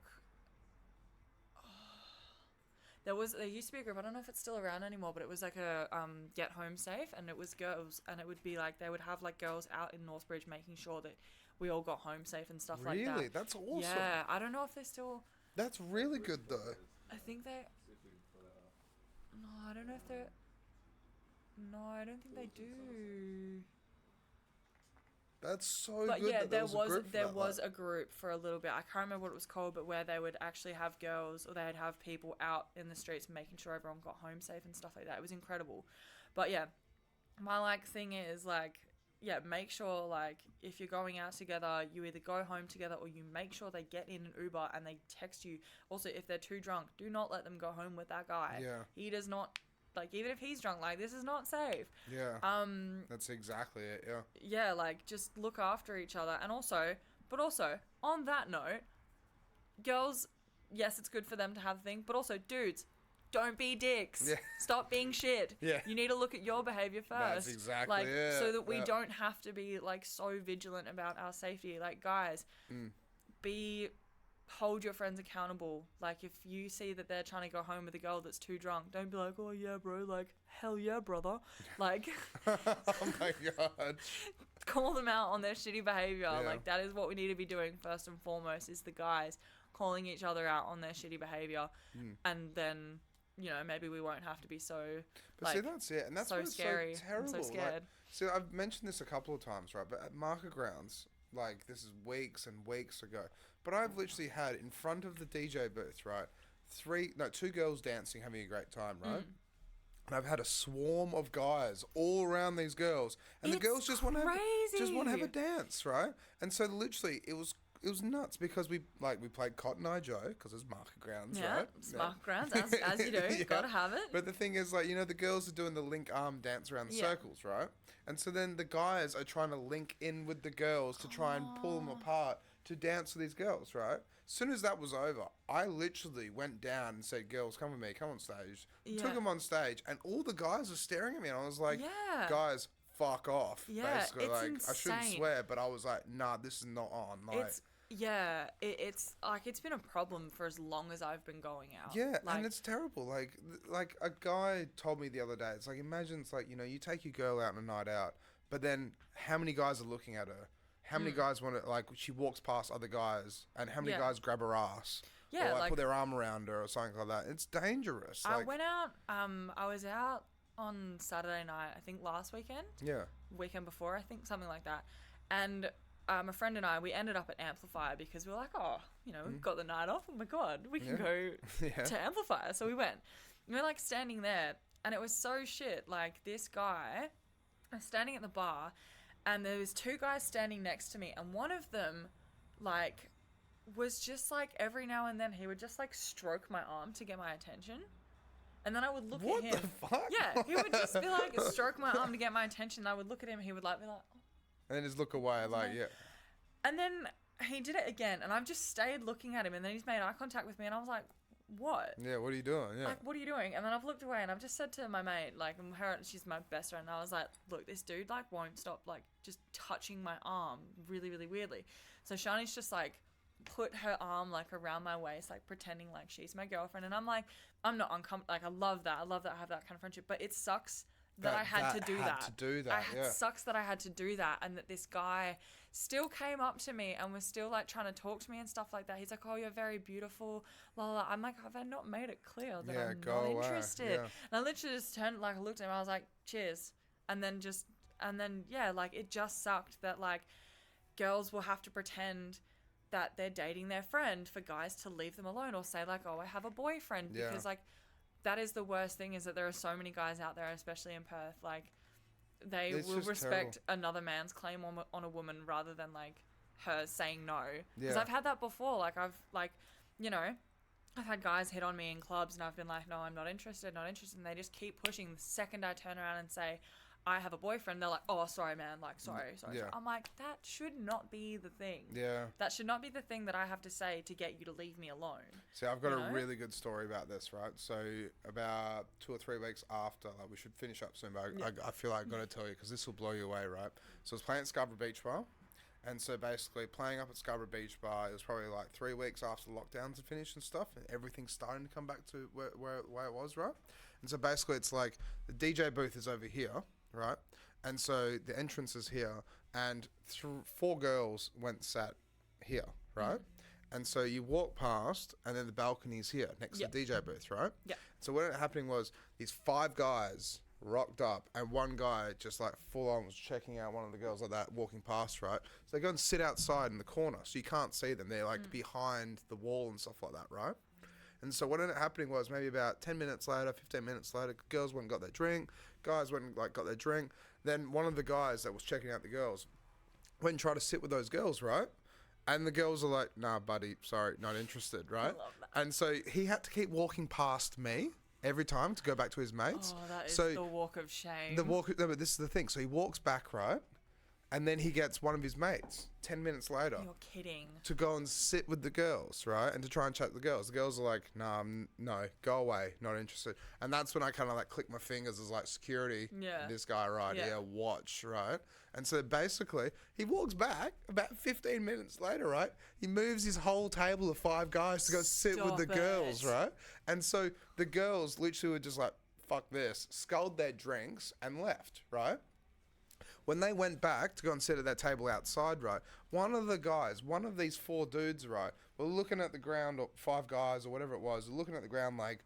[SPEAKER 3] There used to be a group, I don't know if it's still around anymore, but it was like a get home safe, and it was girls, and it would be like they would have like girls out in Northbridge making sure that we all got home safe and stuff like that.
[SPEAKER 1] Really? That's awesome.
[SPEAKER 3] Yeah, I don't know if they're still.
[SPEAKER 1] That's really good though.
[SPEAKER 3] I think they. No, I don't know if they're. No, I don't think they do.
[SPEAKER 1] That's so
[SPEAKER 3] But
[SPEAKER 1] good.
[SPEAKER 3] yeah,
[SPEAKER 1] that
[SPEAKER 3] there
[SPEAKER 1] was
[SPEAKER 3] was a group for a little bit. I can't remember what it was called, but where they would actually have girls, or they'd have people out in the streets making sure everyone got home safe and stuff like that. It was incredible. But yeah, my like thing is like, yeah, make sure like if you're going out together, you either go home together or you make sure they get in an Uber and they text you. Also, if they're too drunk, do not let them go home with that guy.
[SPEAKER 1] Yeah.
[SPEAKER 3] He does not. Like, even if he's drunk, like, this is not safe.
[SPEAKER 1] Yeah. That's exactly it. Yeah.
[SPEAKER 3] Yeah, like, just look after each other. And also, on that note, girls, yes, it's good for them to have a thing, but also, dudes, don't be dicks.
[SPEAKER 1] Yeah.
[SPEAKER 3] Stop being shit.
[SPEAKER 1] Yeah.
[SPEAKER 3] You need to look at your behavior first.
[SPEAKER 1] That's exactly
[SPEAKER 3] like,
[SPEAKER 1] it.
[SPEAKER 3] so that we
[SPEAKER 1] Yeah.
[SPEAKER 3] don't have to be, like, so vigilant about our safety. Like, guys, hold your friends accountable. Like, if you see that they're trying to go home with a girl that's too drunk, don't be like, oh yeah, bro, like, hell yeah, brother. Like,
[SPEAKER 1] Oh my god.
[SPEAKER 3] call them out on their shitty behavior.
[SPEAKER 1] Yeah.
[SPEAKER 3] Like, that is what we need to be doing first and foremost, is the guys calling each other out on their shitty behavior. And then, you know, maybe we won't have to be so,
[SPEAKER 1] But
[SPEAKER 3] like,
[SPEAKER 1] see, that's it. And that's
[SPEAKER 3] so
[SPEAKER 1] what's
[SPEAKER 3] scary.
[SPEAKER 1] so terrible.
[SPEAKER 3] I'm so scared.
[SPEAKER 1] Like, see, I've mentioned this a couple of times, right? But at market grounds, like, this is weeks and weeks ago. But I've literally had in front of the DJ booth, right? 2 girls dancing, having a great time, right? And I've had a swarm of guys all around these girls, and the
[SPEAKER 3] It's
[SPEAKER 1] girls just want to have a
[SPEAKER 3] crazy.
[SPEAKER 1] dance, right? And so literally, it was nuts because we played Cotton Eye Joe because it's market grounds,
[SPEAKER 3] Yeah,
[SPEAKER 1] right?
[SPEAKER 3] smart grounds, as you do.
[SPEAKER 1] Yeah.
[SPEAKER 3] Gotta have it.
[SPEAKER 1] But the thing is, like, you know, the girls are doing the link arm dance around the
[SPEAKER 3] Yeah.
[SPEAKER 1] circles, right? And so then the guys are trying to link in with the girls to try and pull them apart to dance with these girls, right? As soon as that was over, I literally went down and said, girls, come with me, come on stage.
[SPEAKER 3] Yeah.
[SPEAKER 1] Took them on stage, and all the guys were staring at me, and I was like,
[SPEAKER 3] Yeah.
[SPEAKER 1] guys, fuck off.
[SPEAKER 3] Yeah,
[SPEAKER 1] basically.
[SPEAKER 3] it's
[SPEAKER 1] Like, I shouldn't
[SPEAKER 3] insane.
[SPEAKER 1] swear, but I was like, nah, this is not on. Like,
[SPEAKER 3] It's like, it's been a problem for as long as I've been going out.
[SPEAKER 1] yeah,
[SPEAKER 3] like,
[SPEAKER 1] and it's terrible. Like a guy told me the other day, it's like, imagine it's like, you know, you take your girl out on a night out, but then how many guys are looking at her? how many guys want to, like, she walks past other guys, and how many
[SPEAKER 3] Yeah.
[SPEAKER 1] guys grab her ass?
[SPEAKER 3] Yeah,
[SPEAKER 1] or like
[SPEAKER 3] like-
[SPEAKER 1] put their arm around her or something like that. It's dangerous.
[SPEAKER 3] I
[SPEAKER 1] Like,
[SPEAKER 3] went out. I was out on Saturday night. I think last weekend.
[SPEAKER 1] yeah.
[SPEAKER 3] Weekend before, I think, something like that. And a friend and I, we ended up at Amplifier because we were like, oh, you know, we've got the night off. Oh my god, we can go
[SPEAKER 1] Yeah.
[SPEAKER 3] to Amplifier. So we went. We were like standing there, and it was so shit. Like, this guy, I was standing at the bar, and there was 2 guys standing next to me, and one of them, like, was just like every now and then he would just like stroke my arm to get my attention, and then I would look
[SPEAKER 1] What
[SPEAKER 3] at him.
[SPEAKER 1] the fuck?
[SPEAKER 3] Yeah, he would just be like stroke my arm to get my attention. And I would look at him. He would like be like, oh.
[SPEAKER 1] And then just look away, like, yeah.
[SPEAKER 3] And then he did it again, and I've just stayed looking at him, and then he's made eye contact with me, and I was like, what?
[SPEAKER 1] Yeah, what are you doing? Yeah.
[SPEAKER 3] Like, what are you doing? And then I've looked away, and I've just said to my mate, like, she's my best friend, and I was like, look, this dude, like, won't stop, like, just touching my arm really, really weirdly. So Shani's just, like, put her arm, like, around my waist, like, pretending like she's my girlfriend, and I'm like, I'm not uncomfortable. Like, I love that I have that kind of friendship, but it sucks that I had to do that. It sucks that I had to do that, and that this guy still came up to me and was still like trying to talk to me and stuff like that. He's like, "Oh, you're very beautiful." La la. I'm like, "Have I not made it clear that I'm
[SPEAKER 1] go
[SPEAKER 3] not
[SPEAKER 1] away.
[SPEAKER 3] interested?"
[SPEAKER 1] Yeah.
[SPEAKER 3] And I literally just turned, like, I looked at him. I was like, "Cheers," and then yeah, like, it just sucked that like girls will have to pretend that they're dating their friend for guys to leave them alone, or say like, "Oh, I have a boyfriend," because like. That is the worst thing, is that there are so many guys out there, especially in Perth, like, they will respect another man's claim on a woman rather than, like, her saying no. Because I've had that before. Like, I've had guys hit on me in clubs, and I've been like, no, I'm not interested. And they just keep pushing. The second I turn around and say, I have a boyfriend, they're like, oh, sorry, man. Like, sorry.
[SPEAKER 1] Yeah.
[SPEAKER 3] I'm like, that should not be the thing.
[SPEAKER 1] Yeah.
[SPEAKER 3] That should not be the thing that I have to say to get you to leave me alone.
[SPEAKER 1] See, I've got a really good story about this, right? So about 2 or 3 weeks after, like, we should finish up soon, but I feel like I've got to tell you, because this will blow you away, right? So I was playing at Scarborough Beach Bar. And so basically playing up at Scarborough Beach Bar, it was probably like 3 weeks after the lockdowns had finished and stuff, and everything's starting to come back to where it was, right? And so basically it's like the DJ booth is over here, right? And so the entrance is here, and 4 girls went sat here, right? And so you walk past, and then the balcony's here next to the DJ booth, right?
[SPEAKER 3] Yeah.
[SPEAKER 1] So what ended up happening was these 5 guys rocked up, and one guy just like full on was checking out one of the girls like that walking past, right? So they go and sit outside in the corner, so you can't see them. They're like behind the wall and stuff like that, right? And so what ended up happening was maybe about 10 minutes later, 15 minutes later, girls went and got their drink, guys went and like got their drink. Then one of the guys that was checking out the girls went and tried to sit with those girls, right? And the girls are like, nah, buddy, sorry, not interested, right?
[SPEAKER 3] I love that.
[SPEAKER 1] And so he had to keep walking past me every time to go back to his mates.
[SPEAKER 3] Oh, that is
[SPEAKER 1] so
[SPEAKER 3] the walk of shame.
[SPEAKER 1] no, but this is the thing. So he walks back, right? And then he gets one of his mates 10 minutes later
[SPEAKER 3] You're kidding.
[SPEAKER 1] to go and sit with the girls, right? And to try and chat to the girls. The girls are like, nah, no, go away, not interested. And that's when I kind of like click my fingers as like security.
[SPEAKER 3] Yeah.
[SPEAKER 1] This guy right
[SPEAKER 3] Yeah.
[SPEAKER 1] here, watch, right? And so basically he walks back about 15 minutes later, right? He moves his whole table of 5 guys to go sit with the
[SPEAKER 3] Stop
[SPEAKER 1] girls,
[SPEAKER 3] it.
[SPEAKER 1] right? And so the girls literally were just like, fuck this, sculled their drinks and left, right? When they went back to go and sit at that table outside, right, one of the guys, one of these 4 dudes, right, were looking at the ground, or 5 guys or whatever it was, were looking at the ground like,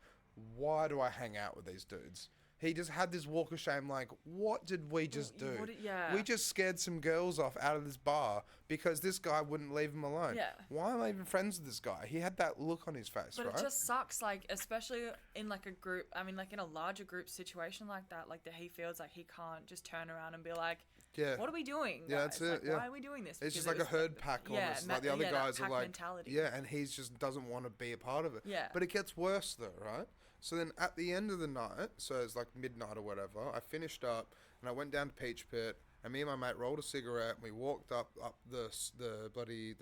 [SPEAKER 1] why do I hang out with these dudes? He just had this walk of shame like, what did we just do?
[SPEAKER 3] Yeah.
[SPEAKER 1] We just scared some girls off out of this bar because this guy wouldn't leave him alone.
[SPEAKER 3] Yeah.
[SPEAKER 1] Why am I even friends with this guy? He had that look on his face,
[SPEAKER 3] But
[SPEAKER 1] right?
[SPEAKER 3] it just sucks, like, especially in like a group, I mean, like in a larger group situation like that, like that he feels like he can't just turn around and be like,
[SPEAKER 1] yeah.
[SPEAKER 3] what are we doing,
[SPEAKER 1] Yeah,
[SPEAKER 3] guys?
[SPEAKER 1] that's it,
[SPEAKER 3] Like,
[SPEAKER 1] yeah.
[SPEAKER 3] why are we doing this?
[SPEAKER 1] It's just
[SPEAKER 3] Because
[SPEAKER 1] like
[SPEAKER 3] it
[SPEAKER 1] a
[SPEAKER 3] was
[SPEAKER 1] herd pack
[SPEAKER 3] yeah,
[SPEAKER 1] almost. Like the other
[SPEAKER 3] that
[SPEAKER 1] guys are
[SPEAKER 3] pack
[SPEAKER 1] like,
[SPEAKER 3] mentality.
[SPEAKER 1] yeah, and he just doesn't want to be a part of it.
[SPEAKER 3] Yeah.
[SPEAKER 1] But it gets worse though, right? So then at the end of the night, so it's like midnight or whatever, I finished up and I went down to Peach Pit, and me and my mate rolled a cigarette and we walked up the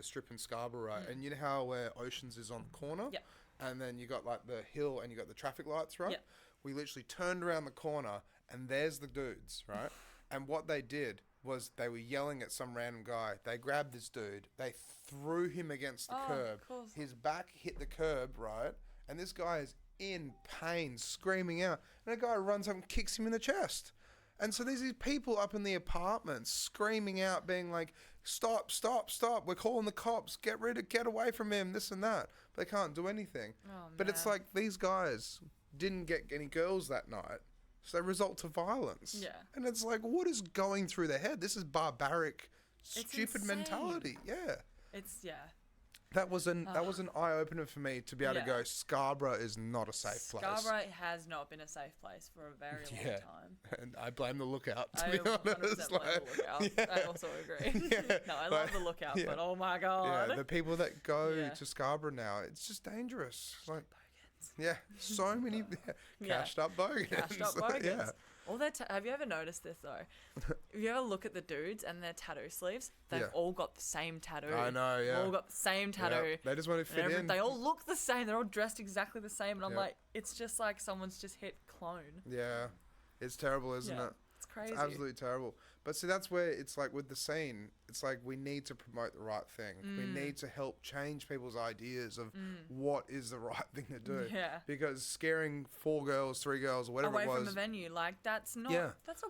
[SPEAKER 1] strip in Scarborough, right? And you know how where Oceans is on the corner?
[SPEAKER 3] Yeah.
[SPEAKER 1] And then you got like the hill and you got the traffic lights, right?
[SPEAKER 3] Yeah.
[SPEAKER 1] We literally turned around the corner and there's the dudes, right? And what they did was they were yelling at some random guy. They grabbed this dude, they threw him against the curb.
[SPEAKER 3] Of course.
[SPEAKER 1] His back hit the curb, right? And this guy is in pain, screaming out. And a guy runs up and kicks him in the chest. And so there's these people up in the apartments screaming out, being like, stop, stop, stop. We're calling the cops. Get away from him, this and that. But they can't do anything.
[SPEAKER 3] Oh,
[SPEAKER 1] But it's
[SPEAKER 3] man.
[SPEAKER 1] like these guys didn't get any girls that night. So they result to violence.
[SPEAKER 3] Yeah.
[SPEAKER 1] And it's like, what is going through their head? This is barbaric,
[SPEAKER 3] It's
[SPEAKER 1] stupid
[SPEAKER 3] insane.
[SPEAKER 1] mentality. Yeah.
[SPEAKER 3] It's
[SPEAKER 1] That was an eye opener for me to be able to
[SPEAKER 3] Yeah.
[SPEAKER 1] go, Scarborough is not a safe place.
[SPEAKER 3] Scarborough has not been a safe place for a very long time.
[SPEAKER 1] And I blame the lookout, to
[SPEAKER 3] I
[SPEAKER 1] be
[SPEAKER 3] 100%
[SPEAKER 1] honest.
[SPEAKER 3] blame the lookout.
[SPEAKER 1] yeah.
[SPEAKER 3] I also agree.
[SPEAKER 1] Yeah,
[SPEAKER 3] No, I
[SPEAKER 1] like,
[SPEAKER 3] love the lookout,
[SPEAKER 1] yeah.
[SPEAKER 3] but oh my god.
[SPEAKER 1] Yeah, the people that go
[SPEAKER 3] Yeah.
[SPEAKER 1] to Scarborough now, it's just dangerous. Like, yeah, so many
[SPEAKER 3] Yeah.
[SPEAKER 1] cashed up bogans.
[SPEAKER 3] Cashed up bogans.
[SPEAKER 1] Yeah.
[SPEAKER 3] All their have you ever noticed this though? If you ever look at the dudes and their tattoo sleeves, they've
[SPEAKER 1] Yeah.
[SPEAKER 3] all got the same tattoo.
[SPEAKER 1] I know, yeah.
[SPEAKER 3] They've all got the same tattoo.
[SPEAKER 1] Yeah, they just want to fit in.
[SPEAKER 3] They all look the same. They're all dressed exactly the same. And I'm
[SPEAKER 1] Yeah.
[SPEAKER 3] like, it's just like someone's just hit clone.
[SPEAKER 1] Yeah, it's terrible, isn't
[SPEAKER 3] Yeah.
[SPEAKER 1] it?
[SPEAKER 3] It's crazy.
[SPEAKER 1] It's absolutely terrible. But see, that's where it's like with the scene, it's like we need to promote the right thing. We need to help change people's ideas of what is the right thing to do.
[SPEAKER 3] Yeah.
[SPEAKER 1] Because scaring 4 girls, 3 girls, or whatever
[SPEAKER 3] Away
[SPEAKER 1] it was.
[SPEAKER 3] from a venue, like that's not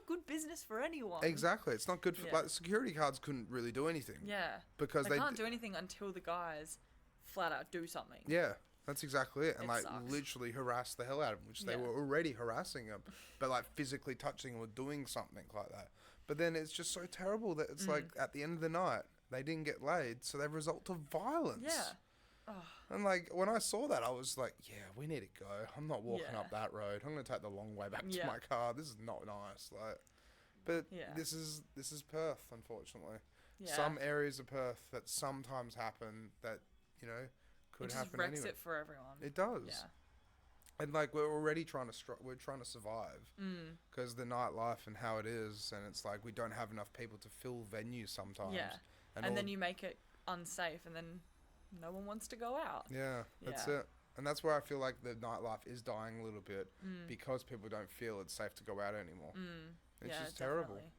[SPEAKER 3] good business for anyone.
[SPEAKER 1] Exactly. It's not good for,
[SPEAKER 3] Yeah.
[SPEAKER 1] like, security guards couldn't really do anything.
[SPEAKER 3] Yeah.
[SPEAKER 1] Because
[SPEAKER 3] They can't do anything until the guys flat out do something.
[SPEAKER 1] Yeah, that's exactly it. And
[SPEAKER 3] It
[SPEAKER 1] like
[SPEAKER 3] sucks.
[SPEAKER 1] literally harass the hell out of them, which they
[SPEAKER 3] Yeah.
[SPEAKER 1] were already harassing them, but like physically touching or doing something like that. But then it's just so terrible that it's like at the end of the night, they didn't get laid, so they result to violence.
[SPEAKER 3] Yeah.
[SPEAKER 1] And like when I saw that, I was like, yeah, we need to go. I'm not walking
[SPEAKER 3] Yeah.
[SPEAKER 1] up that road. I'm going to take the long way back to
[SPEAKER 3] Yeah.
[SPEAKER 1] my car. This is not nice. Like, but
[SPEAKER 3] Yeah.
[SPEAKER 1] this is Perth, unfortunately.
[SPEAKER 3] Yeah.
[SPEAKER 1] Some areas of Perth that sometimes happen that, you know, could
[SPEAKER 3] it just
[SPEAKER 1] happen
[SPEAKER 3] wrecks
[SPEAKER 1] anyway.
[SPEAKER 3] it for everyone.
[SPEAKER 1] It does.
[SPEAKER 3] Yeah.
[SPEAKER 1] And like we're already trying to we're trying to survive because the nightlife and how it is, and it's like we don't have enough people to fill venues sometimes.
[SPEAKER 3] Yeah.
[SPEAKER 1] And
[SPEAKER 3] And
[SPEAKER 1] all-
[SPEAKER 3] then you make it unsafe, and then no one wants to go out.
[SPEAKER 1] yeah, that's
[SPEAKER 3] Yeah.
[SPEAKER 1] it. And that's where I feel like the nightlife is dying a little bit because people don't feel it's safe to go out anymore. It's
[SPEAKER 3] yeah,
[SPEAKER 1] just terrible.
[SPEAKER 3] definitely.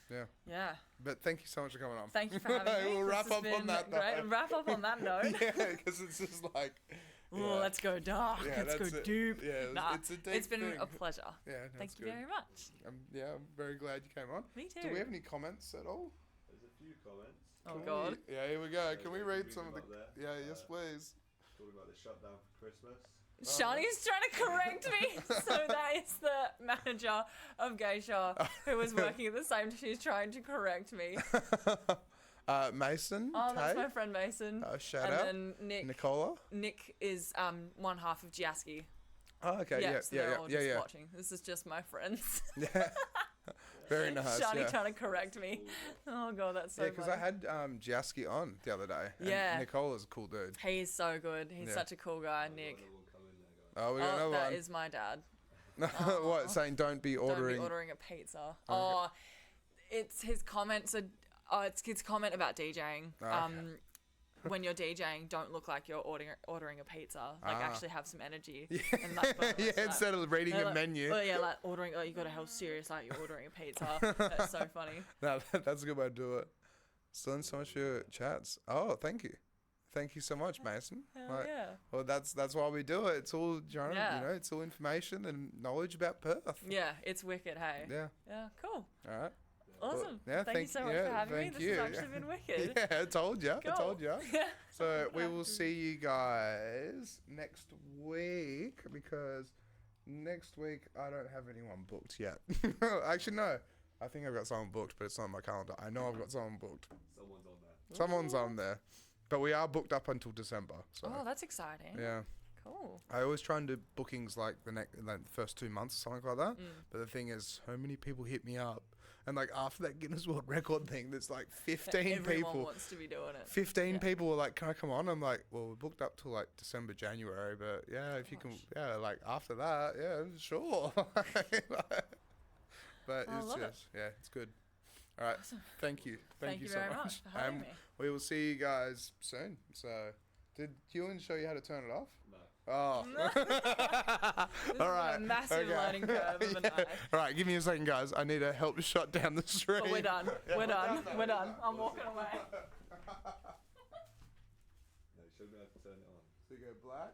[SPEAKER 1] Yeah.
[SPEAKER 3] Yeah.
[SPEAKER 1] But thank you so much for coming on.
[SPEAKER 3] Thank you for having me.
[SPEAKER 1] We'll
[SPEAKER 3] This
[SPEAKER 1] wrap
[SPEAKER 3] has
[SPEAKER 1] up on
[SPEAKER 3] been
[SPEAKER 1] that
[SPEAKER 3] great.
[SPEAKER 1] note.
[SPEAKER 3] Wrap up on that note.
[SPEAKER 1] Yeah, because it's just like.
[SPEAKER 3] Oh, let's go dark.
[SPEAKER 1] Yeah,
[SPEAKER 3] let's go
[SPEAKER 1] that's it.
[SPEAKER 3] deep.
[SPEAKER 1] Yeah,
[SPEAKER 3] Nah,
[SPEAKER 1] it's a deep
[SPEAKER 3] it's been
[SPEAKER 1] thing.
[SPEAKER 3] a pleasure.
[SPEAKER 1] Yeah,
[SPEAKER 3] Thank
[SPEAKER 1] that's
[SPEAKER 3] you
[SPEAKER 1] good.
[SPEAKER 3] very much.
[SPEAKER 1] I'm very glad you came on.
[SPEAKER 3] Me too.
[SPEAKER 1] Do we have any comments at all?
[SPEAKER 2] There's a few comments.
[SPEAKER 3] Oh
[SPEAKER 1] Can
[SPEAKER 3] God.
[SPEAKER 1] Yeah, here we go. Can we
[SPEAKER 2] Can
[SPEAKER 1] read
[SPEAKER 2] read
[SPEAKER 1] some of the?
[SPEAKER 2] them up
[SPEAKER 1] Yeah,
[SPEAKER 2] there?
[SPEAKER 1] yes, please.
[SPEAKER 2] Talking about the shutdown for Christmas.
[SPEAKER 3] Shani's trying to correct me. So that is the manager of Geisha who was working at the same time. She's trying to correct me.
[SPEAKER 1] Mason.
[SPEAKER 3] Oh, that's
[SPEAKER 1] Tay,
[SPEAKER 3] my friend Mason.
[SPEAKER 1] shout
[SPEAKER 3] and
[SPEAKER 1] out.
[SPEAKER 3] then Nick.
[SPEAKER 1] Nicola.
[SPEAKER 3] Nick is one half of Jaski.
[SPEAKER 1] Oh, okay. Yeah,
[SPEAKER 3] so
[SPEAKER 1] yeah,
[SPEAKER 3] they're
[SPEAKER 1] yeah,
[SPEAKER 3] all
[SPEAKER 1] yeah,
[SPEAKER 3] just
[SPEAKER 1] yeah.
[SPEAKER 3] watching. This is just my friends.
[SPEAKER 1] Yeah. Very nice.
[SPEAKER 3] Shani
[SPEAKER 1] Yeah.
[SPEAKER 3] trying to correct me. Oh God, that's so
[SPEAKER 1] Yeah, because
[SPEAKER 3] funny.
[SPEAKER 1] I had Jaski on the other day. And
[SPEAKER 3] Yeah.
[SPEAKER 1] Nicola's a cool dude.
[SPEAKER 3] He's so good. He's
[SPEAKER 1] Yeah.
[SPEAKER 3] such a cool guy, Nick.
[SPEAKER 2] Another one come in there, guys.
[SPEAKER 1] Oh, we got
[SPEAKER 3] Oh,
[SPEAKER 1] another
[SPEAKER 3] that
[SPEAKER 1] one.
[SPEAKER 3] is my dad.
[SPEAKER 1] What? Saying don't be ordering.
[SPEAKER 3] Don't be ordering a pizza. Oh, it's his comment. So, it's his comment about DJing.
[SPEAKER 1] Okay.
[SPEAKER 3] When you're DJing, don't look like you're ordering a pizza. Like, actually have some energy. And
[SPEAKER 1] Yeah, instead of reading a menu.
[SPEAKER 3] Oh yeah, like ordering. Oh, you got to how serious like you're ordering a pizza. That's so funny.
[SPEAKER 1] No, that's a good way to do it. Still so much for your chats. Oh, thank you. Thank you so much, Mason.
[SPEAKER 3] Hell yeah.
[SPEAKER 1] Well, that's why we do it. It's all,
[SPEAKER 3] Yeah.
[SPEAKER 1] you know, it's all information and knowledge about Perth.
[SPEAKER 3] Yeah, it's wicked. Hey.
[SPEAKER 1] Yeah.
[SPEAKER 3] Yeah. Cool.
[SPEAKER 1] All right.
[SPEAKER 3] Awesome.
[SPEAKER 1] yeah,
[SPEAKER 3] thank you so much for having me.
[SPEAKER 1] thank
[SPEAKER 3] This
[SPEAKER 1] you.
[SPEAKER 3] has actually been wicked.
[SPEAKER 1] Yeah, I told you.
[SPEAKER 3] Cool.
[SPEAKER 1] I told you.
[SPEAKER 3] Yeah.
[SPEAKER 1] So we will see you guys next week because next week I don't have anyone booked yet. Actually, no. I think I've got someone booked, but it's not on my calendar. I know I've got someone booked.
[SPEAKER 2] Someone's on there.
[SPEAKER 1] Someone's on there. But we are booked up until December. So
[SPEAKER 3] Oh, that's exciting.
[SPEAKER 1] yeah.
[SPEAKER 3] Cool.
[SPEAKER 1] I always try and do bookings like the first 2 months, something like that.
[SPEAKER 3] Mm.
[SPEAKER 1] But the thing is, so many people hit me up, and like after that Guinness World Record thing, there's like 15
[SPEAKER 3] Everyone
[SPEAKER 1] people.
[SPEAKER 3] wants to be doing it.
[SPEAKER 1] 15
[SPEAKER 3] Yeah.
[SPEAKER 1] people were like, "Can I come on?" I'm like, "Well, we're booked up till like December, January, but yeah, if you can, yeah, like after that, yeah, sure." But
[SPEAKER 3] I
[SPEAKER 1] it's
[SPEAKER 3] love it.
[SPEAKER 1] just, yeah, it's good. All right, thank you,
[SPEAKER 3] Thank you
[SPEAKER 1] so
[SPEAKER 3] very
[SPEAKER 1] much.
[SPEAKER 3] much for having me.
[SPEAKER 1] We will see you guys soon. So, did Ewan show you how to turn it off?
[SPEAKER 2] No.
[SPEAKER 1] Oh.
[SPEAKER 3] This
[SPEAKER 1] All
[SPEAKER 3] is
[SPEAKER 1] right.
[SPEAKER 3] a massive
[SPEAKER 1] okay.
[SPEAKER 3] learning curve of a
[SPEAKER 1] Yeah.
[SPEAKER 3] night.
[SPEAKER 1] All right, give me a second, guys. I need to help shut down the stream.
[SPEAKER 3] But we're done. We're done. We're done. I'm walking away.
[SPEAKER 2] No, you showed me how to turn it on.
[SPEAKER 1] So you go black.